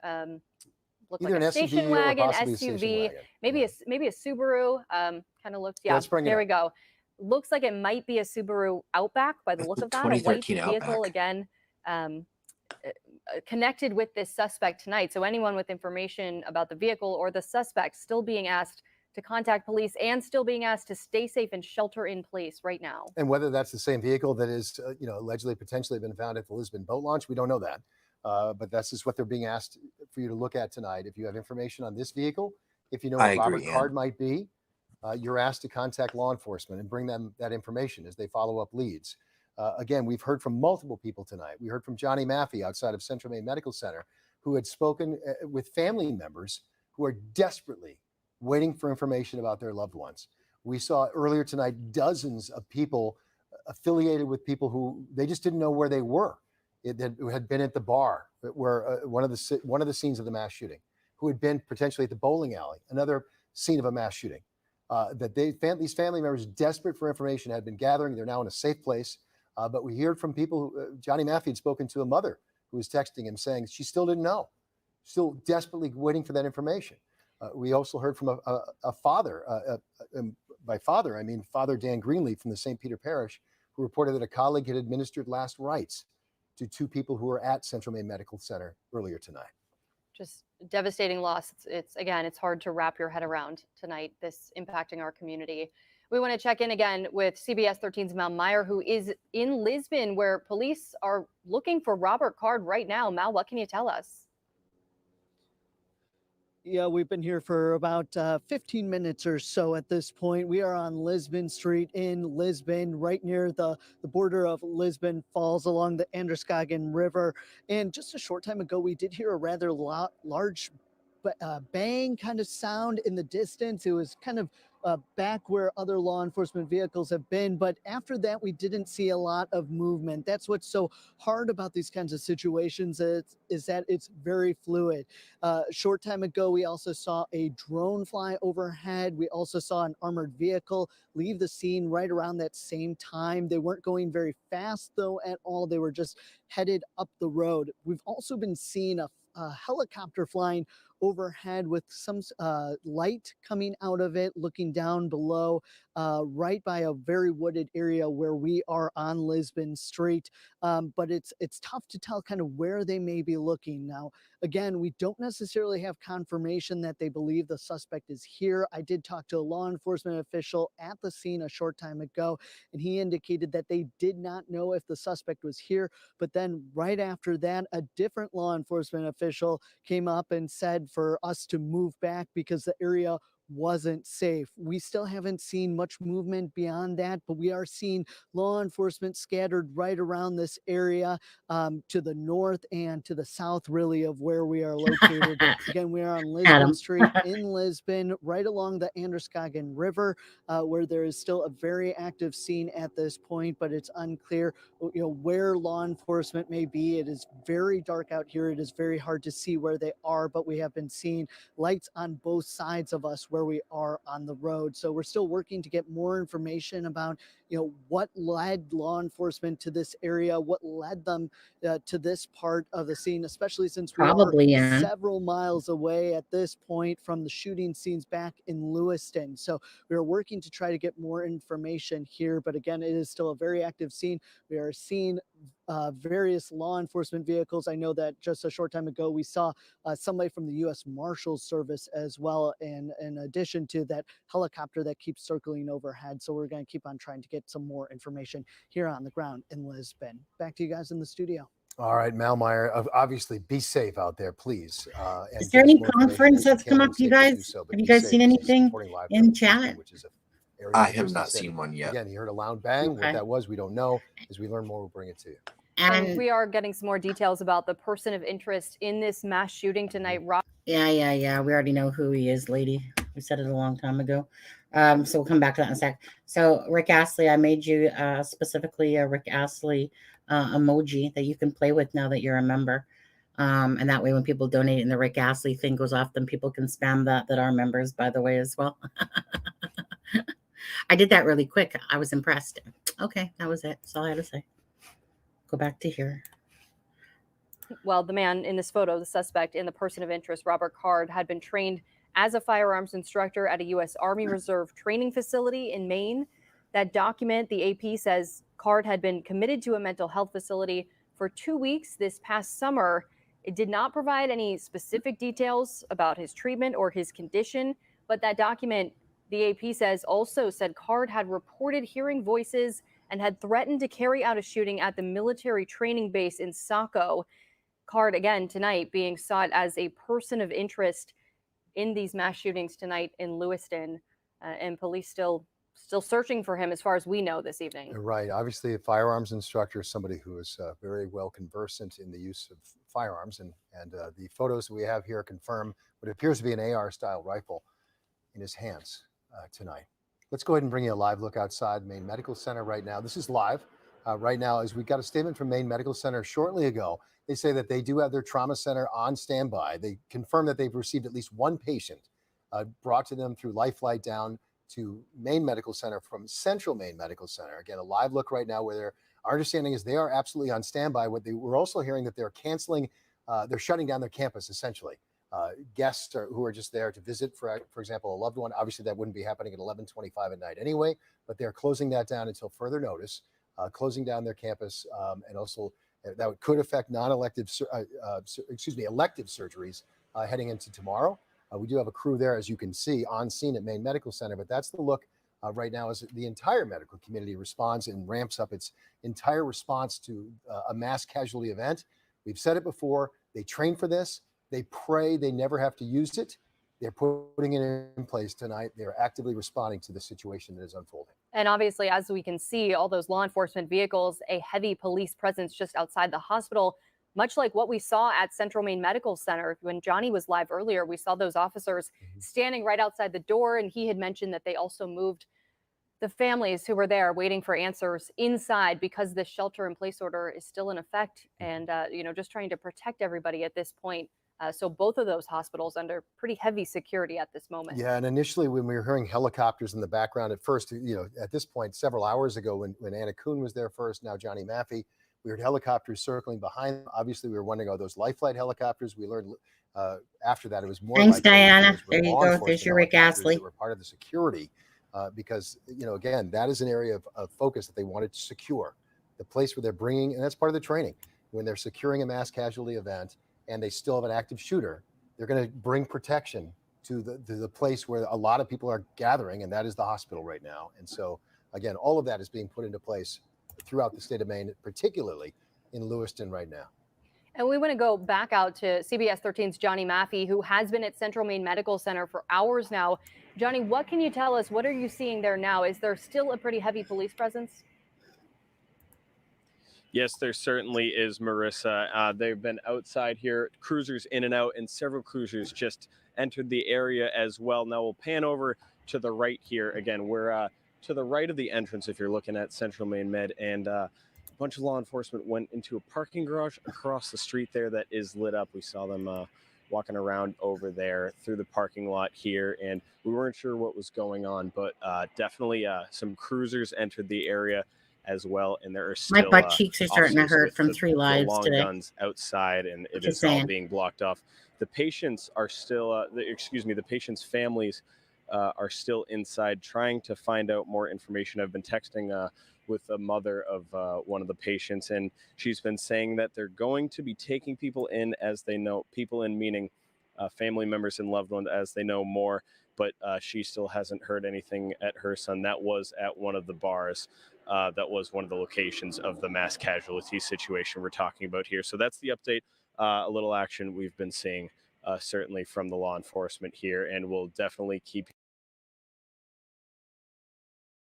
looked Either like a an station SUV or wagon, possibly a SUV, station wagon. maybe a Subaru. Kind of looked, yeah. Let's bring it There up. we go. looks like it might be a Subaru Outback by the look of that, a white 2013 vehicle Outback. again. Connected with this suspect tonight. So anyone with information about the vehicle or the suspect still being asked to contact police and still being asked to stay safe and shelter in place right now. And whether that's the same vehicle that is, allegedly potentially been found at the Lisbon boat launch, we don't know that. But that's just what they're being asked for you to look at tonight. If you have information on this vehicle, if you know I what Robert agree, Card might be, you're asked to contact law enforcement and bring them that information as they follow up leads. Again, we've heard from multiple people tonight. We heard from Johnny Maffey outside of Central Maine Medical Center, who had spoken with family members who are desperately waiting for information about their loved ones. We saw earlier tonight dozens of people affiliated with people who they just didn't know where they were. Who had been at the bar where one of the scenes of the mass shooting, who had been potentially at the bowling alley, another scene of a mass shooting. These family members, desperate for information, had been gathering. They're now in a safe place. But we heard from people. Johnny Maffey had spoken to a mother who was texting him saying she still didn't know, still desperately waiting for that information. We also heard from a father. By father, I mean Father Dan Greenleaf from the St. Peter Parish, who reported that a colleague had administered last rites to two people who were at Central Maine Medical Center earlier tonight. Just devastating loss. It's hard to wrap your head around tonight, this impacting our community. We want to check in again with CBS 13's Mal Meyer, who is in Lisbon, where police are looking for Robert Card right now. Mal, what can you tell us? Yeah, we've been here for about 15 minutes or so at this point. We are on Lisbon Street in Lisbon, right near the border of Lisbon Falls along the Androscoggin River. And just a short time ago, we did hear a rather large bang kind of sound in the distance. It was kind of back where other law enforcement vehicles have been. But after that, we didn't see a lot of movement. That's what's so hard about these kinds of situations is that it's very fluid. A short time ago, we also saw a drone fly overhead. We also saw an armored vehicle leave the scene right around that same time. They weren't going very fast, though, at all. They were just headed up the road. We've also been seeing a helicopter flying overhead with some light coming out of it, looking down below, right by a very wooded area where we are on Lisbon Street. But it's tough to tell kind of where they may be looking. Now, again, we don't necessarily have confirmation that they believe the suspect is here. I did talk to a law enforcement official at the scene a short time ago, and he indicated that they did not know if the suspect was here. But then right after that, a different law enforcement official came up and said for us to move back because the area wasn't safe. We still haven't seen much movement beyond that, but we are seeing law enforcement scattered right around this area, to the north and to the south, really, of where we are located. Again, we are on Lisbon Street in Lisbon, right along the Androscoggin River, where there is still a very active scene at this point, but it's unclear, where law enforcement may be. It is very dark out here. It is very hard to see where they are, but we have been seeing lights on both sides of us where we are on the road. So we're still working to get more information about, what led law enforcement to this area, what led them to this part of the scene, especially since we are several miles away at this point from the shooting scenes back in Lewiston. So we are working to try to get more information here. But again, it is still a very active scene. We are seeing various law enforcement vehicles. I know that just a short time ago, we saw somebody from the U.S. Marshals Service as well, in addition to that helicopter that keeps circling overhead. So we're going to keep on trying to get some more information here on the ground in Lisbon. Back to you guys in the studio. All right, Mal Meyer, obviously be safe out there, please. Is there any conference that's come up, you guys? Have you guys seen anything in chat? I have not seen one yet. Again, you heard a loud bang. What that was, we don't know. As we learn more, we'll bring it to you. And we are getting some more details about the person of interest in this mass shooting tonight. Yeah. We already know who he is, lady. We said it a long time ago. So we'll come back to that in a sec. So Rick Astley, I made you specifically a Rick Astley emoji that you can play with now that you're a member. And that way when people donate and the Rick Astley thing goes off, then people can spam that are members, by the way, as well. I did that really quick. I was impressed. Okay, that was it. That's all I had to say. Go back to here. Well, the man in this photo, the suspect and the person of interest, Robert Card, had been trained as a firearms instructor at a U.S. Army Reserve training facility in Maine. That document, the AP says Card had been committed to a mental health facility for 2 weeks this past summer. It did not provide any specific details about his treatment or his condition, but that document, the AP says, also said Card had reported hearing voices and had threatened to carry out a shooting at the military training base in Saco. Card, again, tonight being sought as a person of interest in these mass shootings tonight in Lewiston, and police still searching for him as far as we know this evening. Right. Obviously, a firearms instructor is somebody who is very well conversant in the use of firearms, and the photos we have here confirm what appears to be an AR-style rifle in his hands tonight. Let's go ahead and bring you a live look outside Maine Medical Center right now. This is live right now, as we got a statement from Maine Medical Center shortly ago. They say that they do have their trauma center on standby. They confirm that they've received at least one patient brought to them through Life Flight down to Maine Medical Center from Central Maine Medical Center. Again, a live look right now where our understanding is they are absolutely on standby. We're also hearing that they're canceling, they're shutting down their campus essentially. Guests who are just there to visit, for example, a loved one. Obviously, that wouldn't be happening at 11:25 at night anyway, but they're closing that down until further notice, closing down their campus, and also that could affect elective surgeries heading into tomorrow. We do have a crew there, as you can see, on scene at Maine Medical Center, but that's the look right now as the entire medical community responds and ramps up its entire response to a mass casualty event. We've said it before, they train for this, they pray they never have to use it. They're putting it in place tonight. They're actively responding to the situation that is unfolding. And obviously, as we can see, all those law enforcement vehicles, a heavy police presence just outside the hospital, much like what we saw at Central Maine Medical Center. When Johnny was live earlier, we saw those officers standing right outside the door, and he had mentioned that they also moved the families who were there waiting for answers inside because this shelter-in-place order is still in effect, and just trying to protect everybody at this point. So both of those hospitals under pretty heavy security at this moment. Yeah, and initially when we were hearing helicopters in the background at first, at this point, several hours ago when Anna Kuhn was there first, now Johnny Maffey, we heard helicopters circling behind them. Obviously, we were wondering, are those Life Flight helicopters? We learned after that it was more. Thanks, Diana. There you go. There's your Rick Astley. That were part of the security because, again, that is an area of focus that they wanted to secure. The place where they're bringing, and that's part of the training, when they're securing a mass casualty event, and they still have an active shooter, they're going to bring protection to the place where a lot of people are gathering, and that is the hospital right now. And so, again, all of that is being put into place throughout the state of Maine, particularly in Lewiston right now. And we want to go back out to CBS 13's Johnny Maffey, who has been at Central Maine Medical Center for hours now. Johnny, what can you tell us? What are you seeing there now? Is there still a pretty heavy police presence? Yes, there certainly is, Marissa. They've been outside here, cruisers in and out, and several cruisers just entered the area as well. Now we'll pan over to the right here. Again, we're to the right of the entrance if you're looking at Central Maine Med, and a bunch of law enforcement went into a parking garage across the street there that is lit up. We saw them walking around over there through the parking lot here, and we weren't sure what was going on, but definitely some cruisers entered the area as well, and there are still my butt cheeks are starting to hurt from 3 lives long today. guns outside, and it Just is all saying. being blocked off. The patients are still, the patients' families are still inside trying to find out more information. I've been texting with a mother of one of the patients, and she's been saying that they're going to be taking people in as they know, people in meaning family members and loved ones as they know more, but she still hasn't heard anything at her son. That was at one of the bars. That was one of the locations of the mass casualty situation we're talking about here. So that's the update. A little action we've been seeing certainly from the law enforcement here, and we'll definitely keep.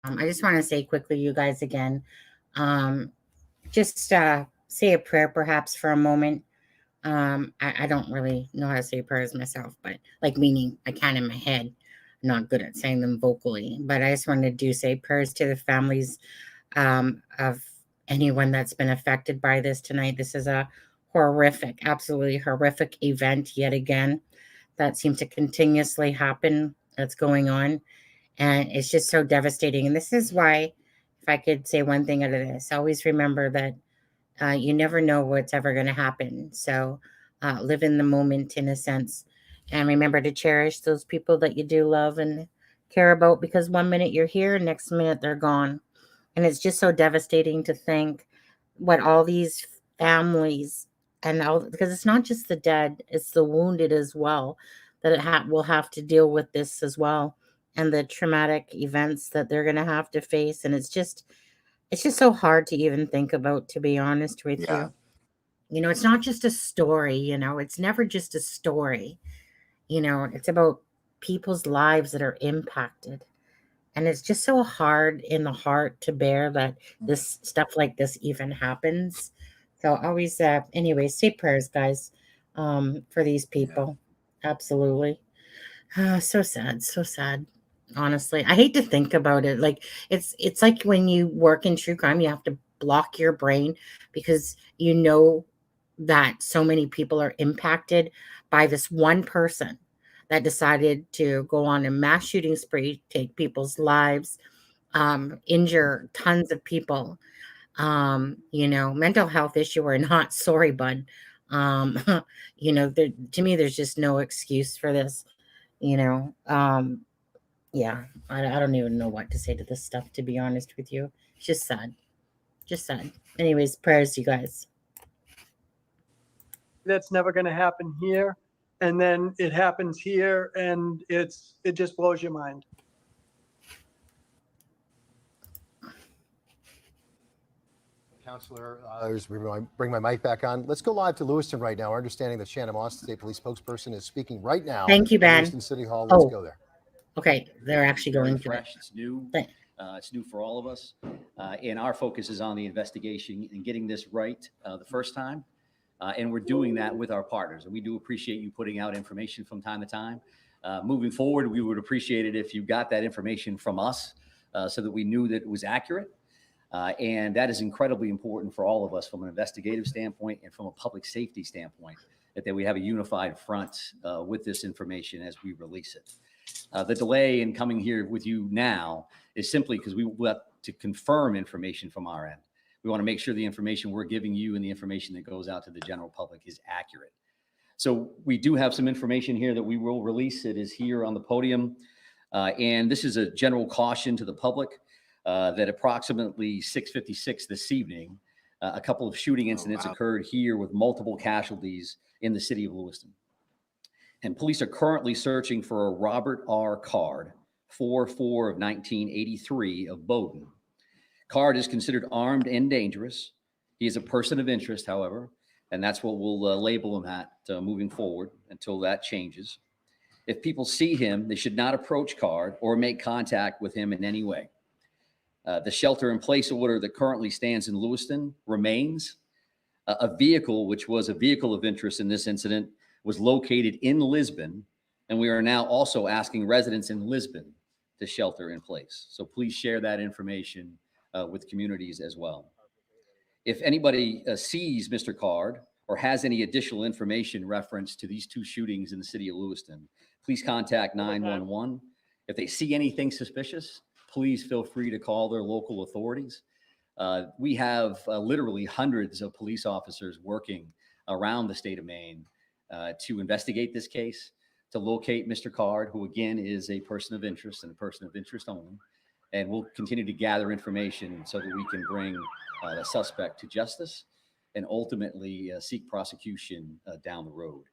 I just want to say quickly, you guys, again, just say a prayer perhaps for a moment. I don't really know how to say prayers myself, but meaning I can in my head. I'm not good at saying them vocally, but I just wanted to say prayers to the families of anyone that's been affected by this tonight. This is a horrific, absolutely horrific event yet again that seems to continuously happen. That's going on. And it's just so devastating. And this is why, if I could say one thing out of this, always remember that you never know what's ever going to happen. So live in the moment in a sense. And remember to cherish those people that you do love and care about, because one minute you're here, next minute they're gone. And it's just so devastating to think what all these families and all, because it's not just the dead, it's the wounded as well, that will have to deal with this as well, and the traumatic events that they're going to have to face. And it's just so hard to even think about, to be honest with Yeah. you. You know, it's not just a story, you know, it's never just a story. You know, it's about people's lives that are impacted. And it's just so hard in the heart to bear that this stuff like this even happens. So always, anyways, say prayers, guys, for these people. Absolutely. So sad, so sad. Honestly, I hate to think about it. Like it's like when you work in true crime, you have to block your brain because you know that so many people are impacted by this one person that decided to go on a mass shooting spree, take people's lives, injure tons of people. You know, mental health issue or not, sorry, bud. Um, you know, to me, there's just no excuse for this. You know, yeah, I don't even know what to say to this stuff, to be honest with you. It's just sad. Just sad. Anyways, prayers, you guys. That's never going to happen here. And then it happens here, and it just blows your mind. Counselor, bring my mic back on. Let's go live to Lewiston right now. Our understanding that Shannon Moss, State Police spokesperson, is speaking right now. Thank you, Ben. Lewiston City Hall. Let's go there. Okay, they're actually very going fresh. to. It's new. It's new for all of us, and our focus is on the investigation and getting this right the first time. And we're doing that with our partners, and we do appreciate you putting out information from time to time. Moving forward, we would appreciate it if you got that information from us so that we knew that it was accurate. And that is incredibly important for all of us from an investigative standpoint and from a public safety standpoint, that we have a unified front with this information as we release it. The delay in coming here with you now is simply because we want to confirm information from our end. We want to make sure the information we're giving you and the information that goes out to the general public is accurate. So we do have some information here that we will release. It is here on the podium. And this is a general caution to the public that approximately 6:56 this evening, a couple of shooting incidents occurred here with multiple casualties in the city of Lewiston. And police are currently searching for a Robert R. Card, 4/4 of 1983 of Bowdoin. Card is considered armed and dangerous. He is a person of interest, however, and that's what we'll label him at moving forward until that changes. If people see him, they should not approach Card or make contact with him in any way. The shelter-in-place order that currently stands in Lewiston remains. A vehicle, which was a vehicle of interest in this incident, was located in Lisbon, and we are now also asking residents in Lisbon to shelter in place. So please share that information with communities as well. If anybody sees Mr. Card or has any additional information reference to these two shootings in the city of Lewiston, please contact 911. If they see anything suspicious, please feel free to call their local authorities. We have literally hundreds of police officers working around the state of Maine to investigate this case, to locate Mr. Card, who again is a person of interest and a person of interest only. And we'll continue to gather information so that we can bring the suspect to justice and ultimately seek prosecution down the road.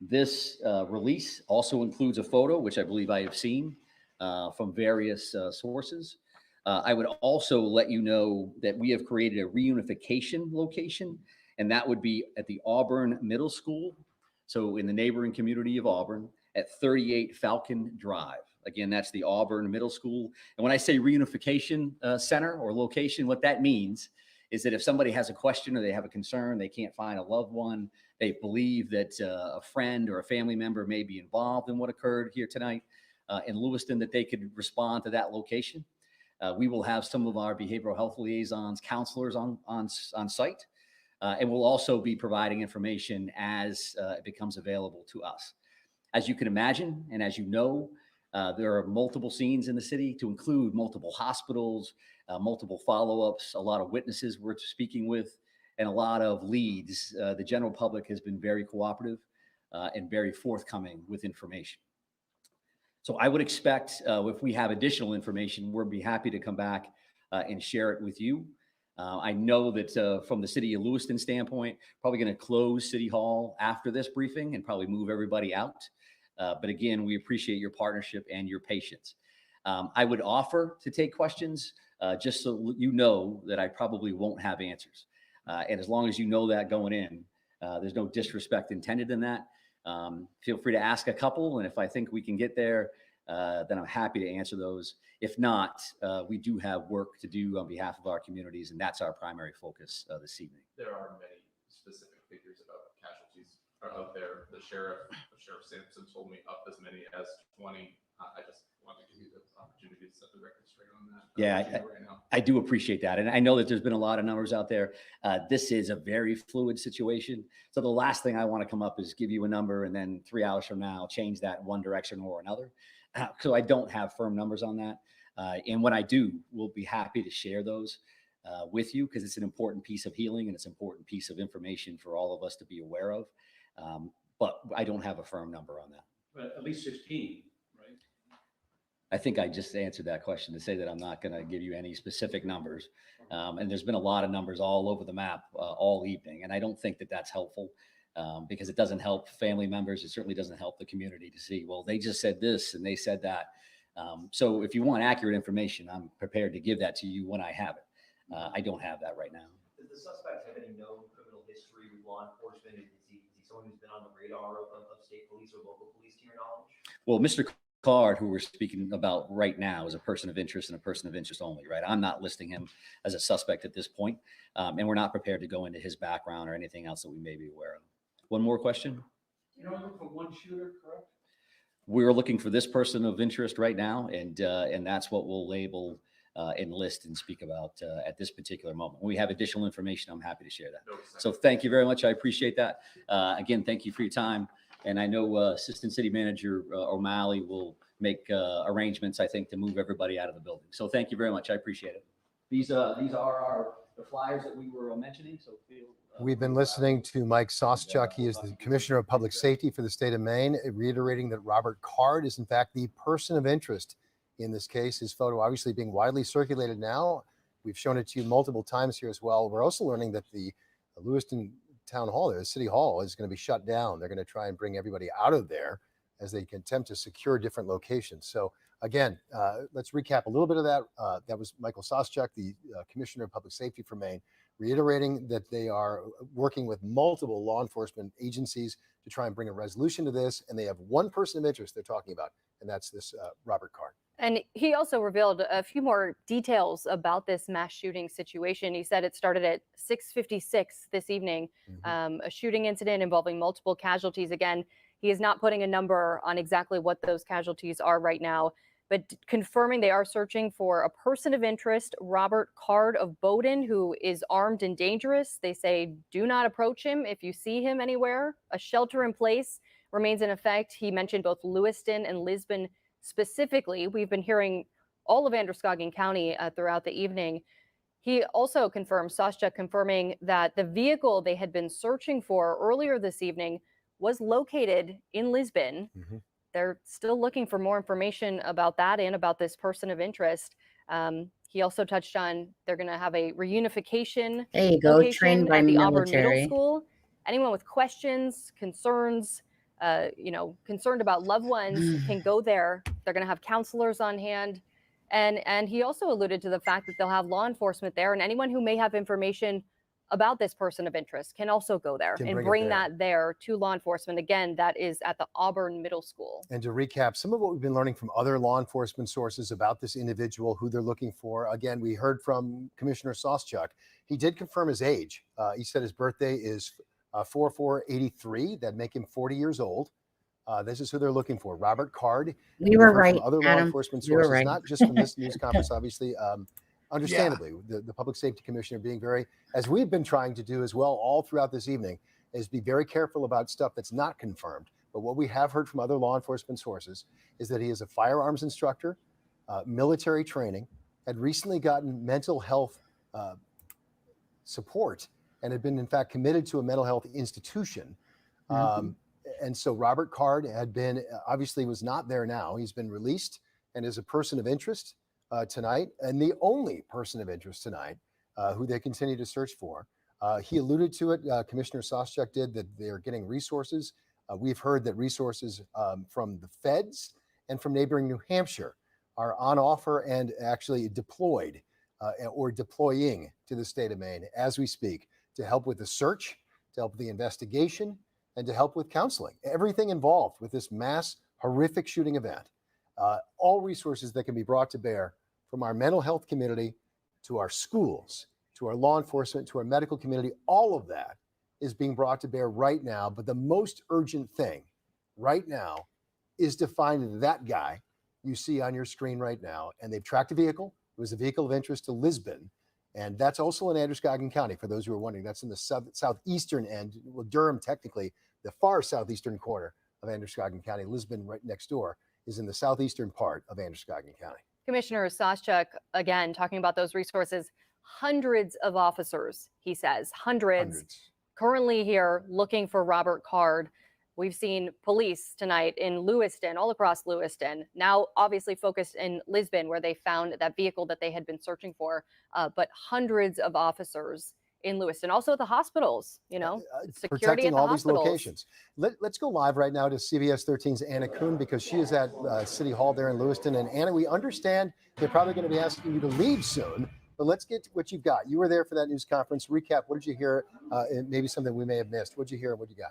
This release also includes a photo, which I believe I have seen from various sources. I would also let you know that we have created a reunification location, and that would be at the Auburn Middle School. So in the neighboring community of Auburn at 38 Falcon Drive. Again, that's the Auburn Middle School. And when I say reunification center or location, what that means is that if somebody has a question or they have a concern, they can't find a loved one, they believe that a friend or a family member may be involved in what occurred here tonight in Lewiston, that they could respond to that location. We will have some of our behavioral health liaisons, counselors on site, and we'll also be providing information as it becomes available to us. As you can imagine, and as you know, there are multiple scenes in the city to include multiple hospitals, multiple follow-ups, a lot of witnesses we're speaking with, and a lot of leads. The general public has been very cooperative and very forthcoming with information. So I would expect if we have additional information, we'll be happy to come back and share it with you. I know that from the city of Lewiston standpoint, probably going to close City Hall after this briefing and probably move everybody out. But again, we appreciate your partnership and your patience. I would offer to take questions just so you know that I probably won't have answers. And as long as you know that going in, there's no disrespect intended in that. Feel free to ask a couple. And if I think we can get there, then I'm happy to answer those. If not, we do have work to do on behalf of our communities, and that's our primary focus this evening. There are many specific figures about casualties are out there. Sheriff Sampson told me up as many as 20. I just want to give you the opportunity to set the record straight on that. Yeah, I do appreciate that. And I know that there's been a lot of numbers out there. This is a very fluid situation. So the last thing I want to come up is give you a number and then 3 hours from now, change that in one direction or another. So I don't have firm numbers on that. And when I do, we'll be happy to share those with you because it's an important piece of healing and it's an important piece of information for all of us to be aware of. But I don't have a firm number on that. But at least 16, right? I think I just answered that question to say that I'm not going to give you any specific numbers. And there's been a lot of numbers all over the map all evening. And I don't think that that's helpful because it doesn't help family members. It certainly doesn't help the community to see, well, they just said this and they said that. So if you want accurate information, I'm prepared to give that to you when I have it. I don't have that right now. Does the suspect have any known criminal history with law enforcement? Is he someone who's been on the radar of state police or local police, to your knowledge? Well, Mr. Card, who we're speaking about right now, is a person of interest and a person of interest only, right? I'm not listing him as a suspect at this point, and we're not prepared to go into his background or anything else that we may be aware of. One more question? You're only looking for one shooter, correct? We're looking for this person of interest right now, and that's what we'll label and list and speak about at this particular moment. When we have additional information, I'm happy to share that. So thank you very much. I appreciate that. Again, thank you for your time. And I know Assistant City Manager O'Malley will make arrangements, I think, to move everybody out of the building. So thank you very much. I appreciate it. These are the flyers that we were mentioning. So feel. We've been listening to Mike Soschuk. He is the Commissioner of Public Safety for the state of Maine, reiterating that Robert Card is, in fact, the person of interest in this case. His photo obviously being widely circulated now. We've shown it to you multiple times here as well. We're also learning that the Lewiston Town Hall, the City Hall, is going to be shut down. They're going to try and bring everybody out of there as they attempt to secure different locations. So again, let's recap a little bit of that. That was Michael Soschuk, the Commissioner of Public Safety for Maine, reiterating that they are working with multiple law enforcement agencies to try and bring a resolution to this. And they have one person of interest they're talking about, and that's this Robert Card. And he also revealed a few more details about this mass shooting situation. He said it started at 6:56 this evening, a shooting incident involving multiple casualties. Again, he is not putting a number on exactly what those casualties are right now, but confirming they are searching for a person of interest, Robert Card of Bowdoin, who is armed and dangerous. They say, do not approach him if you see him anywhere. A shelter in place remains in effect. He mentioned both Lewiston and Lisbon specifically. We've been hearing all of Androscoggin County throughout the evening. He also confirmed, Soschuk confirming that the vehicle they had been searching for earlier this evening was located in Lisbon. They're still looking for more information about that and about this person of interest. He also touched on they're going to have a reunification location trained by at the Auburn Middle military. School. Anyone with questions, concerns, concerned about loved ones can go there. They're going to have counselors on hand. And he also alluded to the fact that they'll have law enforcement there, and anyone who may have information about this person of interest can also go there and bring that there to law enforcement. Again, that is at the Auburn Middle School. And to recap some of what we've been learning from other law enforcement sources about this individual, who they're looking for. Again, we heard from Commissioner Soschuk. He did confirm his age. He said his birthday is 4483. That'd make him 40 years old. This is who they're looking for, Robert Card. We were right, From other law Adam. enforcement We were sources, right. not just from this news conference, obviously. Understandably, the Public Safety Commissioner being very, as we've been trying to do as well all throughout this evening, is be very careful about stuff that's not confirmed. But what we have heard from other law enforcement sources is that he is a firearms instructor, military training, had recently gotten mental health support, and had been, in fact, committed to a mental health institution. And so Robert Card had been, obviously was not there now. He's been released and is a person of interest tonight, and the only person of interest tonight who they continue to search for. He alluded to it, Commissioner Soschuk did, that they're getting resources. We've heard that resources from the feds and from neighboring New Hampshire are on offer and actually deployed or deploying to the state of Maine as we speak to help with the search, to help with the investigation, and to help with counseling. Everything involved with this mass horrific shooting event. All resources that can be brought to bear from our mental health community to our schools, to our law enforcement, to our medical community, all of that is being brought to bear right now. But the most urgent thing right now is to find that guy you see on your screen right now. And they've tracked a vehicle. It was a vehicle of interest to Lisbon. And that's also in Androscoggin County, for those who are wondering. That's in the southeastern end, well, Durham, technically, the far southeastern corner of Androscoggin County. Lisbon, right next door, is in the southeastern part of Androscoggin County. Commissioner Soschuk, again, talking about those resources, hundreds of officers, he says, hundreds. Currently here looking for Robert Card. We've seen police tonight in Lewiston, all across Lewiston, now obviously focused in Lisbon, where they found that vehicle that they had been searching for, but hundreds of officers in Lewiston, also at the hospitals, you know, security protecting at the all hospitals. these locations. Let's go live right now to CBS 13's Anna Kuhn, because she is at City Hall there in Lewiston. And Anna, we understand they're probably going to be asking you to leave soon, but let's get to what you've got. You were there for that news conference. Recap, what did you hear? And maybe something we may have missed. What did you hear and what you got?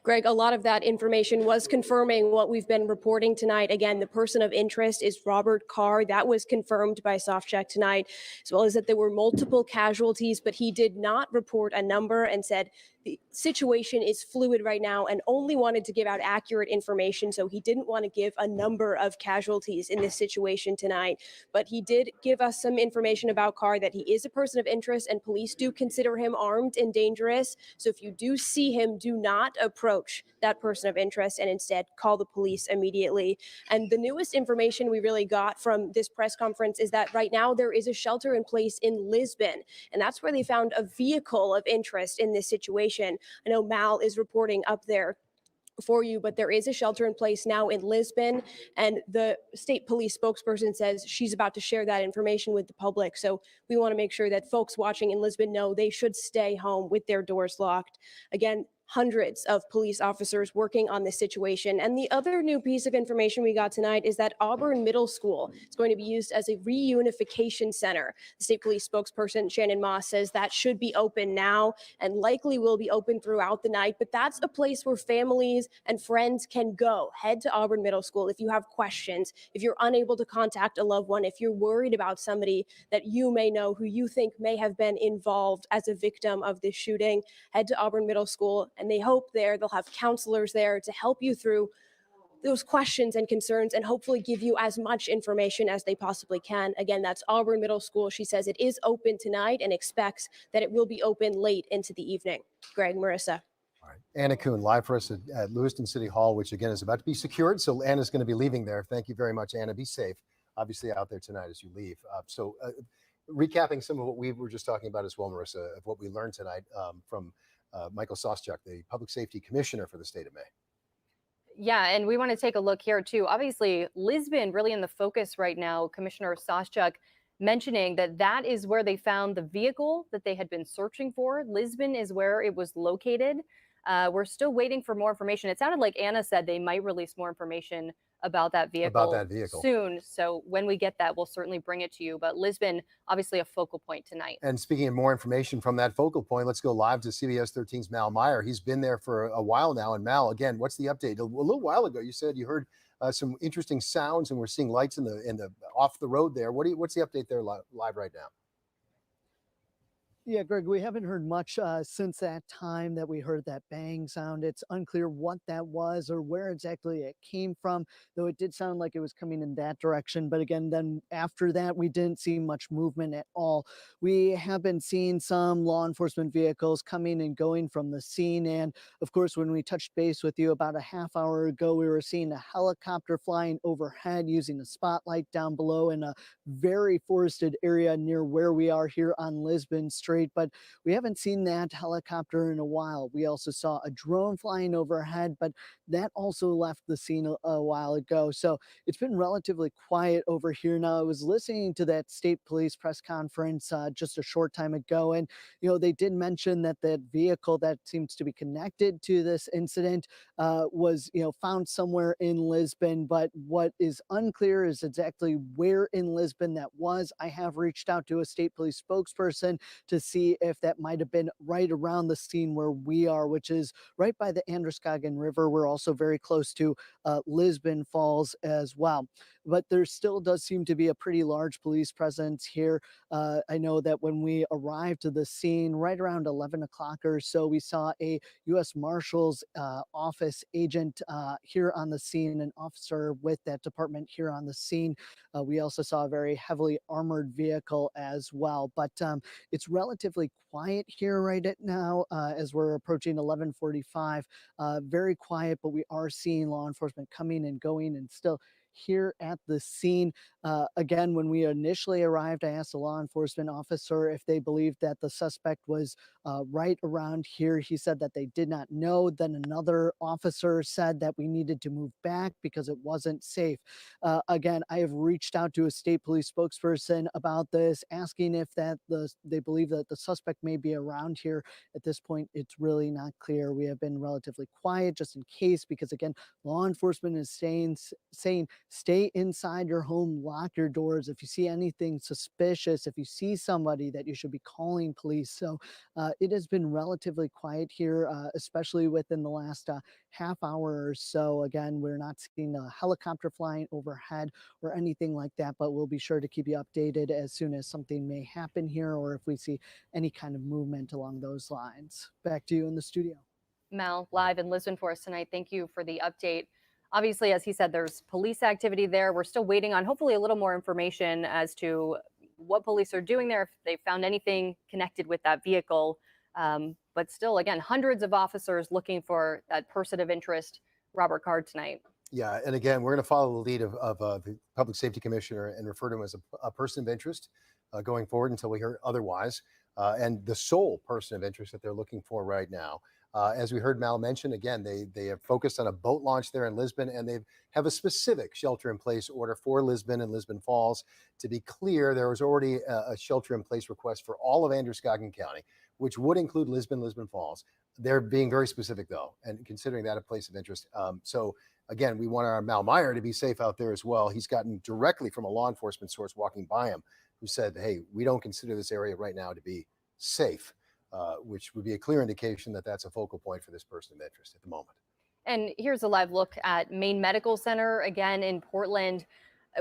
Greg, a lot of that information was confirming what we've been reporting tonight. Again, the person of interest is Robert Carr. That was confirmed by Softcheck tonight, as well as that there were multiple casualties, but he did not report a number and said the situation is fluid right now and only wanted to give out accurate information. So he didn't want to give a number of casualties in this situation tonight, but he did give us some information about Carr, that he is a person of interest and police do consider him armed and dangerous. So if you do see him, do not approach that person of interest and instead call the police immediately. And the newest information we really got from this press conference is that right now there is a shelter in place in Lisbon, and that's where they found a vehicle of interest in this situation. I know Mal is reporting up there for you, but there is a shelter in place now in Lisbon, and the state police spokesperson says she's about to share that information with the public. So we want to make sure that folks watching in Lisbon know they should stay home with their doors locked. Again, hundreds of police officers working on this situation. And the other new piece of information we got tonight is that Auburn Middle School is going to be used as a reunification center. The state police spokesperson, Shannon Moss, says that should be open now and likely will be open throughout the night. But that's a place where families and friends can go. Head to Auburn Middle School if you have questions, if you're unable to contact a loved one, if you're worried about somebody that you may know who you think may have been involved as a victim of this shooting. Head to Auburn Middle School, and they hope there they'll have counselors there to help you through those questions and concerns and hopefully give you as much information as they possibly can. Again, that's Auburn Middle School. She says it is open tonight and expects that it will be open late into the evening. Greg, Marissa. All right. Anna Kuhn, live for us at Lewiston City Hall, which again is about to be secured. So Anna's going to be leaving there. Thank you very much, Anna. Be safe, obviously, out there tonight as you leave. Recapping some of what we were just talking about as well, Marissa, of what we learned tonight from Michael Soschuk, the Public Safety Commissioner for the state of Maine. Yeah, and we want to take a look here too. Obviously, Lisbon really in the focus right now. Commissioner Soschuk mentioning that that is where they found the vehicle that they had been searching for. Lisbon is where it was located. We're still waiting for more information. It sounded like Anna said they might release more information about that vehicle soon. So when we get that, we'll certainly bring it to you. But Lisbon, obviously a focal point tonight. And speaking of more information from that focal point, let's go live to CBS 13's Mal Meyer. He's been there for a while now. And Mal, again, what's the update? A little while ago, you said you heard some interesting sounds and we're seeing lights in the off the road there. What's the update there live right now? Yeah, Greg, we haven't heard much since that time that we heard that bang sound. It's unclear what that was or where exactly it came from, though it did sound like it was coming in that direction. But again, then after that, we didn't see much movement at all. We have been seeing some law enforcement vehicles coming and going from the scene. And of course, when we touched base with you about a half hour ago, we were seeing a helicopter flying overhead using a spotlight down below in a very forested area near where we are here on Lisbon Street. Street, but we haven't seen that helicopter in a while. We also saw a drone flying overhead, but that also left the scene a while ago. So it's been relatively quiet over here now. I was listening to that state police press conference just a short time ago, and they did mention that that vehicle that seems to be connected to this incident was found somewhere in Lisbon, but what is unclear is exactly where in Lisbon that was. I have reached out to a state police spokesperson to see if that might have been right around the scene where we are, which is right by the Androscoggin River. We're also very close to Lisbon Falls as well. But there still does seem to be a pretty large police presence here. I know that when we arrived to the scene right around 11 o'clock or so, we saw a U.S. Marshal's office agent here on the scene, an officer with that department here on the scene. We also saw a very heavily armored vehicle as well. But it's relatively quiet here right now as we're approaching 11:45. Very quiet, but we are seeing law enforcement coming and going and still here at the scene. Again, when we initially arrived, I asked a law enforcement officer if they believed that the suspect was right around here. He said that they did not know. Then another officer said that we needed to move back because it wasn't safe. Again, I have reached out to a state police spokesperson about this, asking if they believe that the suspect may be around here. At this point, it's really not clear. We have been relatively quiet just in case, because again, law enforcement is saying stay inside your home, lock your doors. If you see anything suspicious, if you see somebody, that you should be calling police. So it has been relatively quiet here, especially within the last half hour or so. Again, we're not seeing a helicopter flying overhead or anything like that, but we'll be sure to keep you updated as soon as something may happen here or if we see any kind of movement along those lines. Back to you in the studio. Mal, live in Lisbon for us tonight. Thank you for the update. Obviously, as he said, there's police activity there. We're still waiting on hopefully a little more information as to what police are doing there, if they found anything connected with that vehicle. But still, again, hundreds of officers looking for that person of interest, Robert Card, tonight. Yeah, and again, we're going to follow the lead of the Public Safety Commissioner and refer to him as a person of interest going forward until we hear otherwise. And the sole person of interest that they're looking for right now. As we heard Mal mention, again, they have focused on a boat launch there in Lisbon, and they have a specific shelter-in-place order for Lisbon and Lisbon Falls. To be clear, there was already a shelter-in-place request for all of Androscoggin County, which would include Lisbon Falls. They're being very specific, though, and considering that a place of interest. So, again, we want our Mal Meyer to be safe out there as well. He's gotten directly from a law enforcement source walking by him who said, hey, we don't consider this area right now to be safe. Which would be a clear indication that that's a focal point for this person of interest at the moment. And here's a live look at Maine Medical Center, again in Portland.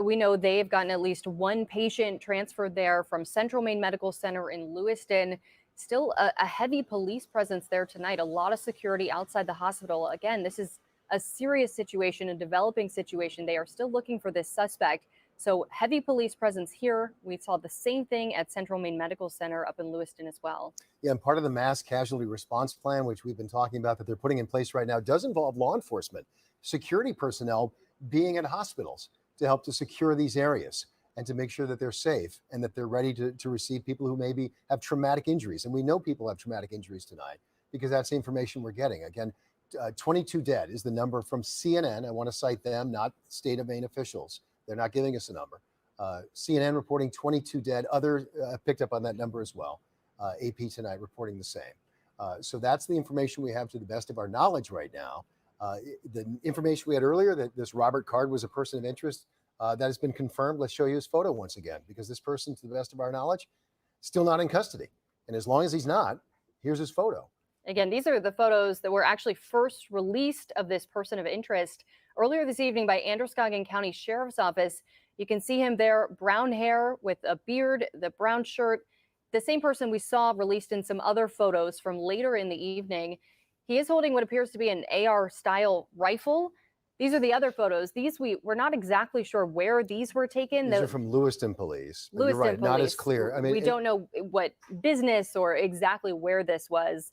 We know they've gotten at least one patient transferred there from Central Maine Medical Center in Lewiston. Still a heavy police presence there tonight, a lot of security outside the hospital. Again, this is a serious situation, a developing situation. They are still looking for this suspect. So heavy police presence here. We saw the same thing at Central Maine Medical Center up in Lewiston as well. Yeah, and part of the mass casualty response plan, which we've been talking about that they're putting in place right now, does involve law enforcement, security personnel being at hospitals to help to secure these areas and to make sure that they're safe and that they're ready to receive people who maybe have traumatic injuries. And we know people have traumatic injuries tonight because that's the information we're getting. Again, 22 dead is the number from CNN. I want to cite them, not state of Maine officials. They're not giving us a number. CNN reporting 22 dead. Others picked up on that number as well. AP tonight reporting the same. So that's the information we have to the best of our knowledge right now. The information we had earlier that this Robert Card was a person of interest, that has been confirmed. Let's show you his photo once again, because this person, to the best of our knowledge, still not in custody. And as long as he's not, here's his photo. Again, these are the photos that were actually first released of this person of interest earlier this evening by Androscoggin County Sheriff's Office. You can see him there, brown hair with a beard, the brown shirt, the same person we saw released in some other photos from later in the evening. He is holding what appears to be an AR-style rifle. These are the other photos. These we're not exactly sure where these were taken. These are from Lewiston Police. Lewiston You're right, Police. not as clear. I mean, we don't know what business or exactly where this was.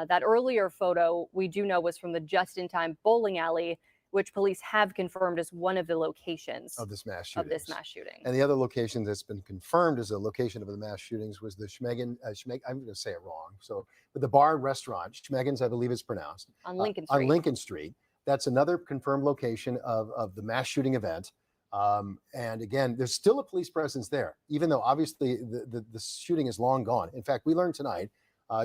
That earlier photo we do know was from the Just-in-Time bowling alley. which police have confirmed is one of the locations of this mass shooting. And the other location that's been confirmed as a location of the mass shootings was the I'm going to say it wrong. So, but the bar and restaurant, Schmeggins, I believe it's pronounced, on Lincoln Street. On Lincoln Street. That's another confirmed location of the mass shooting event. And again, there's still a police presence there, even though obviously the shooting is long gone. In fact, we learned tonight,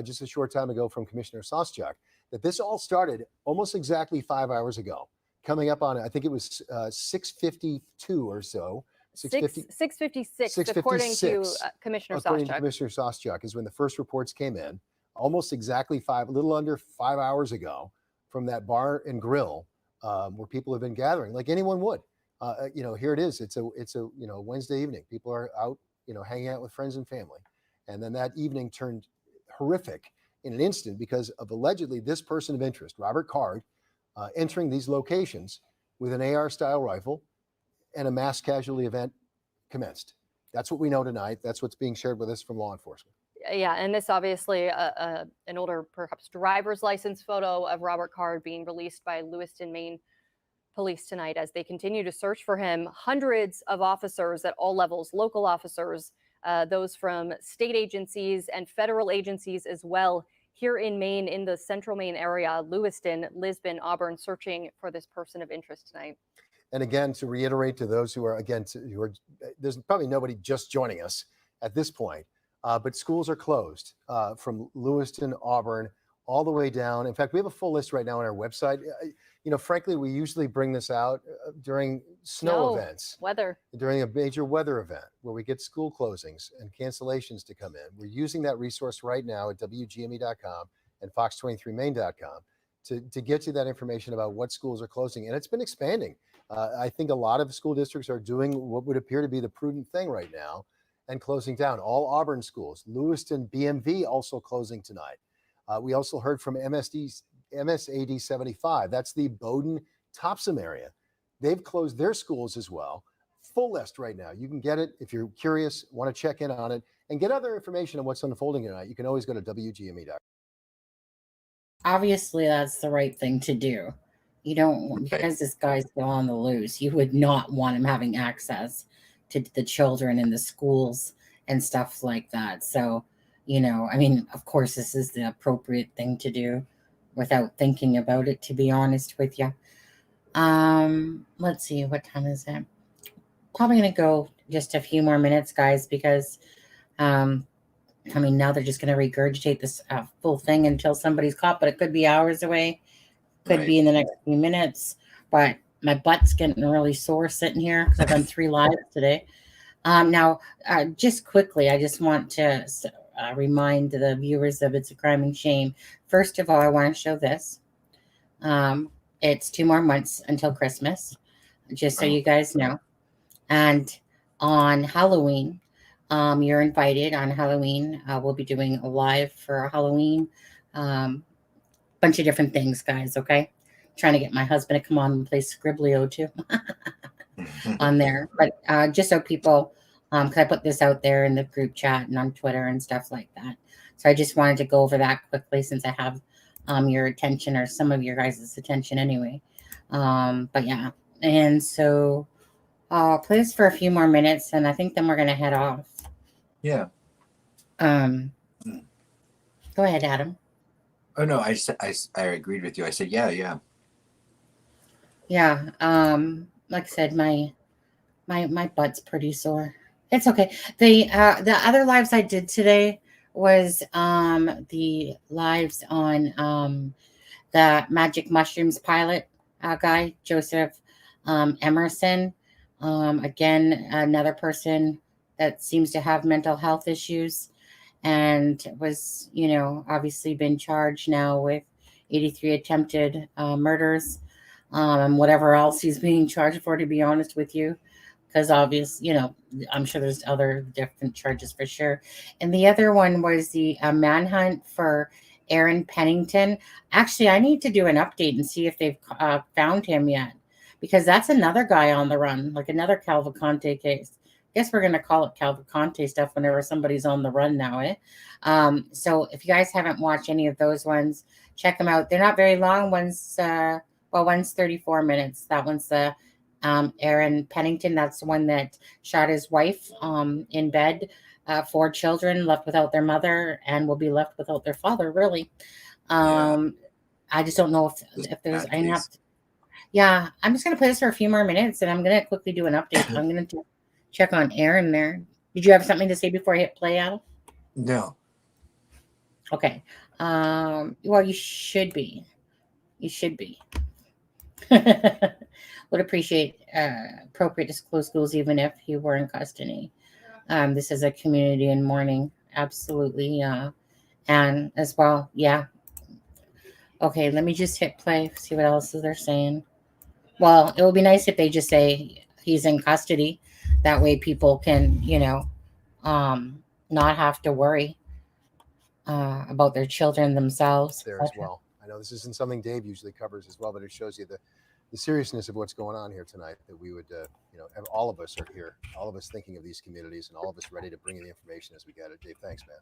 just a short time ago from Commissioner Soschuk, that this all started almost exactly 5 hours ago. Coming up on, I think it was 6:52 or so. 6:56, according to Commissioner According to Soschuk. Commissioner Soschuk, is when the first reports came in, almost exactly a little under 5 hours ago, from that bar and grill where people have been gathering, like anyone would. Here it is. It's a Wednesday evening. People are out, hanging out with friends and family, and then that evening turned horrific in an instant because of allegedly this person of interest, Robert Card, entering these locations with an AR-style rifle, and a mass casualty event commenced. That's what we know tonight. That's what's being shared with us from law enforcement. Yeah, and this obviously an older, perhaps driver's license photo of Robert Card being released by Lewiston, Maine police tonight as they continue to search for him. Hundreds of officers at all levels, local officers, those from state agencies and federal agencies as well, here in Maine, in the central Maine area, Lewiston, Lisbon, Auburn, searching for this person of interest tonight. And again, to reiterate to those who are, there's probably nobody just joining us at this point, but schools are closed from Lewiston, Auburn, all the way down. In fact, we have a full list right now on our website. Frankly, we usually bring this out during snow events, during a major weather event where we get school closings and cancellations to come in. We're using that resource right now at WGME.com and Fox23Maine.com to get you that information about what schools are closing. And it's been expanding. I think a lot of school districts are doing what would appear to be the prudent thing right now and closing down all Auburn schools. Lewiston BMV also closing tonight. We also heard from MSAD 75. That's the Bowdoin Topsom area. They've closed their schools as well. Full list right now. You can get it if you're curious, want to check in on it, and get other information on what's unfolding tonight. You can always go to WGME.com. Obviously, that's the right thing to do. You don't, because this guy's still on the loose, you would not want him having access to the children in the schools and stuff like that. So, of course, this is the appropriate thing to do without thinking about it, to be honest with you. Let's see, what time is it? Probably going to go just a few more minutes, guys, because, now they're just going to regurgitate this full thing until somebody's caught, but it could be hours away. Could be in the next few minutes, but my butt's getting really sore sitting here because I've done 3 lives today. Now, just quickly, I just want to remind the viewers of It's a Crime and Shame. First of all, I want to show this. It's 2 more months until Christmas, just so you guys know. And on Halloween, you're invited on Halloween. We'll be doing a live for Halloween. Bunch of different things, guys, okay? Trying to get my husband to come on and play Scriblio too on there. But just so people, because I put this out there in the group chat and on Twitter and stuff like that. So I just wanted to go over that quickly since I have your attention, or some of your guys' attention anyway. But yeah, and so I'll play this for a few more minutes, and I think then we're going to head off. Yeah. Go ahead, Adam. Oh no, I agreed with you. I said yeah. Yeah. Like I said, my butt's pretty sore. It's okay. The other lives I did today was the lives on the Magic Mushrooms pilot guy, Joseph Emerson. Again, another person that seems to have mental health issues, and was, obviously been charged now with 83 attempted murders, and whatever else he's being charged for, to be honest with you, because obviously, I'm sure there's other different charges for sure. And the other one was the manhunt for Aaron Pennington. Actually, I need to do an update and see if they've found him yet, because that's another guy on the run, like another Cavalcante case. Guess we're going to call it Cavalcante stuff whenever somebody's on the run now, eh? So if you guys haven't watched any of those ones, check them out. They're not very long ones. Well, Well, one's 34 minutes. That one's the Aaron Pennington. That's the one that shot his wife in bed. 4 children left without their mother and will be left without their father, really. I just don't know if there's, I have to, yeah, I'm just going to play this for a few more minutes and I'm going to quickly do an update. I'm going to check on Aaron there. Did you have something to say before I hit play, Adam? No. Okay. Well, you should be. You should be. Would appreciate appropriate disclosed schools even if he were in custody. This is a community in mourning. Absolutely. And as well, yeah. Okay, let me just hit play, see what else they're saying. Well, it would be nice if they just say he's in custody. That way people can, not have to worry about their children themselves. There as well. I know this isn't something Dave usually covers as well, but it shows you the seriousness of what's going on here tonight, that we would, all of us are here, all of us thinking of these communities and all of us ready to bring in the information as we get it. Dave, thanks, man.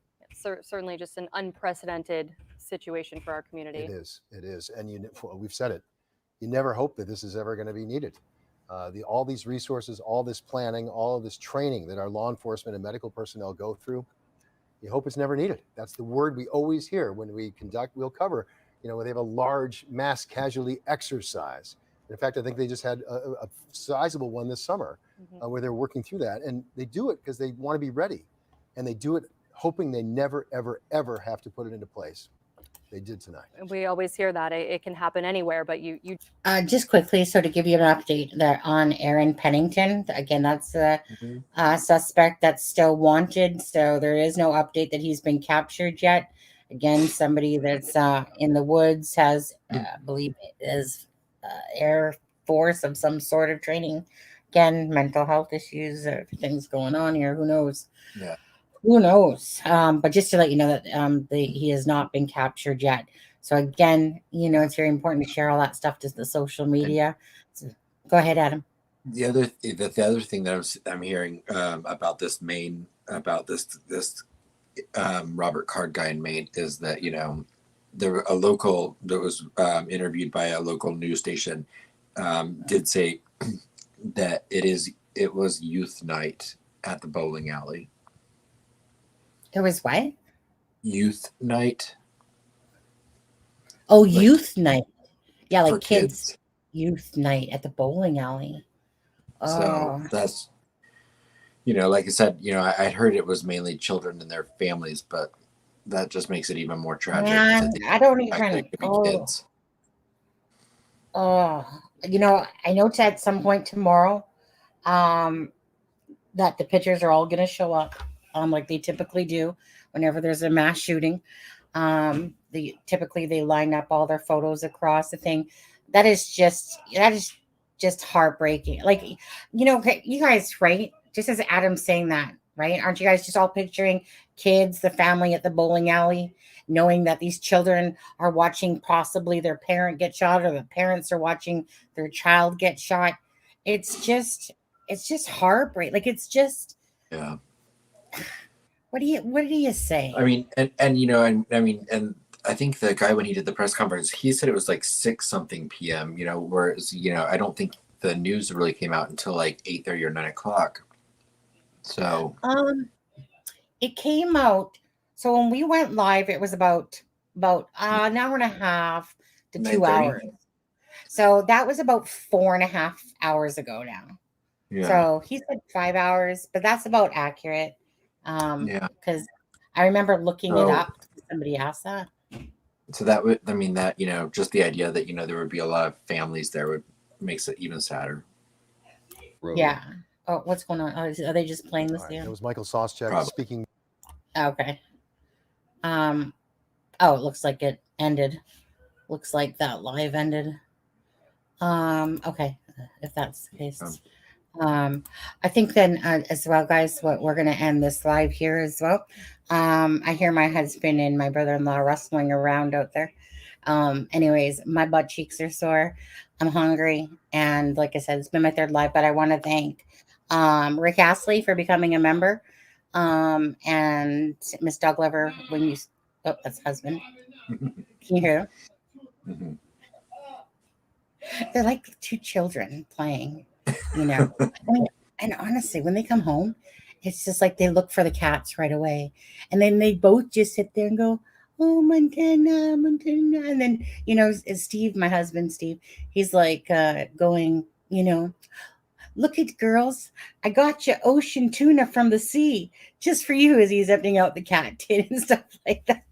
Certainly just an unprecedented situation for our community. It is. And we've said it. You never hope that this is ever going to be needed. All these resources, all this planning, all of this training that our law enforcement and medical personnel go through, you hope it's never needed. That's the word we always hear when we'll cover, when they have a large mass casualty exercise. In fact, I think they just had a sizable one this summer where they're working through that. And they do it because they want to be ready. And they do it hoping they never, ever, ever have to put it into place. They did tonight. We always hear that it can happen anywhere, but you just quickly, so to give you an update that on Aaron Pennington, again, that's a suspect that's still wanted. So there is no update that he's been captured yet. Again, somebody that's in the woods has, I believe, is Air Force of some sort of training. Again, mental health issues, everything's going on here. Who knows? Yeah. Who knows? But just to let you know that he has not been captured yet. So again, it's very important to share all that stuff to the social media. So, go ahead, Adam. The other thing that I'm hearing about this Maine, about this Robert Card guy in Maine is that there a local that was interviewed by a local news station did say that it was youth night at the bowling alley. It was what? Youth night. Oh, youth night. Yeah, like kids. Youth night at the bowling alley. So that's, like I said, I heard it was mainly children and their families, but that just makes it even more tragic. Man, I don't even. Kids. I know at some point tomorrow, that the pictures are all going to show up, like they typically do whenever there's a mass shooting. They line up all their photos across the thing. That is just heartbreaking. Like, you guys, right? Just as Adam's saying that, right? Aren't you guys just all picturing kids, the family at the bowling alley, knowing that these children are watching possibly their parent get shot, or the parents are watching their child get shot? It's just heartbreak. Like, it's just, yeah. What do you say? I mean, and I think the guy, when he did the press conference, he said it was like 6-something p.m. Whereas I don't think the news really came out until like 8:30 or 9 o'clock. So it came out. So when we went live, it was about an hour and a half to 2 hours. So that was about 4.5 hours ago now. Yeah. So he said 5 hours, but that's about accurate. Because I remember looking it up. Somebody asked that. So that would, just the idea that, there would be a lot of families there makes it even sadder. Yeah. Oh, what's going on? Are they just playing this here? It was Michael Soschek speaking. Okay. Oh, it looks like it ended. Looks like that live ended. Okay. If that's the case. I think then as well, guys, we're going to end this live here as well. I hear my husband and my brother-in-law wrestling around out there. Anyways, my butt cheeks are sore. I'm hungry. And like I said, it's been my 3rd live, but I want to thank Rick Astley for becoming a member. And Miss Doug Lever, that's husband. Can you hear him? They're like two children playing, you know. I mean, and honestly, when they come home, it's just like they look for the cats right away. And then they both just sit there and go, "Oh, Montana, Montana." And then, Steve, my husband, Steve, he's like going, "Look at girls, I got you ocean tuna from the sea just for you," as he's emptying out the cat tin and stuff like that.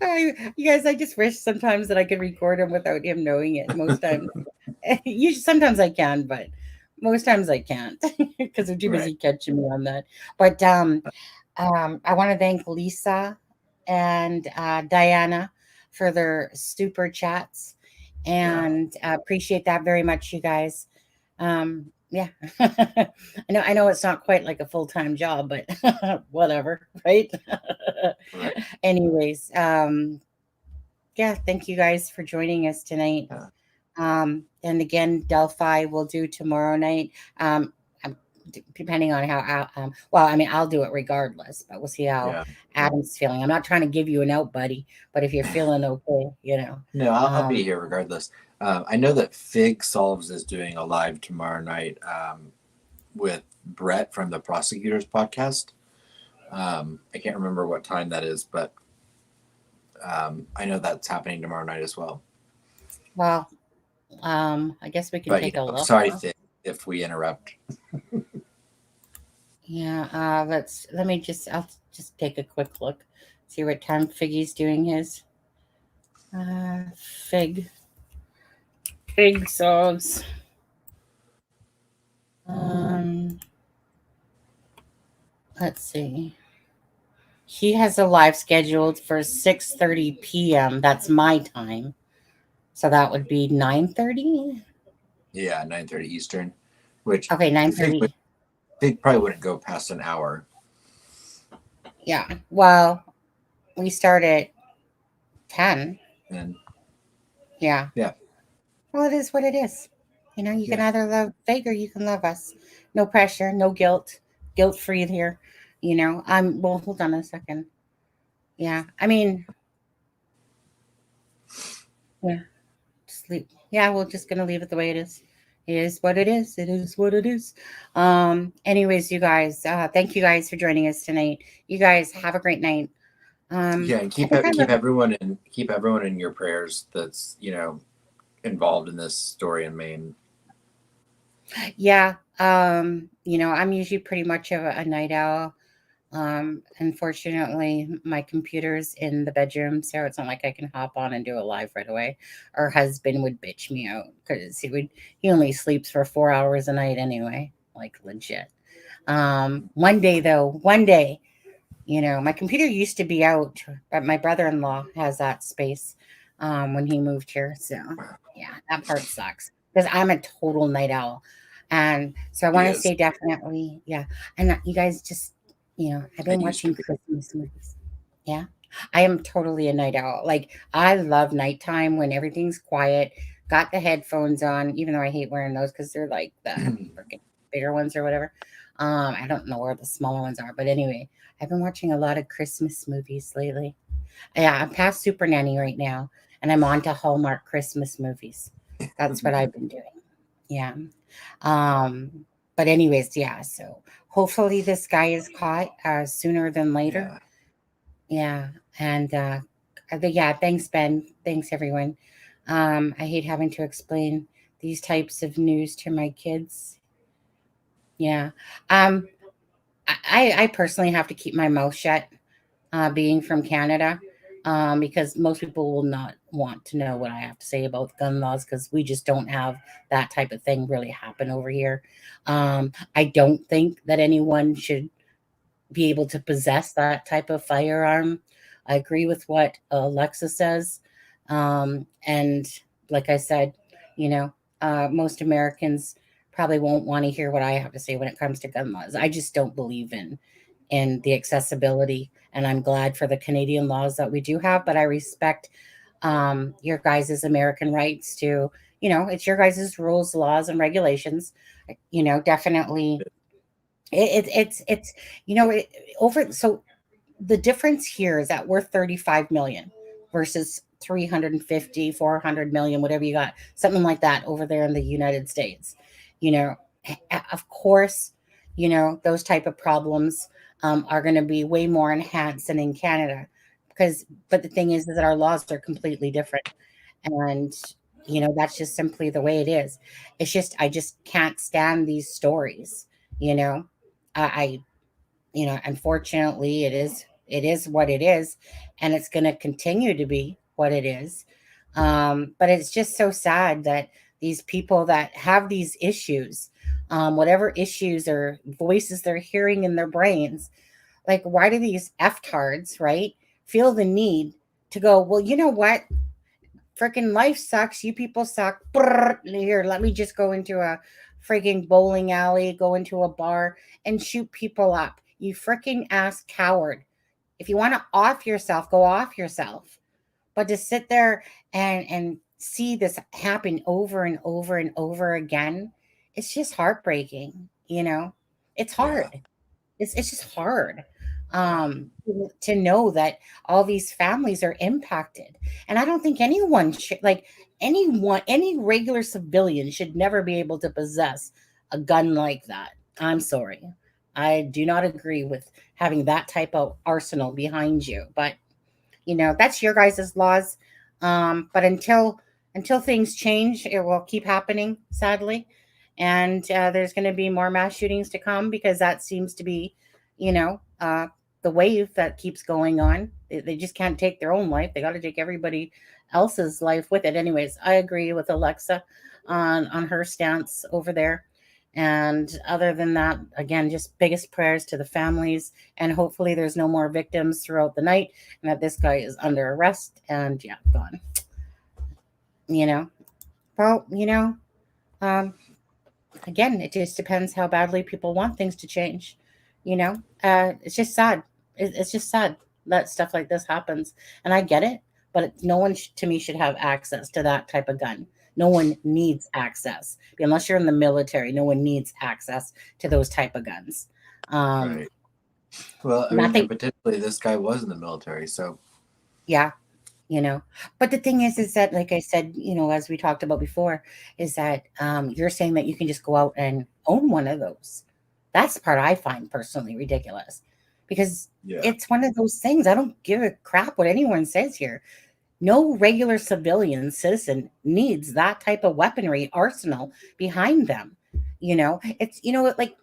You guys, I just wish sometimes that I could record him without him knowing it. Most times, sometimes I can, but most times I can't because I'm too busy catching me on that. But I want to thank Lisa and Diana for their super chats, and appreciate that very much, you guys. Yeah, I know it's not quite like a full-time job, but whatever, right? Anyways, yeah, thank you guys for joining us tonight. And again, Delphi will do tomorrow night. Depending on how, I'll do it regardless, but we'll see how Adam's feeling. I'm not trying to give you an out, buddy, but if you're feeling okay, No, I'll be here regardless. I know that Fig Solves is doing a live tomorrow night with Brett from the Prosecutors Podcast. I can't remember what time that is, but I know that's happening tomorrow night as well. Well, I guess we can take a look. Sorry, Fig, if we interrupt. Yeah, I'll just take a quick look, see what time Figgy's doing his. Fig Solves. Let's see. He has a live scheduled for 6:30 p.m. That's my time. So that would be 9:30? Yeah, 9:30 Eastern. Which okay, 9:30. Fig probably wouldn't go past an hour. Yeah. Well, we start at 10. And yeah. Yeah. Well, it is what it is. You can either love Fig or you can love us. No pressure, no guilt. Guilt-free here. Well, hold on a second. Yeah. I mean, yeah. Sleep. Yeah, we're just gonna leave it the way it is. It is what it is. It is what it is. Anyways, you guys, thank you guys for joining us tonight. You guys have a great night. And keep everyone in your prayers that's involved in this story in Maine. Yeah. I'm usually pretty much of a night owl. Unfortunately, my computer's in the bedroom, so it's not like I can hop on and do it live right away. Our husband would bitch me out because he only sleeps for 4 hours a night anyway, like legit. One day, my computer used to be out, but my brother-in-law has that space when he moved here. So yeah, that part sucks because I'm a total night owl. And so I want to say definitely, yeah. And you guys just, I've been watching Christmas movies. Yeah. I am totally a night owl. Like, I love nighttime when everything's quiet, got the headphones on, even though I hate wearing those because they're like the freaking bigger ones or whatever. I don't know where the smaller ones are, but anyway, I've been watching a lot of Christmas movies lately. Yeah, I'm past Super Nanny right now, and I'm on to Hallmark Christmas movies. That's what I've been doing. Yeah. But anyways, yeah, so hopefully this guy is caught sooner than later. Yeah. And thanks, Ben. Thanks, everyone. I hate having to explain these types of news to my kids. Yeah. I personally have to keep my mouth shut, being from Canada, because most people will not want to know what I have to say about gun laws because we just don't have that type of thing really happen over here. I don't think that anyone should be able to possess that type of firearm. I agree with what Alexa says. And like I said, most Americans probably won't want to hear what I have to say when it comes to gun laws. I just don't believe in the accessibility, and I'm glad for the Canadian laws that we do have, but I respect your guys' American rights to, it's your guys' rules, laws, and regulations. Definitely it's over. So the difference here is that we're 35 million versus 350, 400 million, whatever you got, something like that over there in the United States. You know, of course, you know, those type of problems are going to be way more enhanced than in Canada, but the thing is that our laws are completely different. And, you know, that's just simply the way it is. It's just, I just can't stand these stories, you know. I you know, unfortunately, it is what it is, and it's going to continue to be what it is. But it's just so sad that these people that have these issues, whatever issues or voices they're hearing in their brains, like, why do these F-tards, right, feel the need to go, well, you know what? Freaking life sucks. You people suck. Brrr, here, let me just go into a freaking bowling alley, go into a bar and shoot people up. You freaking ass coward. If you want to off yourself, go off yourself. But to sit there and see this happen over and over and over again, it's just heartbreaking, you know? It's hard. It's just hard to know that all these families are impacted. And I don't think anyone should, like, any regular civilian should never be able to possess a gun like that. I'm sorry. I do not agree with having that type of arsenal behind you. But you know, that's your guys' laws. But until things change, it will keep happening, sadly. And there's going to be more mass shootings to come, because that seems to be, you know, the wave that keeps going on. They just can't take their own life. They got to take everybody else's life with it. Anyways, I agree with Alexa on her stance over there. And other than that, again, just biggest prayers to the families. And hopefully there's no more victims throughout the night, and that this guy is under arrest and, yeah, gone. You know, well, you know, again, it just depends how badly people want things to change. You know, it's just sad. It's just sad that stuff like this happens. And I get it, but no one to me should have access to that type of gun. No one needs access, unless you're in the military. No one needs access to those type of guns. Right. Well, I mean, Nothing. and potentially this guy was in the military, so Yeah, you know. But the thing is that, like I said, you know, as we talked about before, is that you're saying that you can just go out and own one of those. That's the part I find personally ridiculous, because it's one of those things. I don't give a crap what anyone says here. No regular civilian citizen needs that type of weaponry arsenal behind them. You know, it's, you know, like,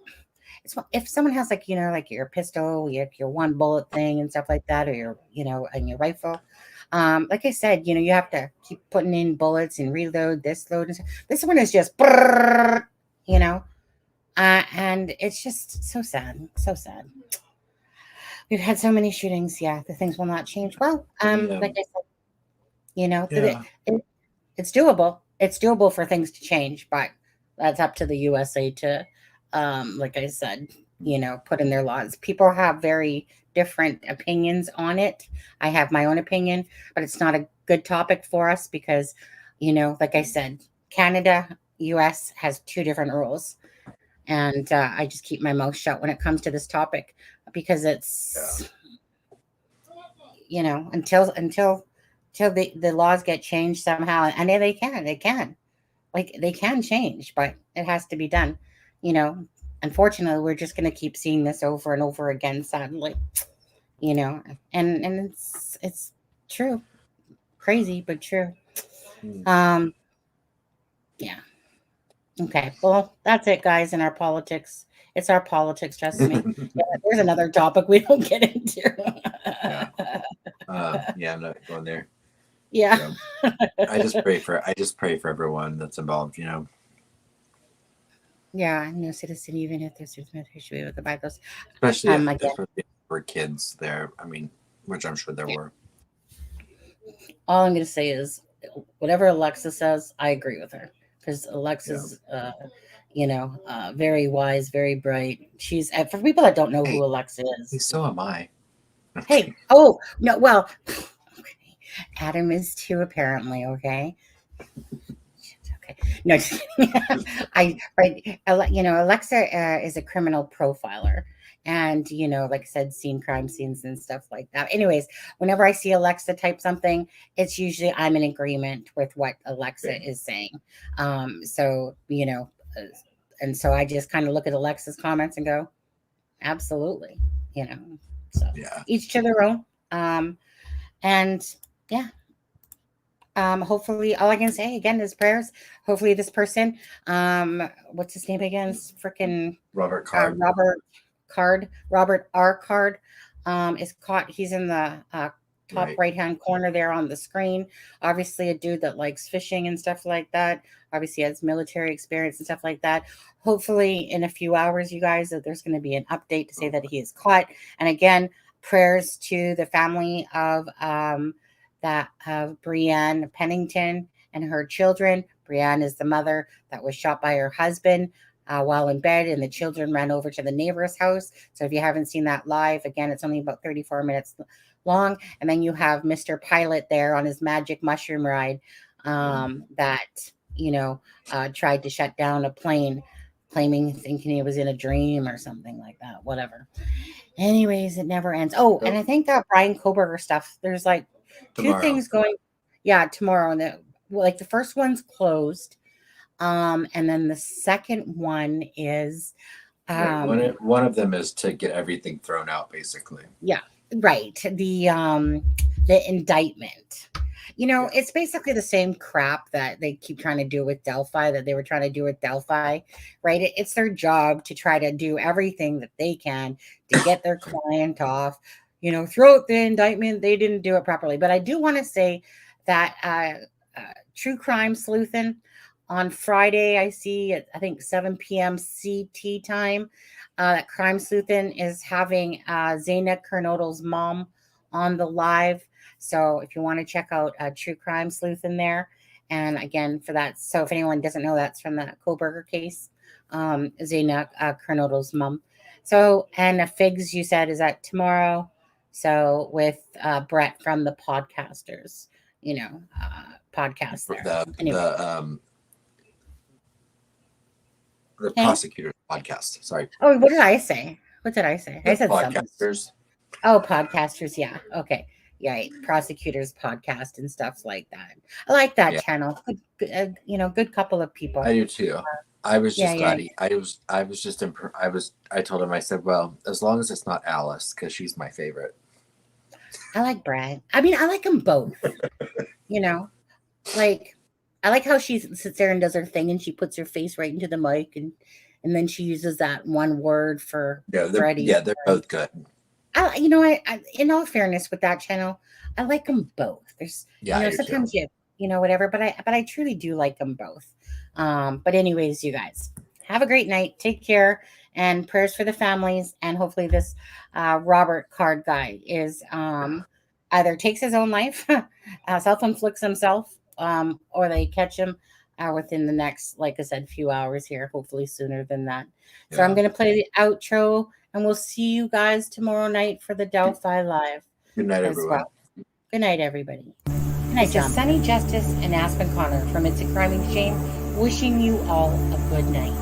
it's, if someone has, like, you know, like your pistol, your one bullet thing and stuff like that, or your, you know, and your rifle. Like I said, you know, you have to keep putting in bullets and reload this load. And this one is just, brrr, you know, and it's just so sad, so sad. We've had so many shootings. Yeah, the things will not change. Well, like I said, you know, it's doable. It's doable for things to change, but that's up to the USA to, like I said, you know, put in their laws. People have very different opinions on it. I have my own opinion, but it's not a good topic for us because, you know, like I said, Canada, US has two different rules. And I just keep my mouth shut when it comes to this topic, because it's, you know, until the laws get changed somehow, and they can, like, they can change, but it has to be done. You know, unfortunately, we're just going to keep seeing this over and over again, sadly. You know, and it's true, crazy but true. Yeah. Okay, well, that's it, guys, in our politics. It's our politics, trust me. Yeah, there's another topic we don't get into. yeah, I'm not going there. Yeah. So, I just pray for everyone that's involved, you know. Yeah, no citizen, even if there's citizen, should be able to buy those. Especially if there were kids there. I mean, which I'm sure there were. All I'm going to say is, whatever Alexa says, I agree with her, because Alexa's, you know, very wise, very bright. She's, for people that don't know who Alexa is. So am I. Hey, oh no, well, Adam is too, apparently. Okay. Okay. No, just kidding. You know, Alexa is a criminal profiler, and, you know, like I said, seen crime scenes and stuff like that. Anyways, whenever I see Alexa type something, it's usually I'm in agreement with what Alexa is saying. So, you know, and so I just kind of look at Alexa's comments and go, absolutely, you know, so each to their own. And yeah, hopefully all I can say again is prayers. Hopefully this person, what's his name again? Freaking Robert Card. Robert R. Card, is caught. He's in the top right hand corner there on the screen. Obviously a dude that likes fishing and stuff like that. Obviously has military experience and stuff like that. Hopefully in a few hours, you guys, that there's going to be an update to say that he is caught. And again, prayers to the family of Breanne Pennington and her children. Breanne is the mother that was shot by her husband while in bed, and the children ran over to the neighbor's house. So if you haven't seen that live, again, it's only about 34 minutes long. And then you have Mr. Pilot there on his magic mushroom ride that, you know, tried to shut down a plane, thinking he was in a dream or something like that, whatever. Anyways, it never ends. Oh, and I think that Brian Koberger stuff, there's like two things going. Yeah, tomorrow. And like the first one's closed. And then the second one is one of them is to get everything thrown out, basically. Yeah, right. The indictment. You know, it's basically the same crap that they keep trying to do with Delphi, that they were trying to do with Delphi, right? It's their job to try to do everything that they can to get their client off, you know, throw out the indictment. They didn't do it properly. But I do want to say that True Crime Sleuthin' on Friday, I see at, I think, 7 p.m. CT time, that Crime Sleuthin' is having Zaina Kernodle's mom on the live. So if you want to check out True Crime Sleuthin' there, and again for that, so if anyone doesn't know, that's from the Koberger case, Zaina Kernodle's mom. So, and Figs, you said, is that tomorrow? So with Brett from the podcasters, you know, podcast there. The prosecutor's podcast. Sorry. Oh, what did I say? What did I say? I said podcasters. Something. Oh, podcasters. Yeah. Okay. Yeah. Right. Prosecutors podcast and stuff like that. I like that channel. Good, you know, good couple of people. I do too. I was just glad I told him, I said, well, as long as it's not Alice, because she's my favorite. I like Brad. I mean, I like them both. You know, like, I like how she sits there and does her thing and she puts her face right into the mic and then she uses that one word for Freddie. Yeah, they're both good. You know, I in all fairness with that channel, I like them both. There's, you know, sometimes you know, whatever, but I truly do like them both. But anyways, you guys have a great night. Take care, and prayers for the families. And hopefully this Robert Card guy is either takes his own life, self-inflicts himself, or they catch him within the next, like I said, few hours here, hopefully sooner than that. So I'm going to play the outro, and we'll see you guys tomorrow night for the Delphi Live. Good night, everyone. Well. Good night, everybody. Good night, Sunny Justice and Aspen Connor from It's a Crime and Shame, wishing you all a good night.